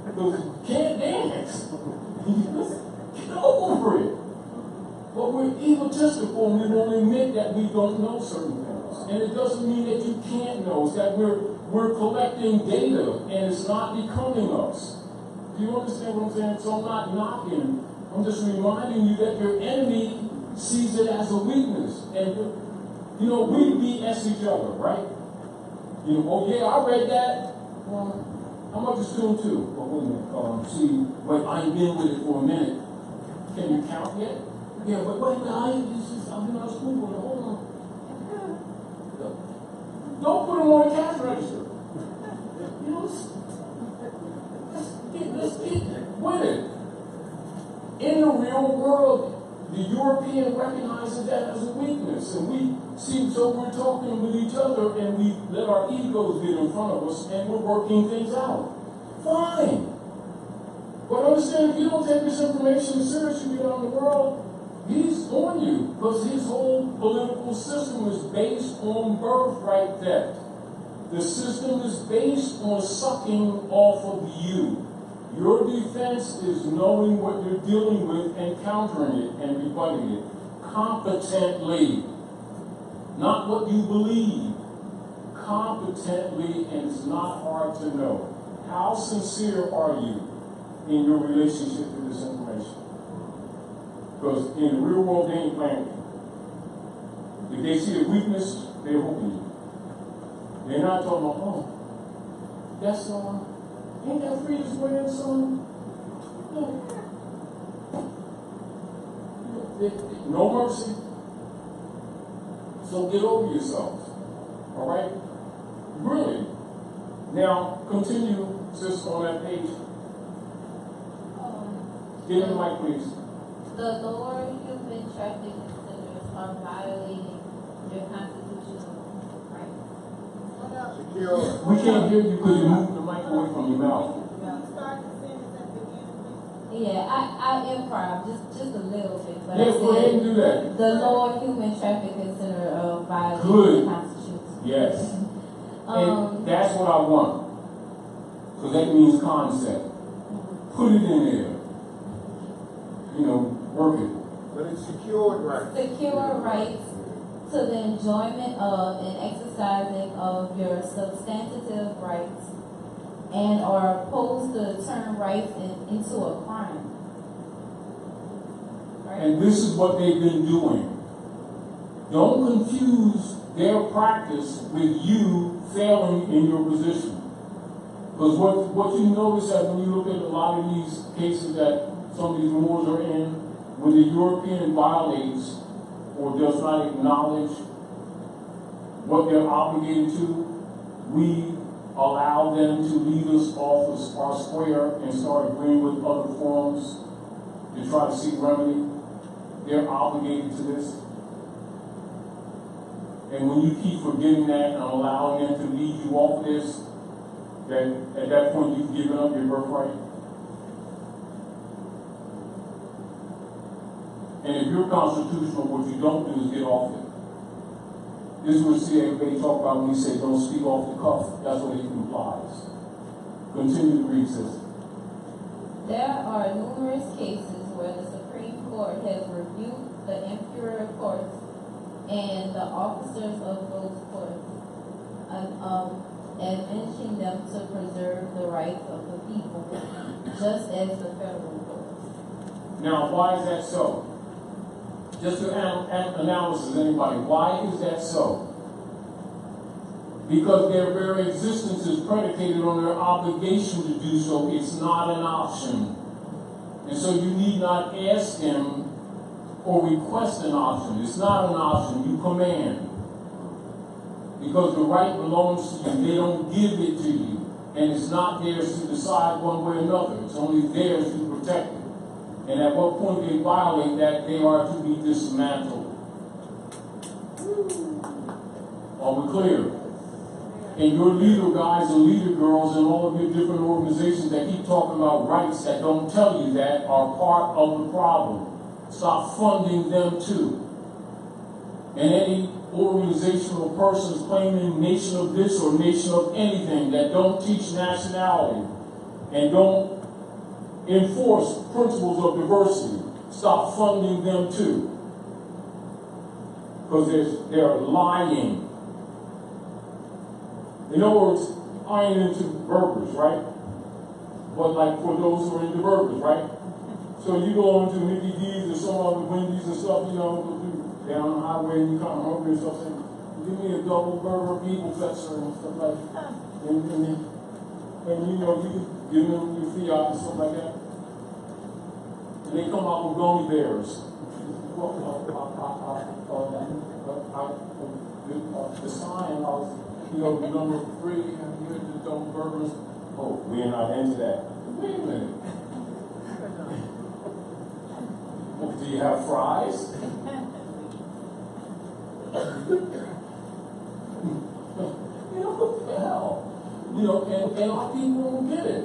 Because you can't dance. Get over it. But we're egotistical and we won't admit that we don't know certain things. And it doesn't mean that you can't know. It's that we're collecting data and it's not becoming us. Do you understand what I'm saying? So I'm not knocking. I'm just reminding you that your enemy sees it as a weakness. And, we BS each other, right? Oh yeah, I read that. How much is 2 and 2? Well, wait a minute. Wait, I ain't been with it for a minute. Can you count yet? Yeah, but wait a minute, I've been out of school for hold on. Don't put them on a cash register. Let's get with it. In the real world, the European recognizes that as a weakness, and we see, so we're talking with each other, and we let our egos get in front of us, and we're working things out. Fine. But understand, if you don't take this information seriously around the world, he's on you, because his whole political system is based on birthright debt. The system is based on sucking off of you. Your defense is knowing what you're dealing with and countering it and rebutting it competently. not what you believe, competently, and it's not hard to know. How sincere are you in your relationship to this information? Because in the real world, they ain't playing with you. If they see a weakness, they're hoping you. They're not talking about, oh, that's ain't that Frida's grandson? No mercy. So get over yourselves. All right? Really. Now, continue, sis, on that page. Get in the mic, please. The lower human trafficking centers are violating your constitutional rights. Secure. We can't hear you because you moved the mic away from your mouth. Yeah, I improv just a little bit, but Yes, I go ahead and said do that. the lower human trafficking center of violating Good. the constitution. Yes. And that's what I want. Because that means concept. Put it in there. You know, work it. But it's secured right. Secure rights to the enjoyment of and exercising of your substantive rights, and are opposed to turn rights into a crime. Right? And this is what they've been doing. Don't confuse their practice with you failing in your position. Because what you notice that when you look at a lot of these cases that some of these wars are in, when the European violates or does not acknowledge what they're obligated to, we allow them to lead us off of our square and start agreeing with other forums to try to seek remedy. They're obligated to this. And when you keep forgetting that and allowing them to lead you off this, then at that point you've given up your birthright. And if you're constitutional, what you don't do is get off it. This is what C.A. Bey talked about when he said don't speak off the cuff. That's what he implies. Continue to read, sis. There are numerous cases where the Supreme Court has rebuked the inferior courts and the officers of those courts, admonishing them to preserve the rights of the people, just as the federal courts. Now, why is that so? Just an analysis, anybody. Why is that so? Because their very existence is predicated on their obligation to do so. It's not an option. And so you need not ask them or request an option. It's not an option. You command. Because the right belongs to you. They don't give it to you. And it's not theirs to decide one way or another. It's only theirs to protect it. And at what point they violate that, they are to be dismantled. Are we clear? And your leader guys and leader girls and all of your different organizations that keep talking about rights that don't tell you that are part of the problem. Stop funding them too. And any organization or persons claiming nation of this or nation of anything that don't teach nationality and don't enforce principles of diversity, stop funding them too. Because they're lying. In other words, I ain't into burgers, right? But like for those who are into burgers, right? So you go into Mickey D's or some other Wendy's and stuff, you know, down the highway and you kind of hungry and stuff, saying, give me a double burger, people flexer and stuff like that. And you know, you give them your fiat and stuff like that. And they come out with gummy bears. The sign was, you know, number 3, and here's the double burgers. Oh, we're not into that. Wait a minute. Well, do you have fries? You know, what the hell? You know, and our people don't get it.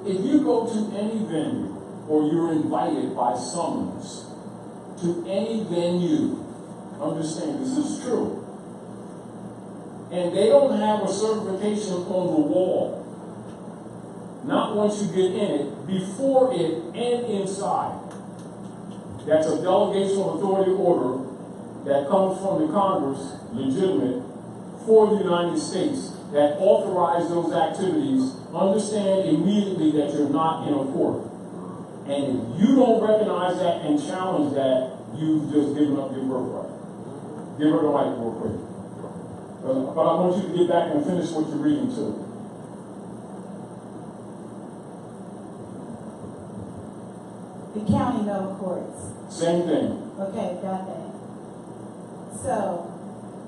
If you go to any venue or you're invited by summons to any venue, understand this is true, and they don't have a certification on the wall, not once you get in it, before it and inside. That's a delegation of authority order that comes from the Congress, legitimate, for the United States, that authorize those activities, understand immediately that you're not in a court. And if you don't recognize that and challenge that, you've just given up your birthright. Give her the mic real quick. But I want you to get back and finish what you're reading too. The county level courts. Same thing. Okay, got that. So,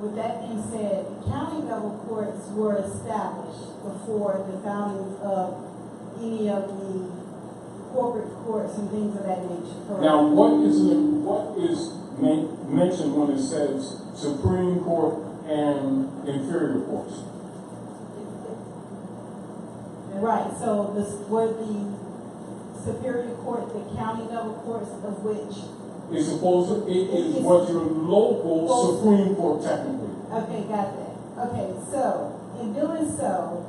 with that being said, the county level courts were established before the founding of any of the corporate courts and things of that nature, correct? Now, what is mentioned when it says Supreme Court and inferior courts? Right, so this were the superior court, the county level courts of which. It's supposed to, it is what your local Supreme Court technically. Okay, got that. Okay, so in doing so,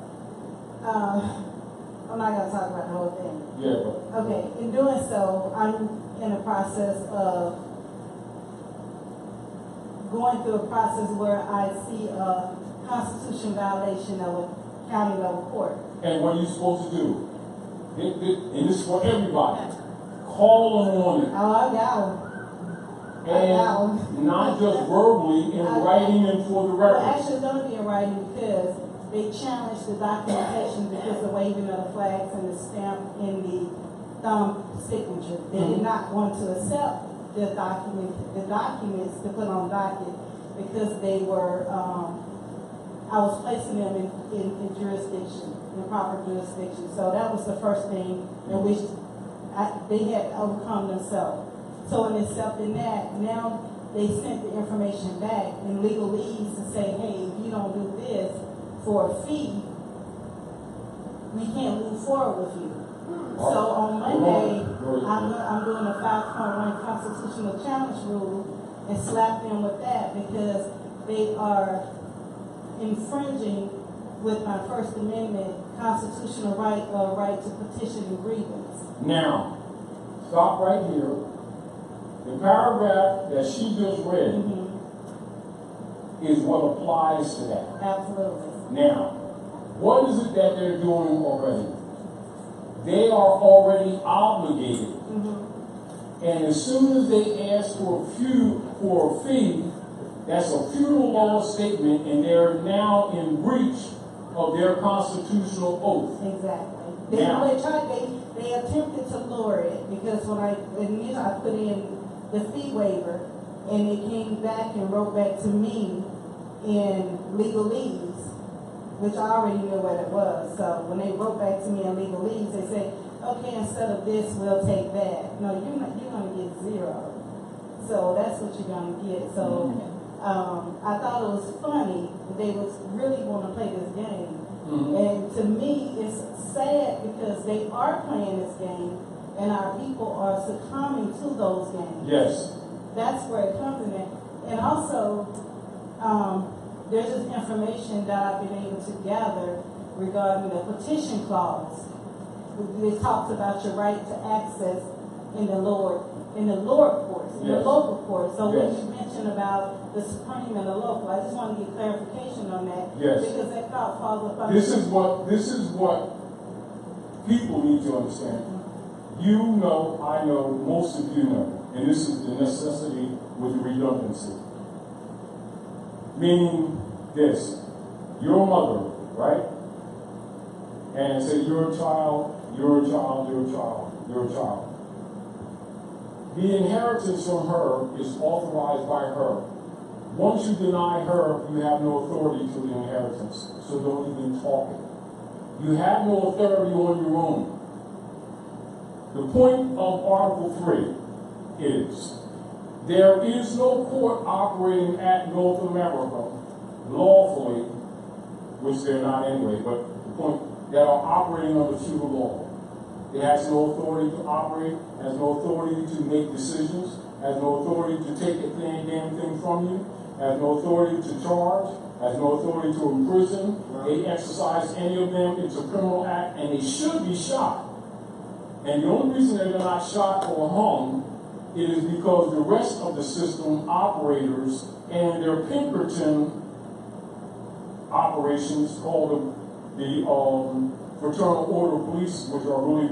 I'm not gonna talk about the whole thing. Yeah, but Okay, in doing so, I'm in a process of going through a process where I see a constitution violation of a county level court. and what are you supposed to do? And this is for everybody. Call them on it. Oh, I got them. And not just verbally, in writing and for the Well, record. actually, it's going to be in writing because they challenged the documentation because the waving of the flags and the stamp in the thumb signature. They did not want to accept the documents to put on docket because they were, I was placing them in jurisdiction, in proper jurisdiction. So that was the first thing in which they had overcome themselves. So in accepting that, now they sent the information back in legalese to say, hey, if you don't do this for a fee, we can't move forward with you. So on Monday, I'm doing a 5.1 constitutional challenge rule and slap them with that because they are infringing with my First Amendment constitutional right to petition and grievance. Now, stop right here. The paragraph that she just read is what applies to that. Absolutely. Now, what is it that they're doing already? They are already obligated. And as soon as they ask for a fee, that's a feudal law statement, and they're now in breach of their constitutional oath. Exactly. Now, They attempted to lower it because when I put in the fee waiver, and it came back and wrote back to me in legalese, which I already knew what it was. So when they wrote back to me in legalese, they said, okay, instead of this, we'll take that. No, you're going to get zero. So that's what you're going to get. So I thought it was funny that they was really want to play this game. And to me, it's sad because they are playing this game and our people are succumbing to those games. yes. That's where it comes in. And also, there's this information that I've been able to gather regarding the petition clause. It talks about your right to access in the lower courts, in the Yes. local courts. So Yes. when you mentioned about the supreme and the local, I just want to get clarification on that. Yes. Because that thought falls upon. This is what people need to understand. You know, I know, most of you know, and this is the necessity with redundancy. Meaning this, your mother, right? And say you're a child, you're a child, you're a child, you're a child. The inheritance from her is authorized by her. Once you deny her, you have no authority to the inheritance. So don't even talk it. You have no authority on your own. The point of Article 3 is there is no court operating at North America lawfully, which they're not anyway, but the point, that are operating under feudal law. It has no authority to operate, has no authority to make decisions, has no authority to take a damn thing from you, has no authority to charge, has no authority to imprison. They exercise any of them, it's a criminal act, and they should be shot. And the only reason they're not shot or hung It is because the rest of the system operators and their Pinkerton operations called the Fraternal Order of Police, which are really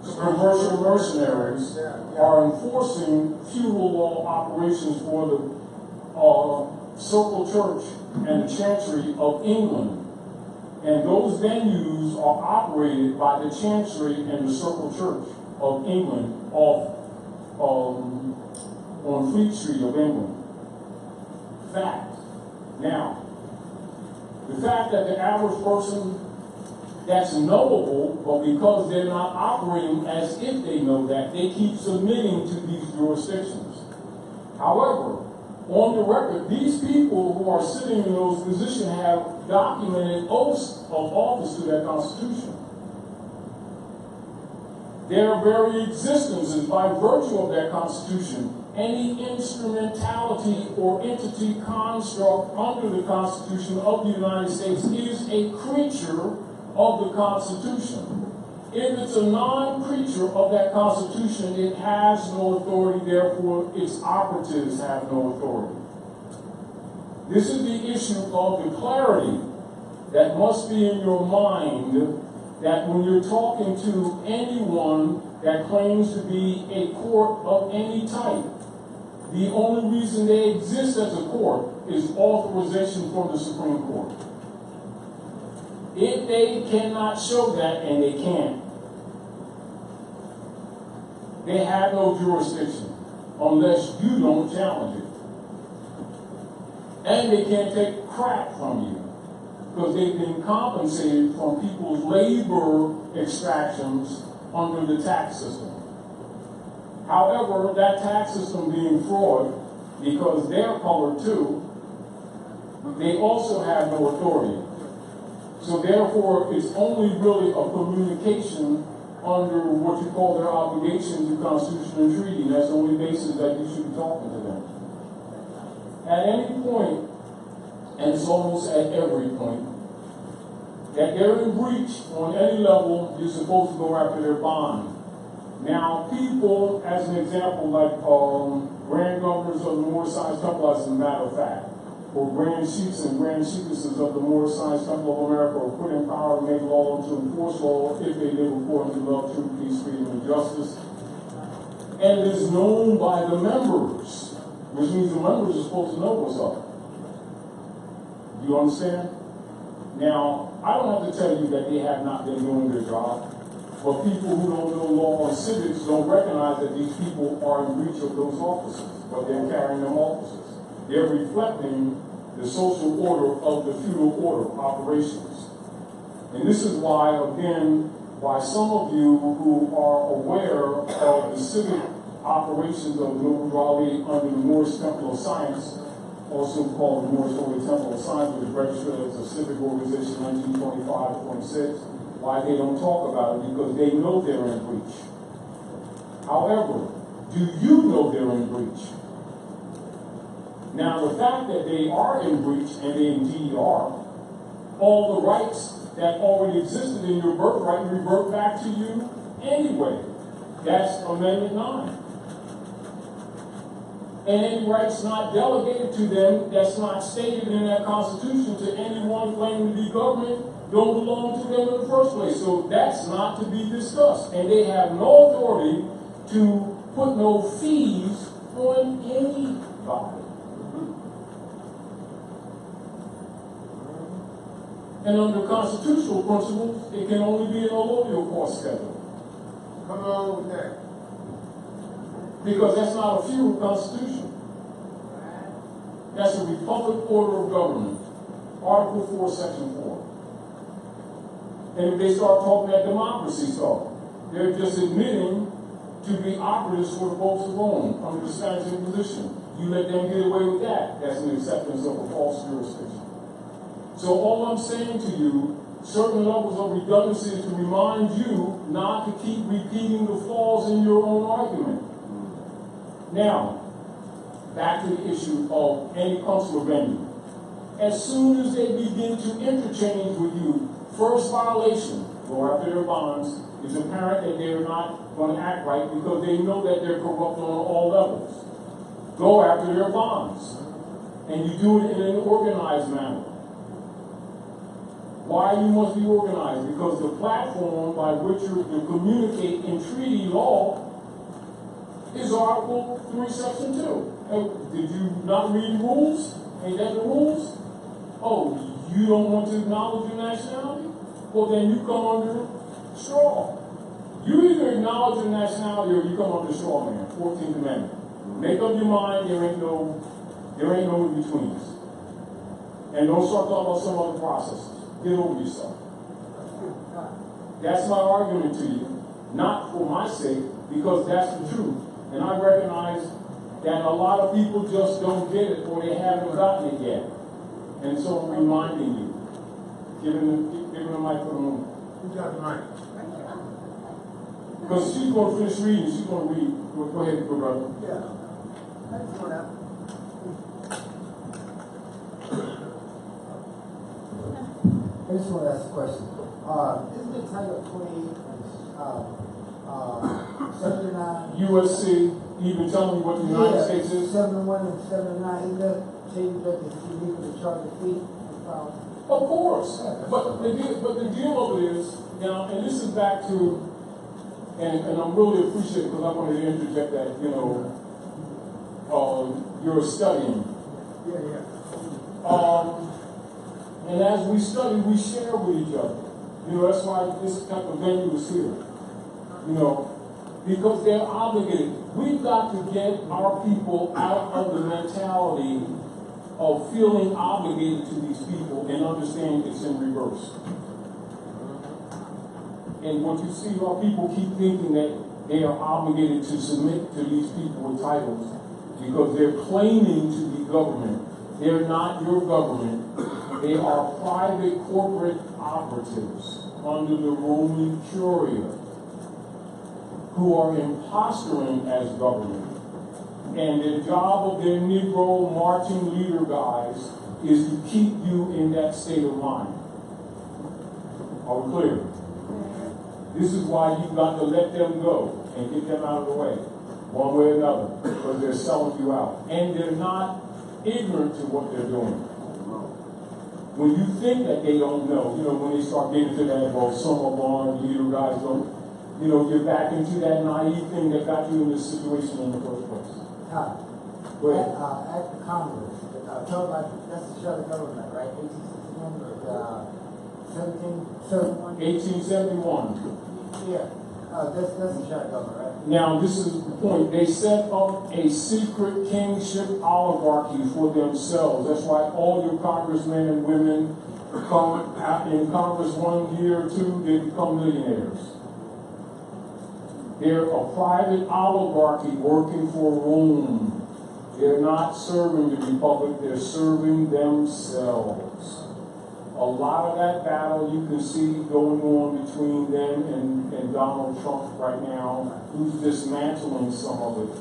commercial mercenaries, are enforcing feudal law operations for the Circle Church and the Chancery of England. And those venues are operated by the Chancery and the Circle Church of England off on Fleet Street of England. Fact. Now, the fact that the average person, that's knowable, but because they're not operating as if they know that, they keep submitting to these jurisdictions. However, on the record, these people who are sitting in those positions have documented oaths of office to their Constitution. Their very existence is by virtue of their Constitution. Any instrumentality or entity construct under the Constitution of the United States is a creature of the Constitution. If it's a non-creature of that Constitution, it has no authority, therefore its operatives have no authority. This is the issue of the clarity that must be in your mind, that when you're talking to anyone that claims to be a court of any type, the only reason they exist as a court is authorization from the Supreme Court. If they cannot show that, and they can't, they have no jurisdiction unless you don't challenge it. And they can't take crap from you because they've been compensated from people's labor extractions under the tax system. However, that tax system being fraud, because they're colored too, they also have no authority. So therefore, it's only really a communication under what you call their obligation to Constitution and treaty. And that's the only basis that you should be talking to them. At any point, and it's almost at every point, that they're in breach on any level, you're supposed to go after their bond. Now, people, as an example, like grand governors of the Moorish Science Temple, as a matter of fact, or grand chiefs and grand chiefesses of the Moorish Science Temple of America, are put in power to make law and to enforce law if they live according to love, truth, peace, freedom, and justice. And it is known by the members, which means the members are supposed to know what's up. Do you understand? Now, I don't have to tell you that they have not been doing their job. But people who don't know law and civics don't recognize that these people are in breach of those offices, but they're carrying them offices. They're reflecting the social order of the feudal order operations. And this is why, again, why some of you who are aware of the civic operations of Noble Raleigh under the Moorish Temple of Science, also called the Moorish Holy Temple of Science, which is registered as a civic organization 1925-26, why they don't talk about it, because they know they're in breach. However, do you know they're in breach? Now, the fact that they are in breach, and they indeed are, all the rights that already existed in your birthright revert back to you anyway. That's Amendment 9. And any rights not delegated to them, that's not stated in that Constitution to anyone claiming to be government, don't belong to them in the first place. So that's not to be discussed. And they have no authority to put no fees on anybody. And under constitutional principles, it can only be an allodial cost schedule. Come on with that. Because that's not a feudal constitution. That's a republic order of government. Article 4, Section 4. And if they start talking that democracy stuff, they're just admitting to be operatives for the folks of Rome under the Spanish Inquisition. You let them get away with that. That's an acceptance of a false jurisdiction. So all I'm saying to you, certain levels of redundancy is to remind you not to keep repeating the flaws in your own argument. Now, back to the issue of any consular venue. As soon as they begin to interchange with you, first violation, go after their bonds. it's apparent that they're not going to act right because they know that they're corrupt on all levels. Go after their bonds. And you do it in an organized manner. Why you must be organized? Because the platform by which you communicate in treaty law is Article 3, Section 2. Hey, did you not read the rules? Ain't that the rules? Oh, you don't want to acknowledge your nationality? Well, then you come under straw. You either acknowledge your nationality or you come under straw, man. 14th Amendment. Make up your mind, there ain't no in-betweens. And don't start talking about some other processes. Get over yourself. That's my argument to you. Not for my sake, because that's the truth. And I recognize that a lot of people just don't get it or they haven't gotten it yet. And so I'm reminding you. Giving the mic for the moment. Who got the mic? Because she's going to finish reading. She's going to read. Go ahead, brother. Yeah. I just want to. I just want to ask a question. Isn't it Title 20 79? USC, even telling me what the United States is? 71 and 79, isn't that changing that it's illegal to charge a fee? Of course. But the deal of it is, now, and this is back to, and I'm really appreciative because I wanted to interject that, you're studying. And as we study, we share with each other. That's why this type of venue is here. Because they're obligated. We've got to get our people out of the mentality of feeling obligated to these people and understand it's in reverse. And what you see, our people keep thinking that they are obligated to submit to these people with titles because they're claiming to be government. They're not your government. They are private corporate operatives under the Roman Curia who are imposturing as government. And the job of their Negro marching leader guys is to keep you in that state of mind. Are we clear? This is why you've got to let them go and get them out of the way, one way or another, because they're selling you out. And they're not ignorant to what they're doing. When you think that they don't know, when they start getting to that, well, some of our leader guys don't, you're back into that naive thing that got you in this situation in the first place. Go ahead. At the Congress, told like that's the share of government, right? 1861 or 1771? 1871. Yeah. That's the share of government, right? Now, this is the point. They set up a secret kingship oligarchy for themselves. That's why all your congressmen and women come in Congress 1 year or 2, they become millionaires. They're a private oligarchy working for Rome. They're not serving the Republic, they're serving themselves. A lot of that battle you can see going on between them and Donald Trump right now, who's dismantling some of it.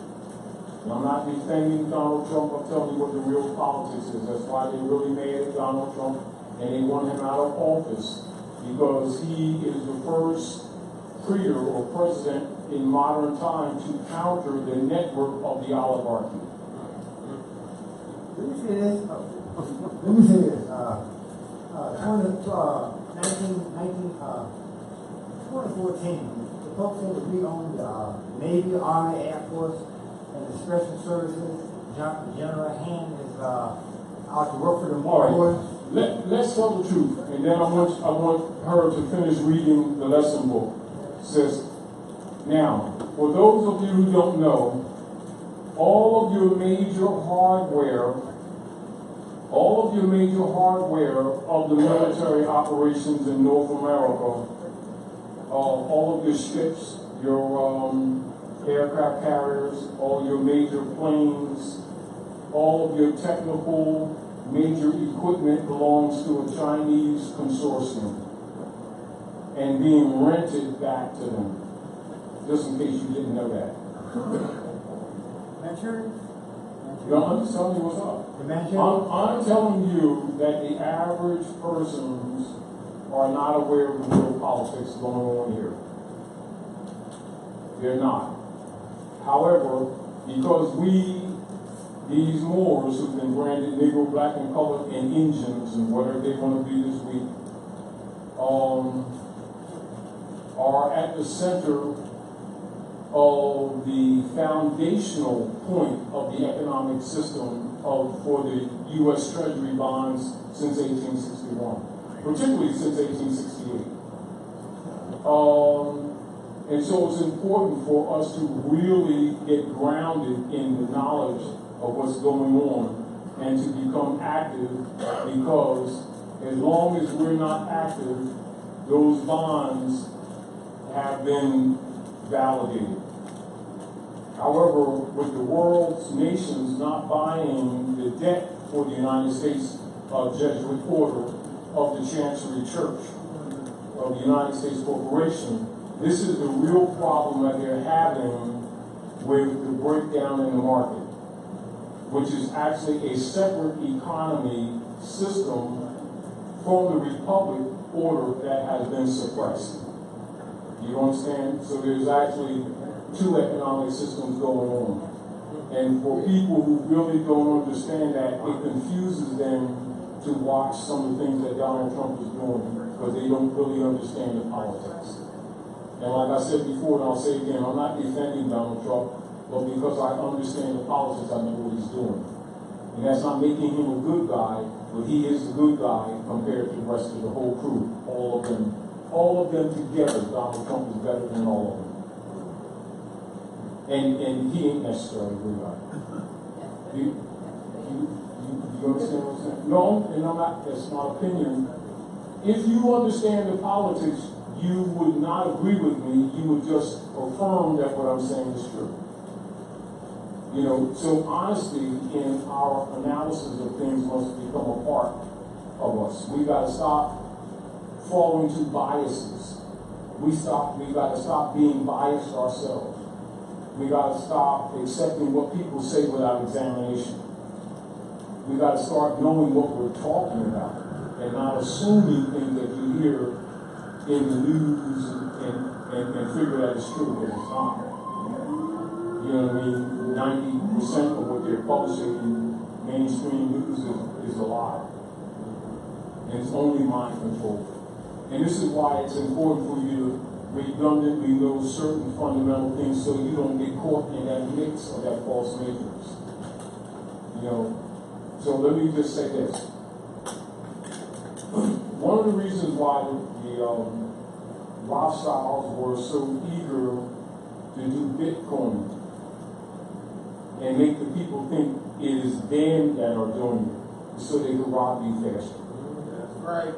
And I'm not defending Donald Trump, I'm telling you what the real politics is. That's why they really mad at Donald Trump and they want him out of office, because he is the first leader or president in modern time to counter the network of the oligarchy. Let me say this. 2014, the folks that we own the Navy, Army, Air Force, and the Special Services, General Hand is out to work for the Marines. Let's tell the truth, and then I want her to finish reading the lesson book. It says, now, for those of you who don't know, all of your major hardware of the military operations in North America, all of your ships, your aircraft carriers, all your major planes, all of your technical major equipment belongs to a Chinese consortium and being rented back to them. Just in case you didn't know that. I'm just telling you what's up. I'm telling you that the average persons are not aware of the real politics going on here. They're not. However, because these Moors who've been branded Negro, Black, and Colored, and Indians, and whatever they want to be this week, are at the center of the foundational point of the economic system for the U.S. Treasury bonds since 1861, particularly since 1868. And so it's important for us to really get grounded in the knowledge of what's going on and to become active, because as long as we're not active, those bonds have been validated. However, with the world's nations not buying the debt for the United States Jesuit order of the Chancery Church of the United States Corporation, this is the real problem that they're having with the breakdown in the market, which is actually a separate economy system from the Republic order that has been suppressed. You understand? So there's actually two economic systems going on. And for people who really don't understand that, it confuses them to watch some of the things that Donald Trump is doing, because they don't really understand the politics. And like I said before, and I'll say again, I'm not defending Donald Trump, but because I understand the politics, I know what he's doing. And that's not making him a good guy, but he is a good guy compared to the rest of the whole crew, all of them. All of them together, Donald Trump is better than all of them. And he ain't necessarily a good guy. You understand what I'm saying? No, and I'm not, that's my opinion. If you understand the politics, you would not agree with me, you would just affirm that what I'm saying is true. You know, so honesty in our analysis of things must become a part of us. We gotta stop falling to biases. We gotta stop being biased ourselves. We gotta stop accepting what people say without examination. We gotta start knowing what we're talking about and not assuming things that you hear in the news and figure that it's true because it's not. You know what I mean? 90% of what they're publishing in mainstream news is a lie. And it's only mind control. And this is why it's important for you to redundantly know certain fundamental things so you don't get caught in that mix of that false matrix. You know, so let me just say this. One of the reasons why the Rothschilds were so eager to do Bitcoin and make the people think it is them that are doing it so they can rob you faster. That's right.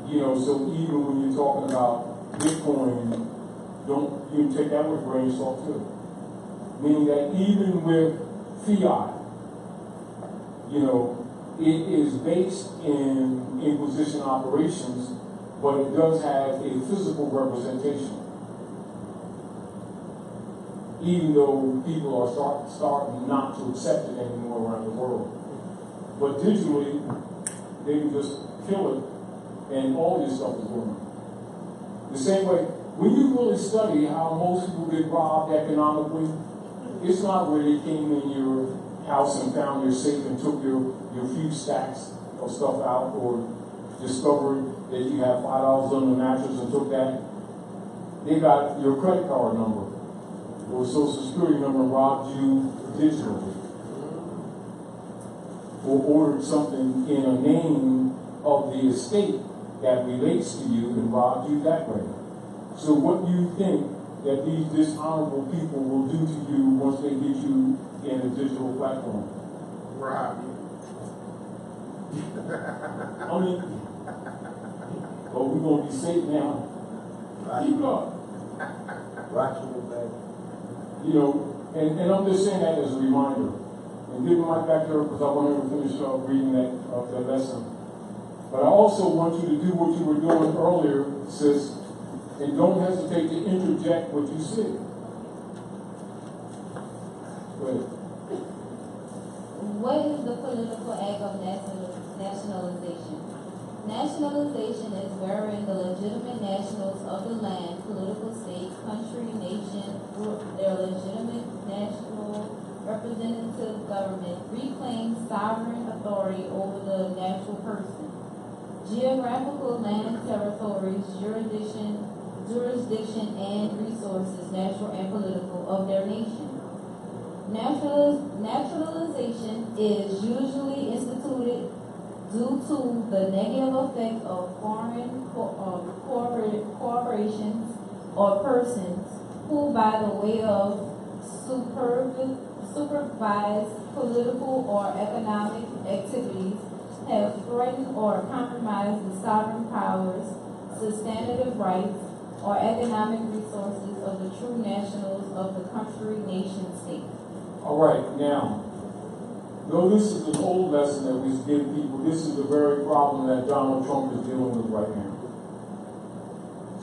You know, so even when you're talking about Bitcoin, you can take that with a grain of salt too. Meaning that even with fiat, you know, it is based in Inquisition operations, but it does have a physical representation. Even though people are starting not to accept it anymore around the world. But digitally, they can just kill it, and all this stuff is going. The same way, when you really study how most people get robbed economically, it's not where they came in your house and found your safe and took your few stacks of stuff out, or discovered that you have $5 on the mattress and took that. They got your credit card number or social security number and robbed you digitally. Or ordered something in a name of the estate that relates to you and robbed you that way. So what do you think that these dishonorable people will do to you once they get you in a digital platform? Rob you. I mean, but we're going to be safe now. Keep going. You know, and I'm just saying that as a reminder. And give the mic back to her because I want her to finish reading that lesson. But I also want you to do what you were doing earlier, sis, and don't hesitate to interject what you see. Go ahead. What is the political act of nationalization? Nationalization is wherein the legitimate nationals of the land, political state, country, nation, or their legitimate national representative government reclaim sovereign authority over the natural person, geographical land territories, jurisdiction and resources, natural and political, of their nation. Naturalization is usually instituted due to the negative effect of foreign corporations or persons who, by the way of supervised political or economic activities, have threatened or compromised the sovereign powers, substantive rights, or economic resources of the true nationals of the country, nation, state. All right, now, though this is an old lesson that we give people, this is the very problem that Donald Trump is dealing with right now.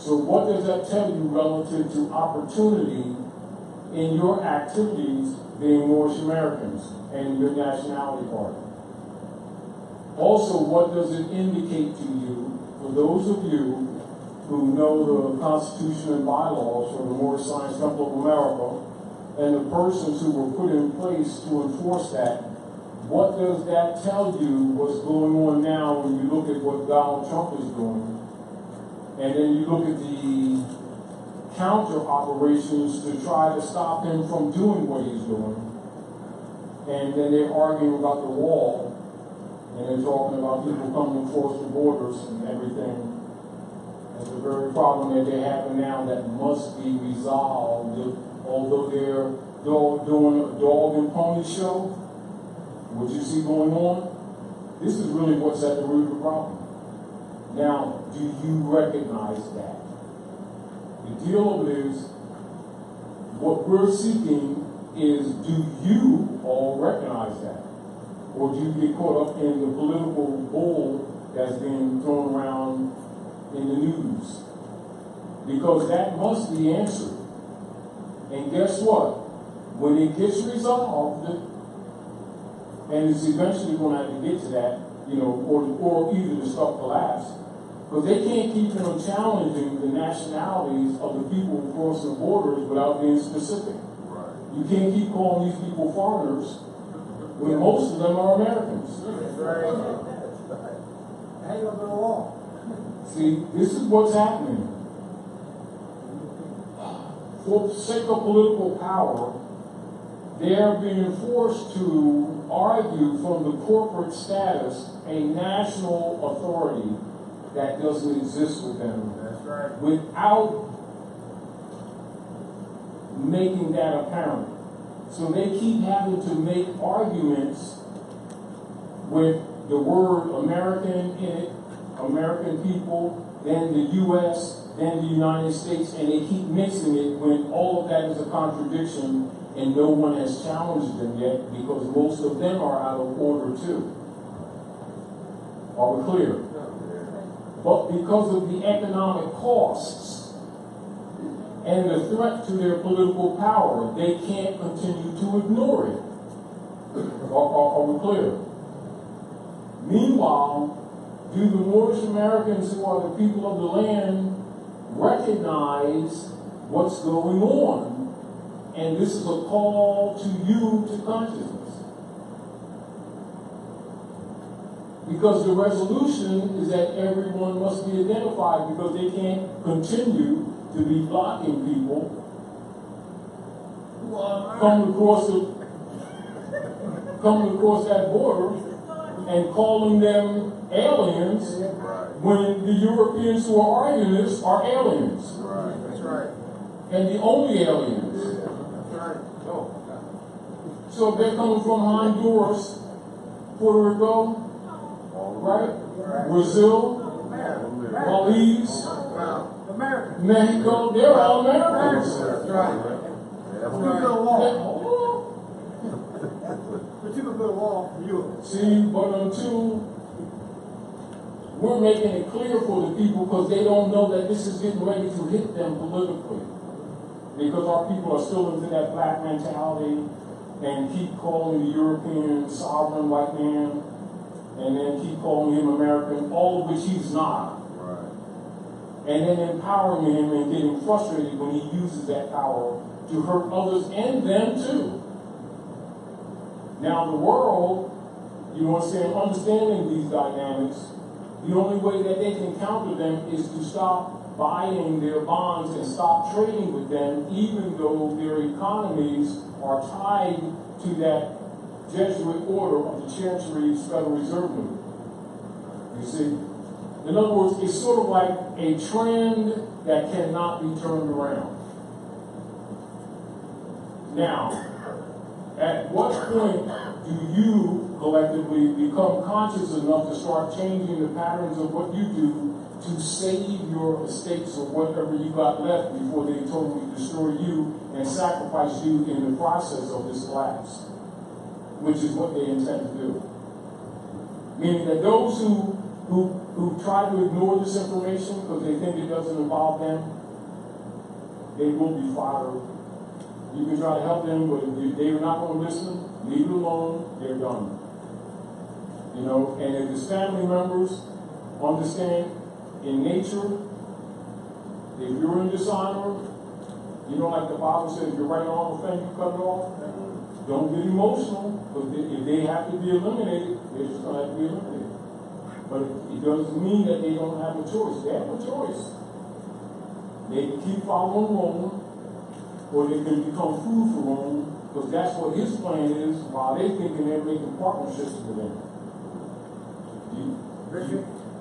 So what does that tell you relative to opportunity in your activities being Moorish Americans and your nationality party? Also, what does it indicate to you, for those of you who know the Constitution and bylaws for the Moorish Science Temple of America, and the persons who were put in place to enforce that, what does that tell you what's going on now when you look at what Donald Trump is doing? And then you look at the counter operations to try to stop him from doing what he's doing. And then they're arguing about the wall, and they're talking about people coming across the borders and everything. It's a very problem that they're having now that must be resolved. Although they're doing a dog and pony show, what you see going on, this is really what's at the root of the problem. Now, do you recognize that? The deal is, what we're seeking is, do you all recognize that? Or do you get caught up in the political bull that's being thrown around in the news? Because that must be answered. And guess what? When it gets resolved, and it's eventually going to have to get to that, or either to start collapse, because they can't keep challenging the nationalities of the people who cross the borders without being specific. Right. You can't keep calling these people foreigners when most of them are Americans. Hang up the wall. See, this is what's happening. For the sake of political power, they are being forced to argue from the corporate status a national authority that doesn't exist with them. That's right. Without making that apparent. So they keep having to make arguments with the word American in it, American people, then the U.S., then the United States, and they keep mixing it when all of that is a contradiction and no one has challenged them yet because most of them are out of order too. Are we clear? But because of the economic costs and the threat to their political power, they can't continue to ignore it. Are we clear? Meanwhile, do the Moorish Americans who are the people of the land recognize what's going on? And this is a call to you to consciousness. Because the resolution is that everyone must be identified because they can't continue to be blocking people coming across that border and calling them aliens when the Europeans who are arguing this are aliens. Right. That's right. And the only aliens. That's right. So if they're coming from Honduras, Puerto Rico, right? Brazil, Belize, Mexico, they're all Americans. That's right. That's right. But you can build a wall for you. See, but until we're making it clear for the people because they don't know that this is getting ready to hit them politically. Because our people are still into that black mentality and keep calling the European sovereign white man and then keep calling him American, all of which he's not. Right. And then empowering him and getting frustrated when he uses that power to hurt others and them too. Now the world, understanding these dynamics, the only way that they can counter them is to stop buying their bonds and stop trading with them, even though their economies are tied to that Jesuit order of the Chancery's Federal Reserve Note. You see? In other words, it's sort of like a trend that cannot be turned around. Now, at what point do you collectively become conscious enough to start changing the patterns of what you do to save your estates or whatever you got left before they totally destroy you and sacrifice you in the process of this collapse, which is what they intend to do? Meaning that those who try to ignore this information because they think it doesn't involve them, they will be fired. You can try to help them, but if they're not going to listen, leave it alone, they're done. You know, and if his family members understand in nature, if you're in dishonor, you know, like the Bible says, if your right arm offends you, cut it off. Don't get emotional, because if they have to be eliminated, they're just going to have to be eliminated. But it doesn't mean that they don't have a choice. They have a choice. They can keep following Rome, or they can become food for Rome, because that's what his plan is, while they thinking they're making partnerships with him.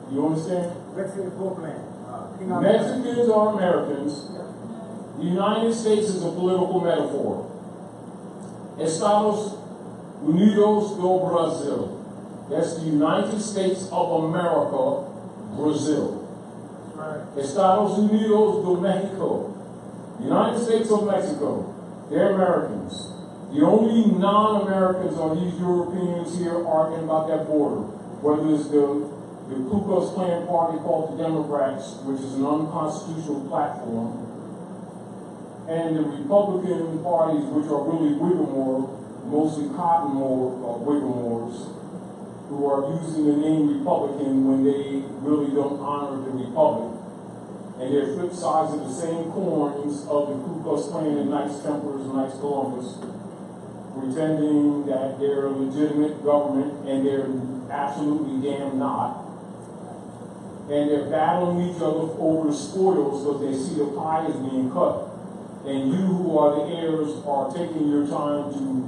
You understand? Mexicans are Americans. The United States is a political metaphor. Estados Unidos do Brasil. That's the United States of America, Brazil. Estados Unidos do Mexico. United States of Mexico. They're Americans. The only non-Americans are these Europeans here arguing about that border. Whether it's the Ku Klux Klan party called the Democrats, which is an unconstitutional platform, and the Republican parties, which are really Whiggamore, mostly cotton Whiggamores, who are using the name Republican when they really don't honor the Republic. And they're flip sides of the same coins of the Ku Klux Klan and Knights Templars and Knights Columbus, pretending that they're a legitimate government, and they're absolutely damn not. And they're battling each other over the spoils because they see the pie is being cut. And you who are the heirs are taking your time to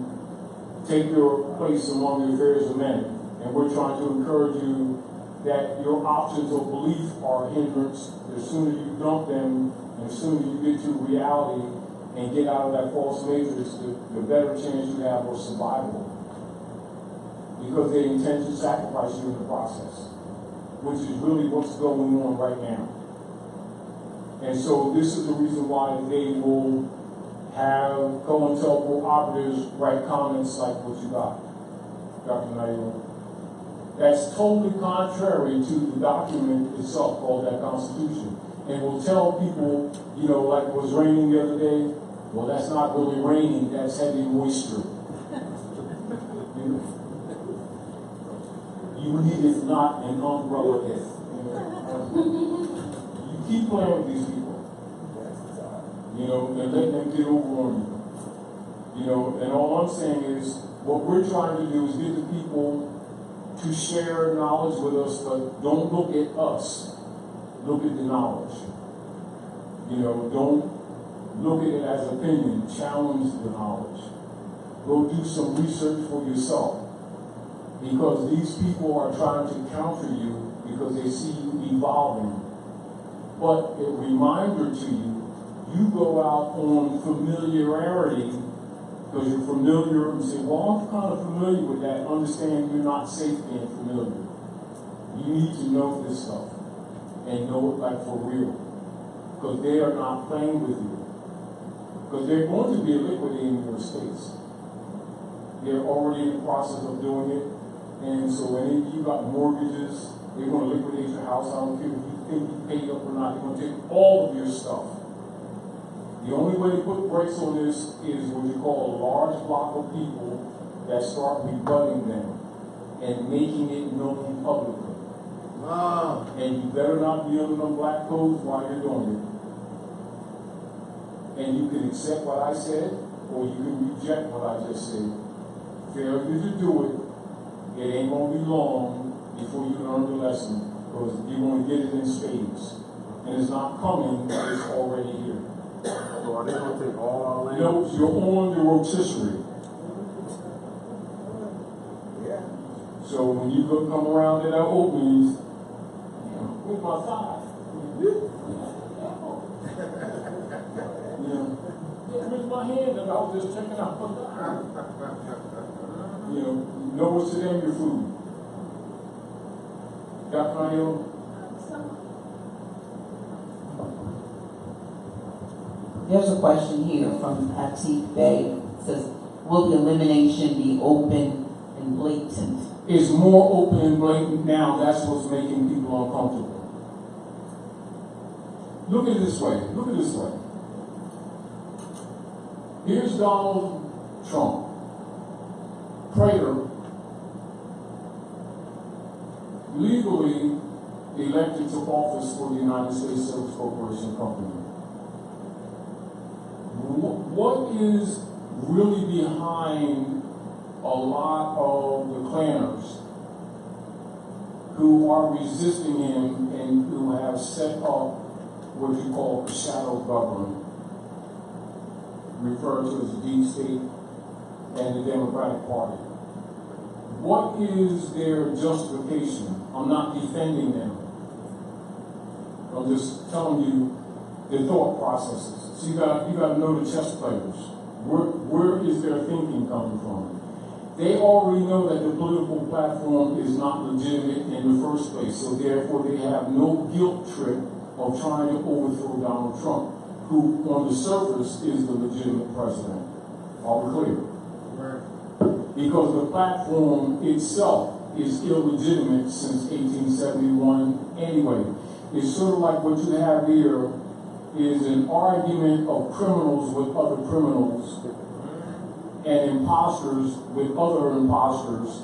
take your place among the affairs of men. And we're trying to encourage you that your options of belief are a hindrance. The sooner you dump them, and the sooner you get to reality and get out of that false matrix, the better chance you have of survival. Because they intend to sacrifice you in the process, which is really what's going on right now. And so this is the reason why they will have COINTELPRO operatives write comments like what you got, Dr. Nairo. That's totally contrary to the document itself called that Constitution. And will tell people, you know, like it was raining the other day, well, that's not really raining, that's heavy moisture. You need, if not, an umbrella if. You keep playing with these people. You know, and let them get over on you. You know, and all I'm saying is, what we're trying to do is get the people to share knowledge with us, but don't look at us. Look at the knowledge. You know, don't look at it as opinion. Challenge the knowledge. Go do some research for yourself. Because these people are trying to counter you because they see you evolving. But a reminder to you, you go out on familiarity because you're familiar and say, well, I'm kind of familiar with that. Understand you're not safe being familiar. You need to know this stuff and know it like for real. Because they are not playing with you. Because they're going to be liquidating your estates. They're already in the process of doing it. And so when you got mortgages, they're going to liquidate your house. I don't care if you think you paid up or not. They're going to take all of your stuff. The only way to put brakes on this is what you call a large block of people that start rebutting them. and making it known publicly. Wow. And you better not be under them black codes while you're doing it. And you can accept what I said, or you can reject what I just said. Failure to do it, it ain't gonna be long before you learn the lesson, because you're gonna get it in spades. And it's not coming, it's already here. So are they gonna take all our land? No, you're on the rotisserie. Yeah. So when you go come around to that openings, you know, where's my five? You know, where's my hand? And I was just checking out. You know what's to them your food. Got my own. There's a question here from Tarik Bey. It says, will the elimination be open and blatant? It's more open and blatant now. That's what's making people uncomfortable. Look at it this way. Look at it this way. Here's Donald Trump, prayer, legally elected to office for the United States Service Corporation Company. What is really behind a lot of the clanners who are resisting him and who have set up what you call a shadow government, referred to as the deep state and the Democratic Party? What is their justification? I'm not defending them. I'm just telling you their thought processes. So you got to know the chess players. Where is their thinking coming from? They already know that the political platform is not legitimate in the first place, so therefore they have no guilt trip of trying to overthrow Donald Trump, who on the surface is the legitimate president. Are we clear? Right. Because the platform itself is illegitimate since 1871 anyway. It's sort of like what you have here is an argument of criminals with other criminals and imposters with other imposters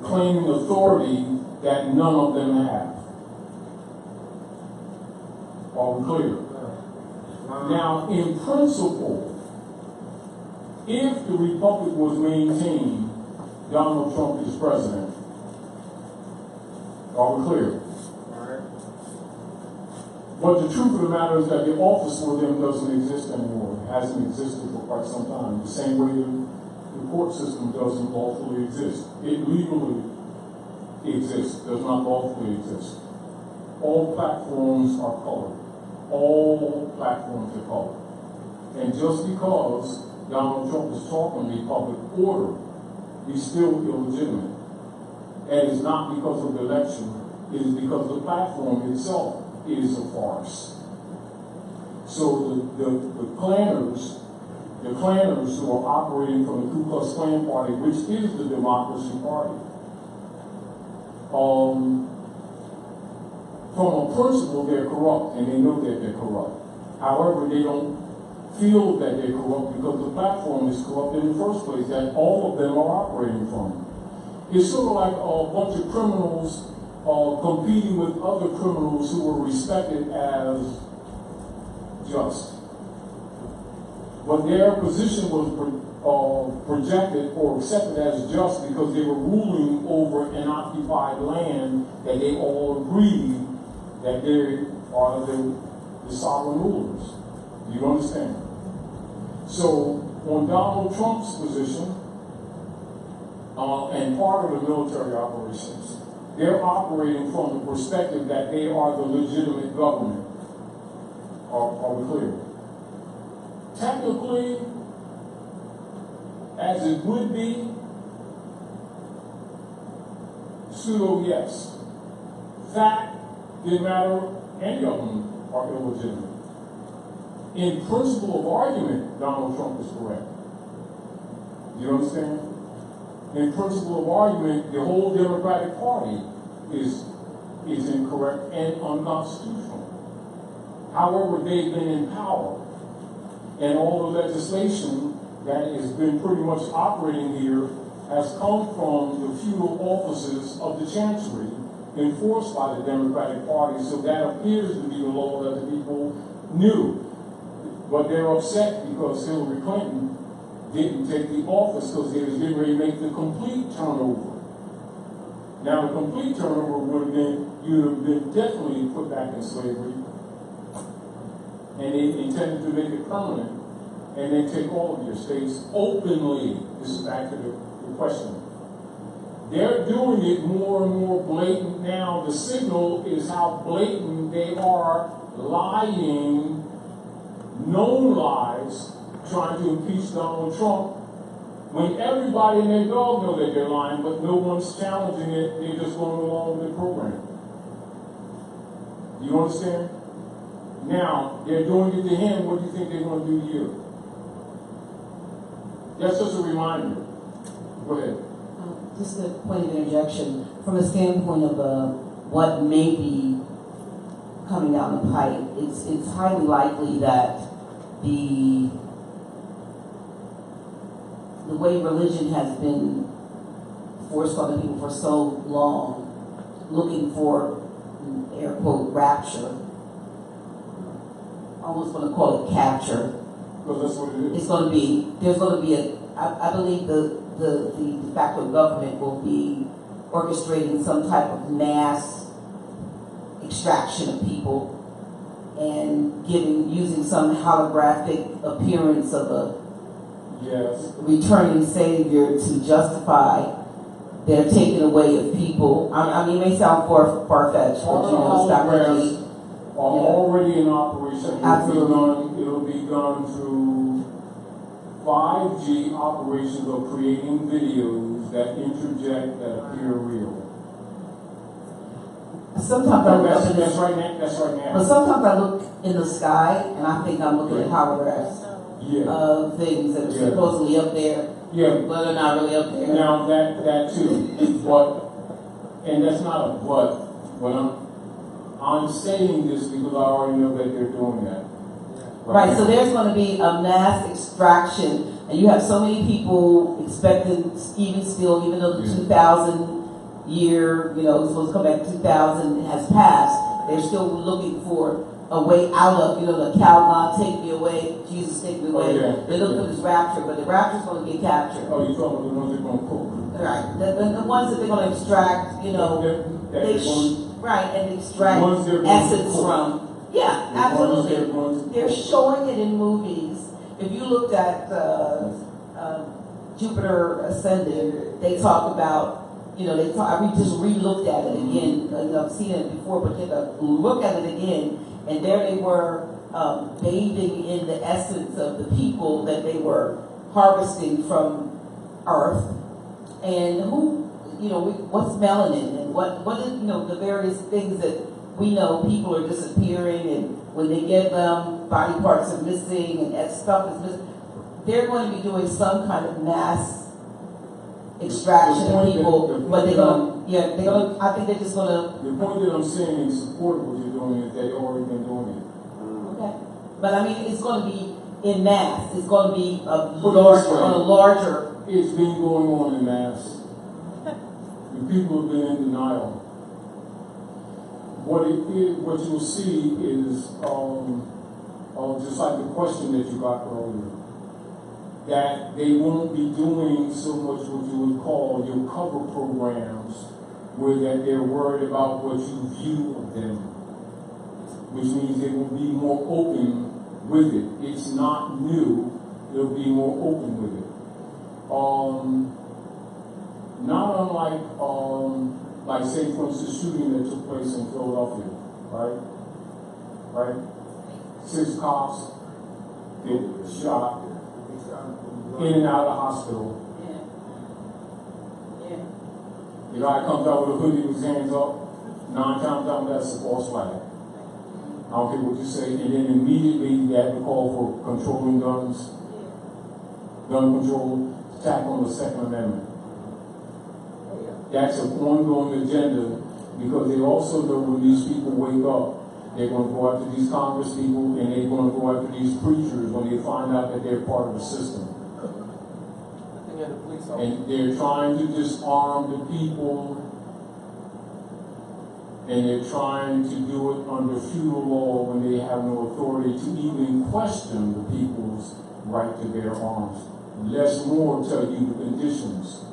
claiming authority that none of them have. Are we clear? Now, in principle, if the republic was maintained, Donald Trump is president. Are we clear? But the truth of the matter is that the office for them doesn't exist anymore. It hasn't existed for quite some time. The same way the court system doesn't lawfully exist. It legally exists, does not lawfully exist. All platforms are colored. All platforms are colored. And just because Donald Trump is talking the public order, he's still illegitimate. And it's not because of the election, it is because the platform itself is a farce. So the clanners who are operating from the Ku Klux Klan Party, which is the Democracy Party, from a principle they're corrupt, and they know that they're corrupt. However, they don't feel that they're corrupt because the platform is corrupt in the first place, that all of them are operating from. It's sort of like a bunch of criminals competing with other criminals who were respected as just. But their position was projected or accepted as just because they were ruling over an occupied land that they all agreed that they are the sovereign rulers. Do you understand? So on Donald Trump's position, and part of the military operations, they're operating from the perspective that they are the legitimate government. Are we clear? Technically, as it would be, pseudo yes. Fact, didn't matter, any of them are illegitimate. In principle of argument, Donald Trump is correct. You understand? In principle of argument, the whole Democratic Party is incorrect and unconstitutional. However, they've been in power, and all the legislation that has been pretty much operating here has come from the feudal offices of the Chancery enforced by the Democratic Party, so that appears to be the law that the people knew. But they're upset because Hillary Clinton didn't take the office because they was getting ready to make the complete turnover. Now, the complete turnover would have been, you'd have been definitely put back in slavery, and they intended to make it permanent, and then take all of your states openly. This is back to the question. They're doing it more and more blatant now. The signal is how blatant they are lying, known lies, trying to impeach Donald Trump, when everybody and their dog know that they're lying, but no one's challenging it. They're just going along with the program. You understand? Now, they're doing it to him. What do you think they're going to do to you? That's just a reminder. Go ahead. Just a point of interjection. From the standpoint of what may be coming down the pipe, it's highly likely that the way religion has been forced on the people for so long, looking for, air quote, rapture, I almost want to call it capture. Because that's what it is. It's going to be, there's going to be I believe the de facto government will be orchestrating some type of mass extraction of people and using some holographic appearance of a returning savior to justify their taking away of people. I mean, it may sound far-fetched, but you know, strategies are already in operation. Absolutely. It'll be done through 5G operations of creating videos that interject that appear real. Sometimes that's right now. But sometimes I look in the sky and I think I'm looking at holographs of things that are supposedly up there, but are not really up there. Now that too, but and that's not a but. But I'm saying this because I already know that they're doing that. Right, so there's going to be a mass extraction, and you have so many people expecting, even though the 2000 year, it's supposed to come back 2000 has passed, they're still looking for a way out of, the Calgon, take me away, Jesus, take me away. They're looking for this rapture, but the rapture's going to get captured. Oh, you're talking about the ones they're going to cook. Right, the ones that they're going to extract, and extract essence from. Yeah, absolutely. They're showing it in movies. If you looked at Jupiter Ascending, they talk about, I just re-looked at it again. I've seen it before, but take a look at it again, and there they were bathing in the essence of the people that they were harvesting from Earth, and what's melanin, and what is, the various things that we know people are disappearing, and when they get them, body parts are missing, and that stuff is missing. They're going to be doing some kind of mass extraction of people, but I think they're just going to. The point that I'm saying in support of what you're doing is they've already been doing it. Okay. But I mean, it's going to be in mass. It's going to be on a larger. It's been going on in mass. The people have been in denial. What you'll see is just like the question that you got earlier, that they won't be doing so much what you would call your cover programs, where that they're worried about what you view of them, which means they will be more open with it. It's not new; they'll be more open with it. Not unlike like say for instance, shooting that took place in Philadelphia, right? 6 cops get shot in and out of the hospital. The guy comes out with a hoodie with his hands up. 9 times out, that's a false flag. I don't care what you say. And then immediately you have to call for controlling guns, gun control, attack on the Second Amendment. That's an ongoing agenda because they also know when these people wake up, they're going to go after these Congress people and they're going to go after these preachers when they find out that they're part of the system. looking at the police officer. And they're trying to disarm the people, and they're trying to do it under feudal law when they have no authority to even question the people's right to bear arms. Les Moore tell you the conditions.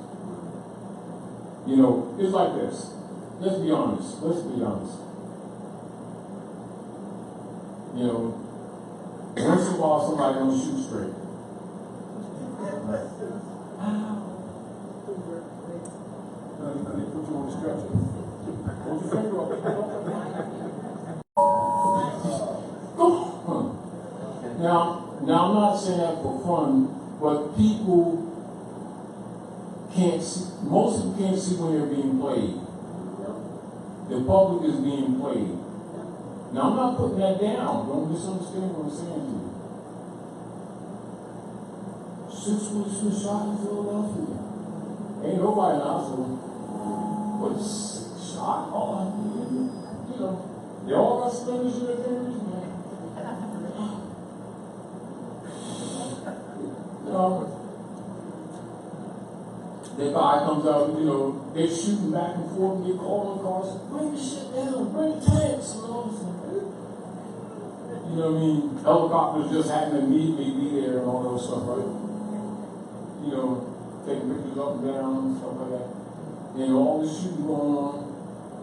You know, it's like this. Let's be honest. Let's be honest. You know, once in a while somebody don't shoot straight. They put you on the stretcher. Hold your finger up. Now I'm not saying that for fun, but people can't see, most people can't see when they're being played. The public is being played. Now I'm not putting that down. Don't misunderstand what I'm saying to you. 6 weeks been shot in Philadelphia. Ain't nobody in the hospital. But shot? Oh, you know, they all got splinters in their fingers, man. The guy comes out, you know, they're shooting back and forth, and they call on cars, bring the shit down, bring the tanks, and all this. You know what I mean? Helicopters just happen to immediately be there and all those stuff, right? You know, taking pictures up and down and stuff like that. And all this shooting going on.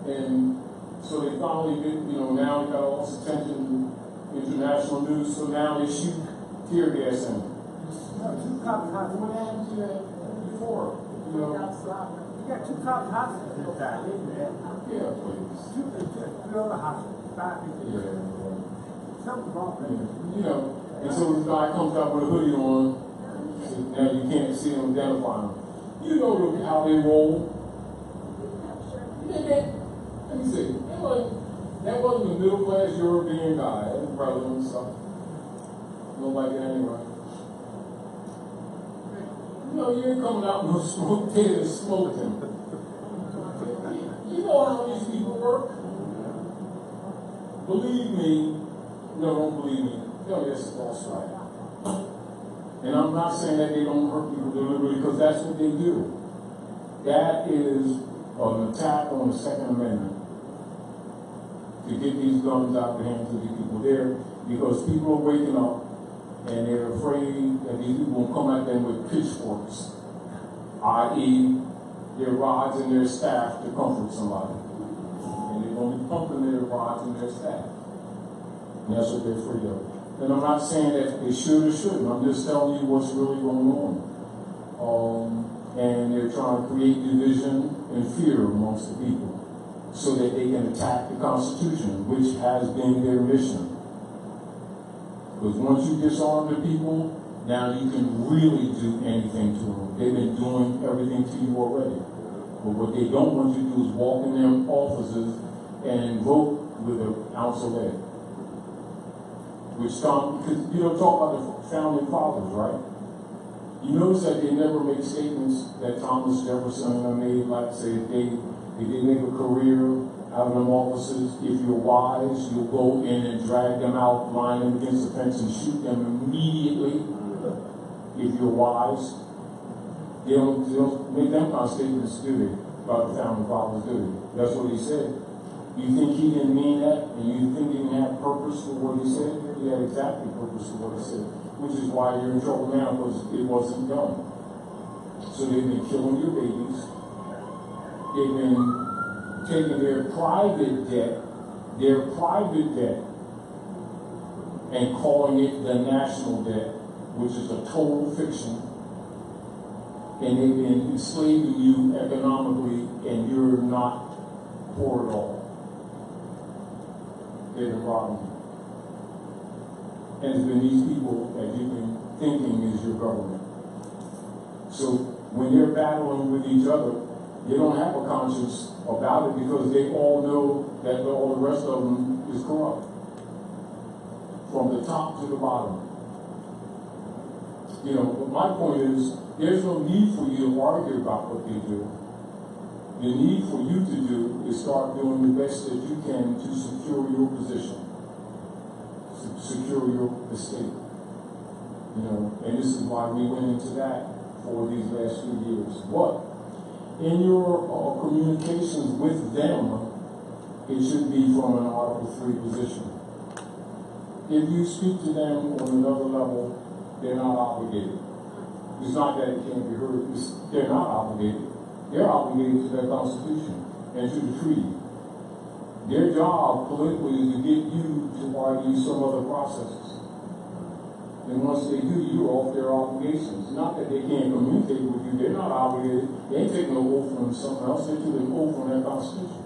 And so they finally get, you know, now they got all this attention, international news, so now they shoot tear gas in them. What happened to that before? You know? You got 2 cops hospitals inside, didn't you? Yeah, please. 2 other hospitals, 5 people. Yeah. Something's wrong, man. You know, and so this guy comes out with a hoodie on, so now you can't see him, identify him. You know how they roll. Let me see. That wasn't a middle class European guy. That was brother and stuff. Nobody got anyway. You know, you ain't coming out with no smoke kid and smoking. You know how these people work. Believe me, no, don't believe me. Tell me that's false right. And I'm not saying that they don't hurt people deliberately, because that's what they do. That is an attack on the Second Amendment. To get these guns out of the hands of the people there, because people are waking up and they're afraid that these people will come at them with pitchforks, i.e., their rods and their staff to comfort somebody. And they're going to be pumping their rods and their staff. And that's what they're afraid of. And I'm not saying that they should or shouldn't. I'm just telling you what's really going on. And they're trying to create division and fear amongst the people so that they can attack the Constitution, which has been their mission. Because once you disarm the people, now you can really do anything to them. They've been doing everything to you already. But what they don't want you to do is walk in them offices and vote with an ounce of lead. Because you don't talk about the founding fathers, right? You notice that they never make statements that Thomas Jefferson made, like say, if they make a career out of them offices, if you're wise, you'll go in and drag them out, line them against the fence, and shoot them immediately. If you're wise, they don't make them kind of statements, do they? About the founding fathers, do they? That's what he said. You think he didn't mean that, and you think he didn't have purpose for what he said? He had exactly purpose for what he said, which is why you're in trouble now, because it wasn't done. So they've been killing your babies. They've been taking their private debt, and calling it the national debt, which is a total fiction. And they've been enslaving you economically, and you're not poor at all. They've been robbing you. And it's been these people that you've been thinking is your government. So when they're battling with each other, they don't have a conscience about it, because they all know that all the rest of them is corrupt. From the top to the bottom. You know, but my point is, there's no need for you to argue about what they do. The need for you to do is start doing the best that you can to secure your position, secure your estate. You know, and this is why we went into that for these last few years. But in your communications with them, it should be from an Article 3 position. If you speak to them on another level, they're not obligated. It's not that it can't be heard. They're not obligated. They're obligated to their Constitution and to the treaty. Their job politically is to get you to argue some other processes. And once they do, you're off their obligations. Not that they can't communicate with you. They're not obligated. They ain't taking an oath from something else. They're taking an oath on their Constitution.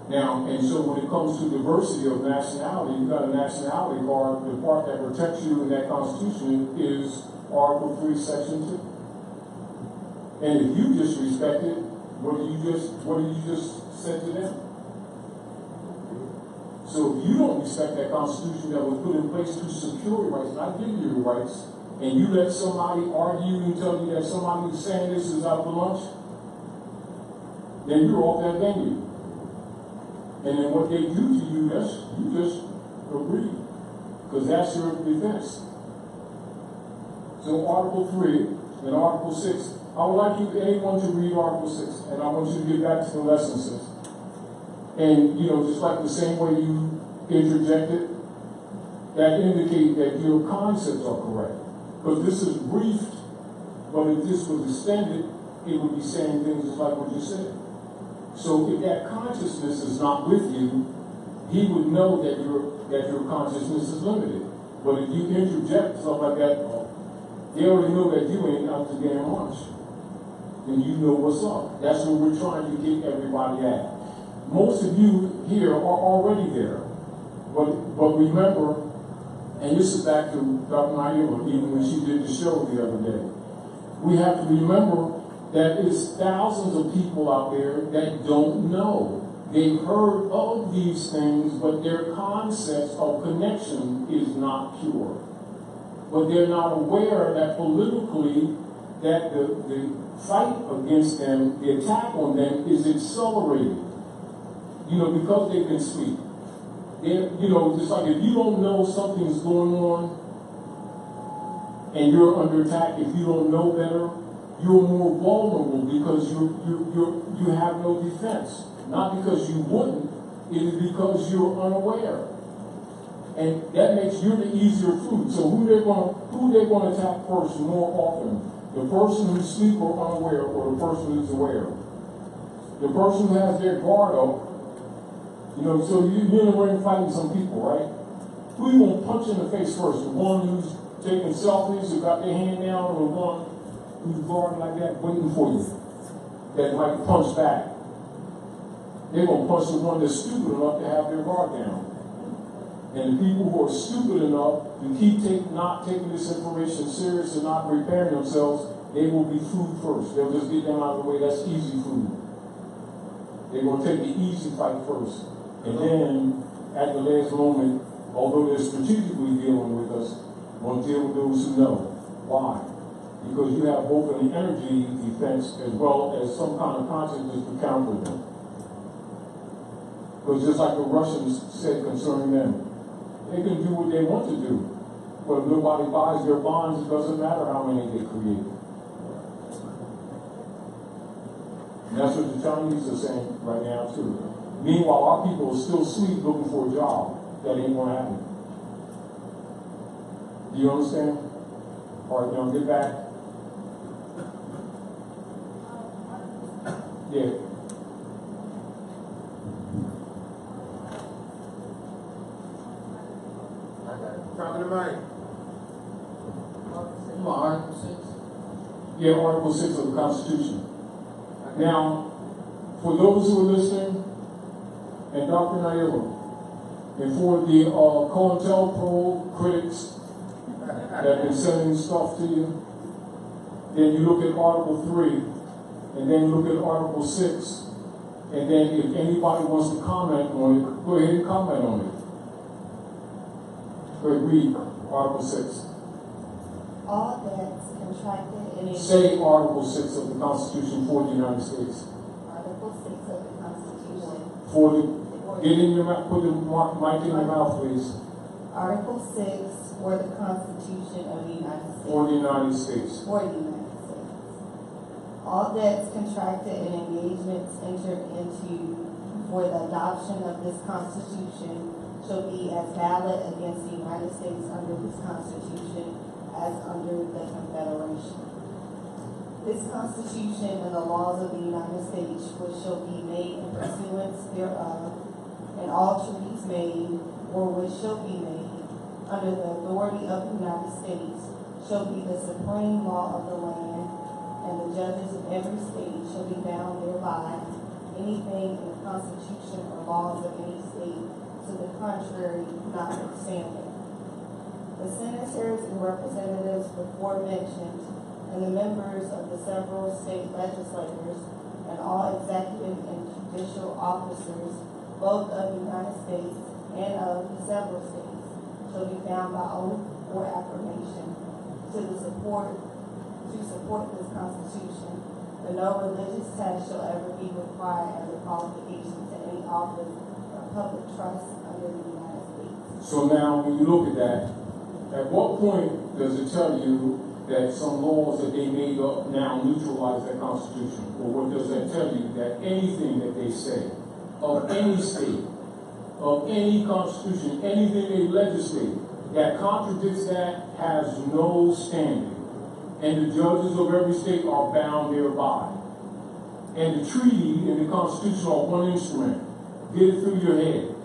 Now, and so when it comes to diversity of nationality, you've got a nationality card. The part that protects you in that Constitution is Article 3, Section 2. And if you disrespect it, what do you just say to them? So if you don't respect that Constitution that was put in place to secure your rights, not give you your rights, and you let somebody argue and tell you that somebody is saying this is out for lunch, then you're off that venue. And then what they do to you, you just agree. Because that's your defense. So Article 3 and Article 6, I would like anyone to read Article 6, and I want you to get back to the lessons. And, just like the same way you interjected, that indicate that your concepts are correct. Because this is briefed, but if this was extended, it would be saying things just like what you said. So if that consciousness is not with you, he would know that your consciousness is limited. But if you interject stuff like that, they already know that you ain't out to damn lunch. Then you know what's up. That's what we're trying to get everybody at. Most of you here are already there. But remember, and this is back to Dr. Naila, even when she did the show the other day, we have to remember that it's thousands of people out there that don't know. They've heard of these things, but their concepts of connection is not pure. But they're not aware that politically, that the fight against them, the attack on them is accelerated. Because they've been asleep. Just like if you don't know something's going on and you're under attack, if you don't know better, you're more vulnerable because you have no defense. Not because you wouldn't, it is because you're unaware. And that makes you the easier food. So who they're going to attack first more often? The person who's asleep or unaware, or the person who's aware? The person who has their guard up, so you're in the ring fighting some people, right? Who you going to punch in the face first? The one who's taking selfies, who got their hand down, or the one who's guarding like that, waiting for you, that might punch back? They're going to punch the one that's stupid enough to have their guard down. And the people who are stupid enough to keep not taking this information serious and not preparing themselves, they will be food first. They'll just get them out of the way. That's easy food. They're going to take the easy fight first. And then, at the last moment, although they're strategically dealing with us, we'll deal with those who know. Why? Because you have both an energy defense as well as some kind of consciousness to counter them. Because just like the Russians said concerning them, they can do what they want to do. But if nobody buys their bonds, it doesn't matter how many they create. And that's what the Chinese are saying right now, too. Meanwhile, our people are still asleep looking for a job. That ain't going to happen. Do you understand? All right, now get back. Yeah. Top of the mic. Article 6? Yeah, Article 6 of the Constitution. Now, for those who are listening, and Dr. Naila, and for the COINTELPRO critics that have been sending stuff to you, then you look at Article 3, and then you look at Article 6, and then if anybody wants to comment on it, go ahead and comment on it. Go ahead, read Article 6. All debts contracted in Say Article 6 of the Constitution for the United States. Article 6 of the Constitution. Get in your mouth, put the mic in your mouth, please. Article 6, or the Constitution of the United States. for the United States. For the United States. All debts contracted and engagements entered into for the adoption of this Constitution shall be as valid against the United States under this Constitution as under the Confederation. This Constitution and the laws of the United States which shall be made in pursuance thereof, and all treaties made, or which shall be made, under the authority of the United States, shall be the supreme law of the land, and the judges of every state shall be bound thereby. Anything in the Constitution or laws of any state to the contrary notwithstanding. The senators and representatives before mentioned, and the members of the several state legislatures, and all executive and judicial officers, both of the United States and of the several states, shall be bound by oath or affirmation to support this Constitution, and no religious test shall ever be required as a qualification to any office or public trust under the United States. So now, when you look at that, at what point does it tell you that some laws that they made up now neutralize that Constitution? Or what does that tell you? That anything that they say of any state, of any Constitution, anything they legislate that contradicts that has no standing. And the judges of every state are bound thereby. And the treaty and the Constitution are one instrument. Get it through your head.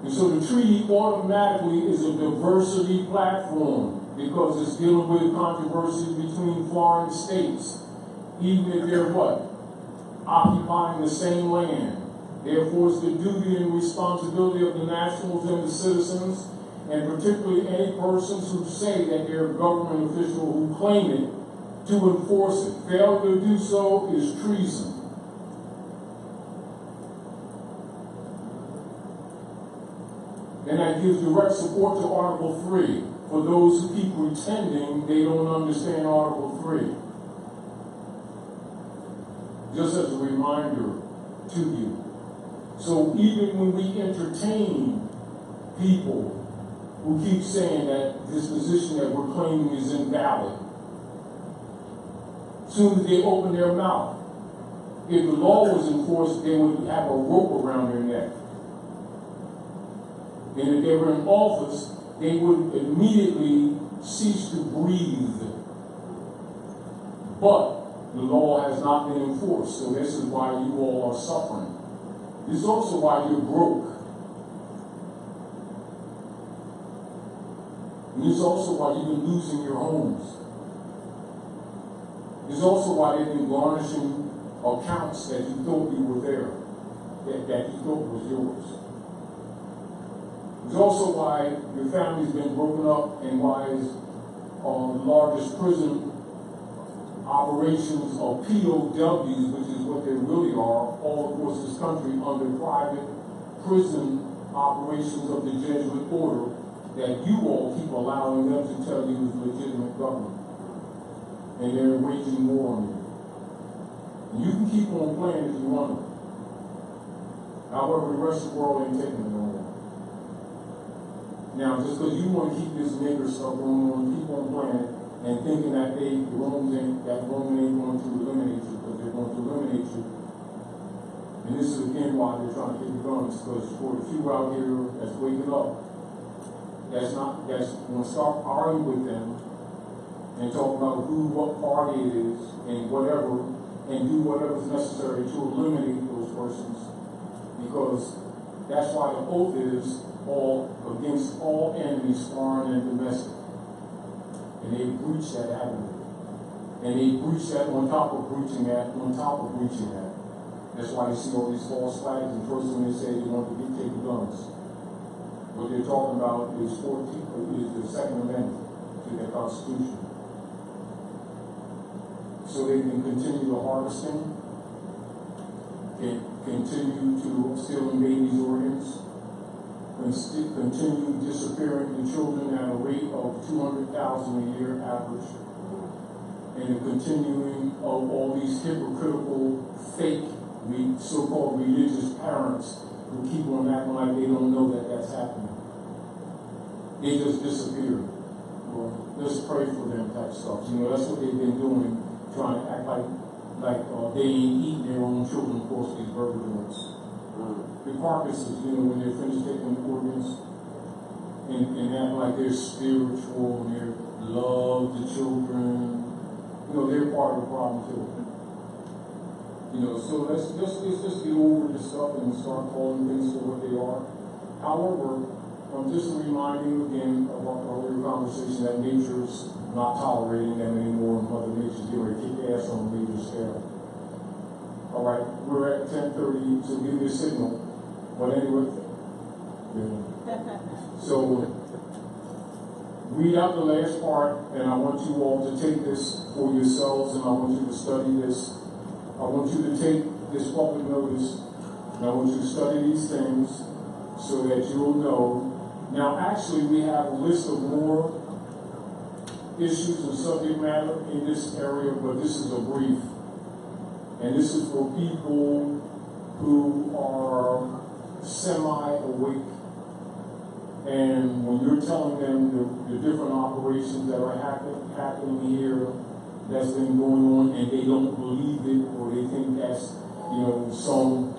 And so the treaty automatically is a diversity platform because it's dealing with controversies between foreign states, even if they're what? Occupying the same land. Therefore, it's the duty and responsibility of the nationals and the citizens, and particularly any persons who say that they're a government official who claim it, to enforce it. Failure to do so is treason. And that gives direct support to Article 3 for those who keep pretending they don't understand Article 3. Just as a reminder to you. So even when we entertain people who keep saying that this position that we're claiming is invalid, as soon as they open their mouth, if the law was enforced, they would have a rope around their neck. And if they were in office, they would immediately cease to breathe. But the law has not been enforced, so this is why you all are suffering. This is also why you're broke. And this is also why you've been losing your homes. This is also why they've been garnishing accounts that you thought you were there, that you thought was yours. It's also why your family's been broken up and why the largest prison operations of POWs, which is what they really are, all across this country under private prison operations of the Jesuit order that you all keep allowing them to tell you is legitimate government. And they're waging war on you. And you can keep on playing if you want to. However, the rest of the world ain't taking it no more. Now, just because you want to keep this nigger stuff going on, keep on playing and thinking that Rome ain't going to eliminate you, because they're going to eliminate you. And this is again why they're trying to keep the guns, because for the few out here that's waking up, that's going to start arguing with them and talk about what party it is and whatever, and do whatever's necessary to eliminate those persons, because that's why the oath is all against all enemies, foreign and domestic. And they breach that avenue. And they breach that on top of breaching that, That's why you see all these false flags, and first when they say they want to take the guns. What they're talking about is the Second Amendment to their Constitution. So they can continue the harvesting, can continue to steal babies' organs, continue disappearing the children at a rate of 200,000 a year average, and the continuing of all these hypocritical, fake, so-called religious parents who keep on acting like they don't know that that's happening. they just disappeared. Well, let's pray for them type stuff. You know, that's what they've been doing, trying to act like they ain't eating their own children, of course, these burger joints. The carcasses, you know, when they're finished taking the organs, and act like they're spiritual and they love the children. You know, they're part of the problem too. You know, so let's just get over this stuff and start calling things for what they are. However, I'm just reminding you again of our earlier conversation that nature's not tolerating them anymore, and Mother Nature's getting ready to kick ass on a major scale. All right, we're at 10:30, so give me a signal. But anyway, so read out the last part, and I want you all to take this for yourselves, and I want you to study this. I want you to take this public notice, and I want you to study these things so that you'll know. Now, actually, we have a list of more issues and subject matter in this area, but this is a brief. And this is for people who are semi-awake. And when you're telling them the different operations that are happening here, that's been going on, and they don't believe it, or they think that's, you know, some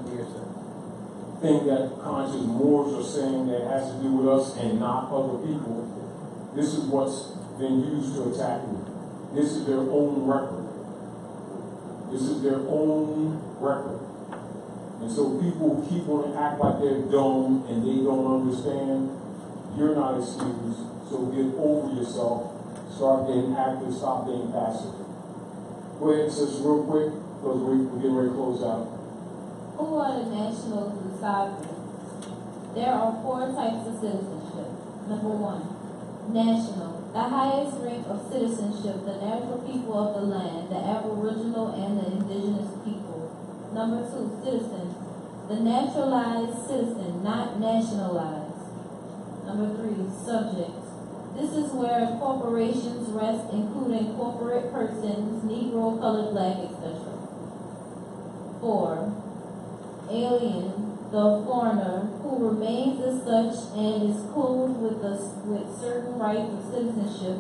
thing that conscious Moors are saying that has to do with us and not other people, this is what's been used to attack you. This is their own record. This is their own record. And so people keep on to act like they're dumb and they don't understand. You're not excused. So get over yourself. Start getting active. Stop being passive. Go ahead, sis, real quick, because we're getting ready to close out. Who are the nationals and sovereigns? There are 4 types of citizenship. Number 1, national. The highest rank of citizenship, the natural people of the land, the aboriginal and the indigenous people. Number 2, citizen. The naturalized citizen, not nationalized. Number 3, subject. This is where corporations rest, including corporate persons, Negro, colored, black, etc. 4, alien, the foreigner, who remains as such and is clothed with certain rights of citizenship,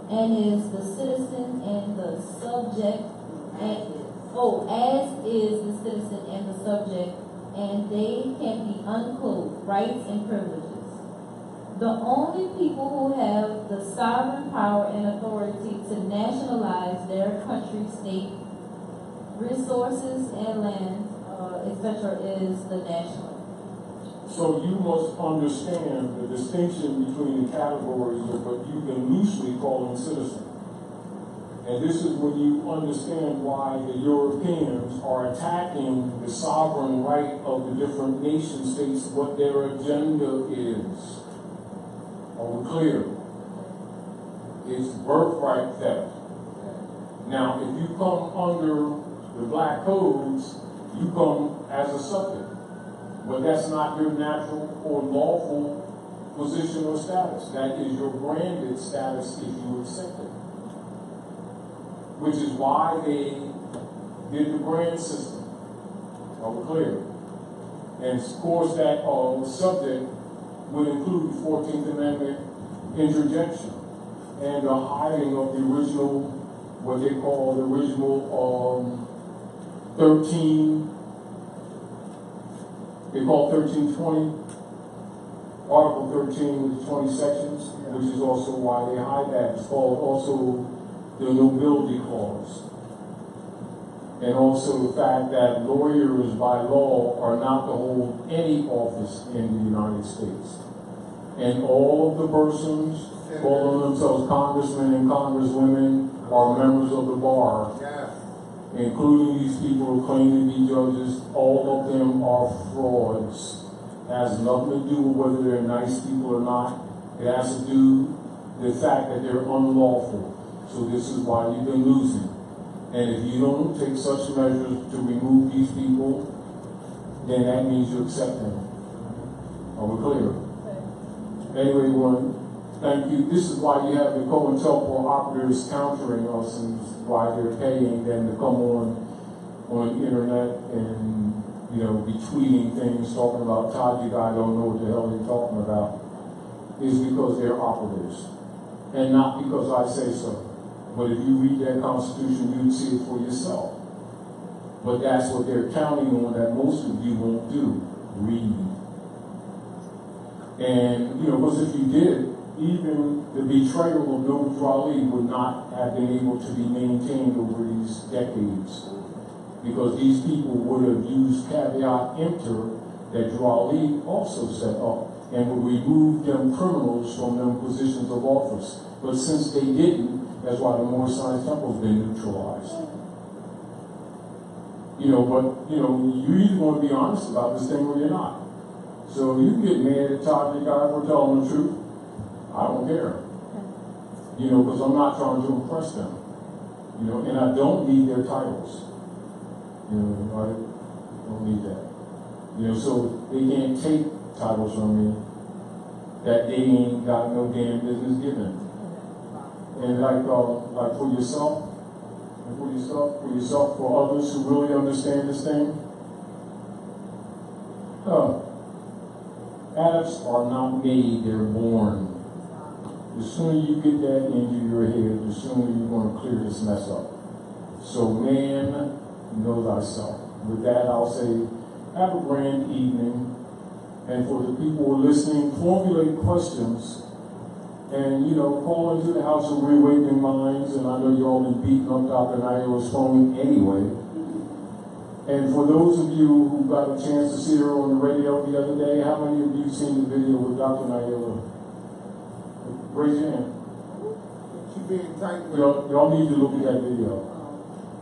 and is the citizen and the subject, as is the citizen and the subject, and they can be unclothed, rights and privileges. The only people who have the sovereign power and authority to nationalize their country, state, resources, and land, etc., is the national. So you must understand the distinction between the categories of what you can loosely call them citizen. And this is when you understand why the Europeans are attacking the sovereign right of the different nation states, what their agenda is. Are we clear? It's birthright theft. Now, if you come under the black codes, you come as a subject. But that's not your natural or lawful position or status. That is your branded status if you accept it. Which is why they did the brand system. Are we clear? And of course that subject would include the 14th Amendment interjection and the hiding of the original, what they call the original 1320, Article 13 with 20 sections, which is also why they hide that. It's called also the nobility clause. And also the fact that lawyers by law are not to hold any office in the United States. And all of the persons calling themselves congressmen and congresswomen are members of the bar, including these people who claim to be judges. All of them are frauds. It has nothing to do with whether they're nice people or not. It has to do with the fact that they're unlawful. So this is why you've been losing. And if you don't take such measures to remove these people, then that means you accept them. Are we clear? Anyway, everyone, thank you. This is why you have the COINTELPRO operators countering us, and why they're paying them to come on the internet and, you know, be tweeting things, talking about Todd, you guys don't know what the hell you're talking about. is because they're operatives, and not because I say so. But if you read that Constitution, you'd see it for yourself. But that's what they're counting on that most of you won't do, read. And, because if you did, even the betrayal of Noble Raleigh would not have been able to be maintained over these decades. Because these people would have used caveat emptor that Raleigh also set up and would remove them criminals from them positions of office. But since they didn't, that's why the Moorish Science Temple has been neutralized. You either want to be honest about this thing or you're not. So you can get mad at Taj Tarik for telling the truth. I don't care. Because I'm not trying to impress them. And I don't need their titles. I don't need that. So they can't take titles from me that they ain't got no damn business giving. And like for yourself, for others who really understand this thing, adepts are not made, they're born. The sooner you get that into your head, the sooner you're going to clear this mess up. So man, know thyself. With that, I'll say, have a grand evening. And for the people who are listening, formulate questions. And, call into the House of Reawakening Minds. And I know you all been beating up Dr. Naila's phone anyway. And for those of you who got a chance to see her on the radio the other day, how many of you seen the video with Dr. Naila? Raise your hand. She being tight with Y'all need to look at that video.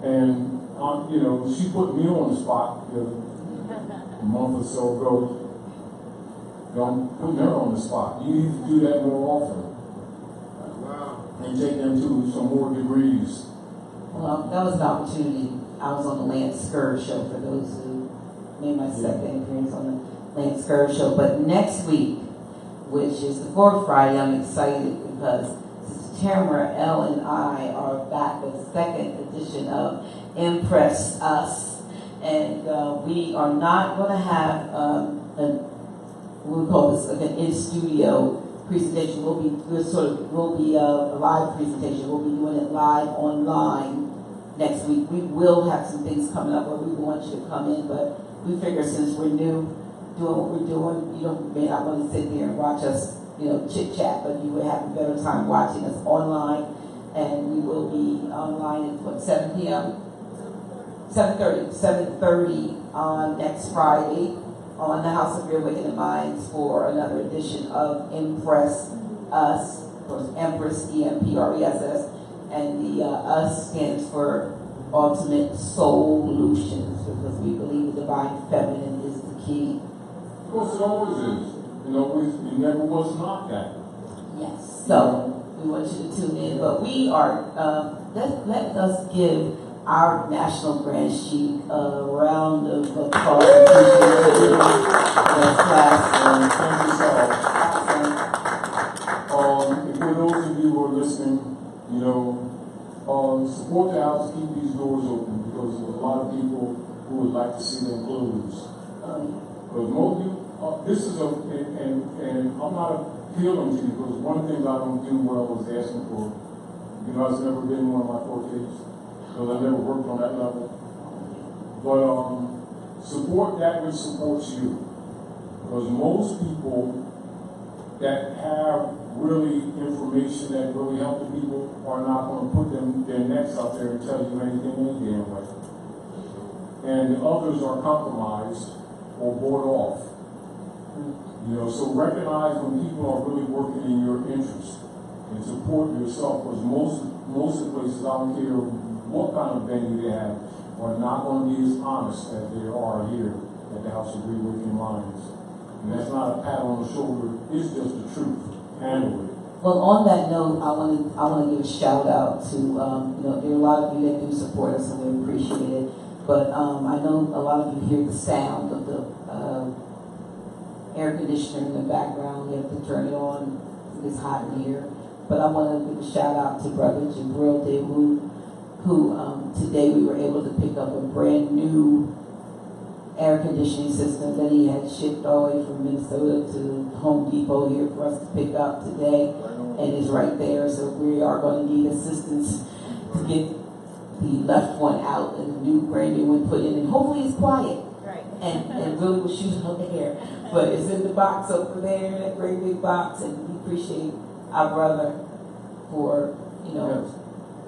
And, she put me on the spot a month or so ago. I'm putting her on the spot. You need to do that more often. wow. And take them to some more degrees. Well, that was an opportunity. I was on the Lance Scurr show for those who made my second appearance on the Lance Scurr show. But next week, which is the fourth Friday, I'm excited because Tamara L and I are back with the second edition of Impress Us. And we are not going to have we'll call this like an in-studio presentation. We'll be a live presentation. We'll be doing it live online next week. We will have some things coming up where we want you to come in, but we figure since we're new, doing what we're doing, you may not want to sit there and watch us, chit-chat, but you would have a better time watching us online. And we will be online at 7 p.m.? 7:30 on next Friday on the House of Reawakening Minds for another edition of Impress Us, of course, Empress, EMPRESS, and the US stands for Ultimate Solutions, because we believe the divine feminine is the key. Of course, it always is. It never was not that. Yes. So we want you to tune in, but we are. Let us give our National Grand Sheik a round of applause. Thank you, and for those of you who are listening, support the house, keep these doors open, because there's a lot of people who would like to see them closed. Because most of you, this is and I'm not appealing to you, because one thing I don't do well is asking for, it's never been one of my fortes, because I never worked on that level. But support that which supports you, because most people that have really information that really help the people are not going to put their necks out there and tell you anything any damn way. And the others are compromised or bought off. So recognize when people are really working in your interest and support yourself, because most of the places, I don't care what kind of venue they have, are not going to be as honest as they are here at the House of Reawakening Minds. And that's not a pat on the shoulder, it's just the truth. Handle it. Well, on that note, I want to give a shout out to there are a lot of you that do support us, and we appreciate it. But I know a lot of you hear the sound of the air conditioner in the background. You have to turn it on. It's hot in here. But I want to give a shout out to Brother Jabril Dawood, who today we were able to pick up a brand new air conditioning system that he had shipped all the way from Minnesota to Home Depot here for us to pick up today, and is right there. So we are going to need assistance to get the left one out and the new brand new one put in, and hopefully it's quiet. Right. And really will shoot on the air. But it's in the box over there, that great big box, and we appreciate our brother for,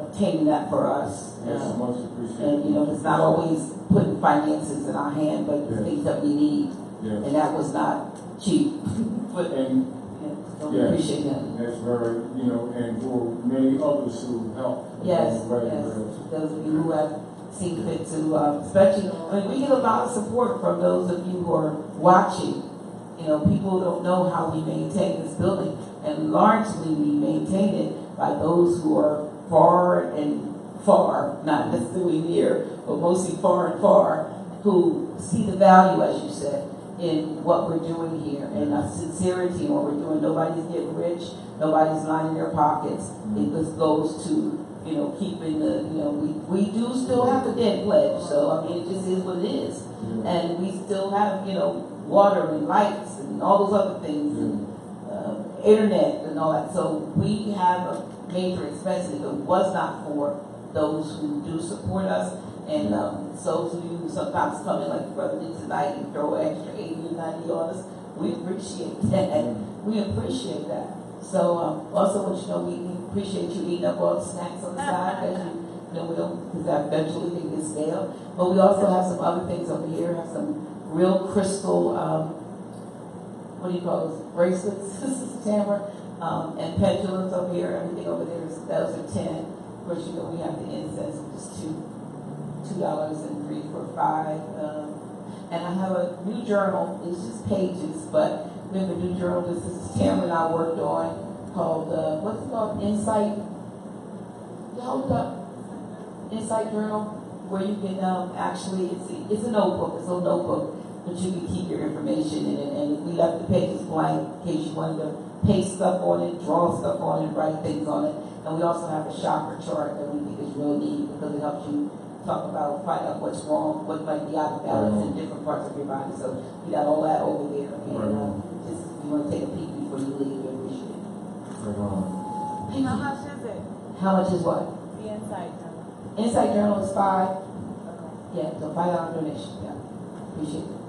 obtaining that for us. Yes, much appreciated. And, it's not always putting finances in our hand, but the things that we need. Yes. And that was not cheap. But, so we appreciate him. That's very, and for many others who helped. Yes, those of you who have seen fit to, especially, we get a lot of support from those of you who are watching. People don't know how we maintain this building, and largely we maintain it by those who are far and far, not necessarily near, but mostly far and far, who see the value, as you said, in what we're doing here, and our sincerity in what we're doing. Nobody's getting rich, nobody's lining their pockets. It just goes to, keeping the, we do still have the debt pledge, so it just is what it is. And we still have, water and lights and all those other things, and internet and all that. So we have a major expense if it was not for those who do support us. And those of you who sometimes come in like your brother did tonight and throw an extra 80 or 90 on us, we appreciate that. We appreciate that. So also want you to know we appreciate you eating up all the snacks on the side that we don't, because that eventually they get stale. But we also have some other things over here. Have some real crystal, what do you call those, bracelets, Tamara, and pendulums over here. Everything over there those are 10. Of course, we have the incense, which is $2 and 3 for $5. And I have a new journal. It's just pages, but we have a new journal that Tamara and I worked on called what's it called? Insight. Hold up. Insight Journal, where you can actually it's a notebook. It's a little notebook, but you can keep your information in it. And we left the pages blank in case you wanted to paste stuff on it, draw stuff on it, write things on it. And we also have a chakra chart that we think is real neat because it helps you find out what's wrong, what might be out of balance in different parts of your body. So we got all that over there. And just if you want to take a peek before you leave, we appreciate it. How much is it? How much is what? The Insight Journal. Insight Journal is $5. Yeah, so $5 donation. Yeah, appreciate it.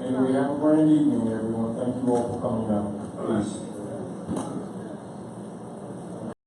And we have a grand evening, everyone. Thank you all for coming out. Peace.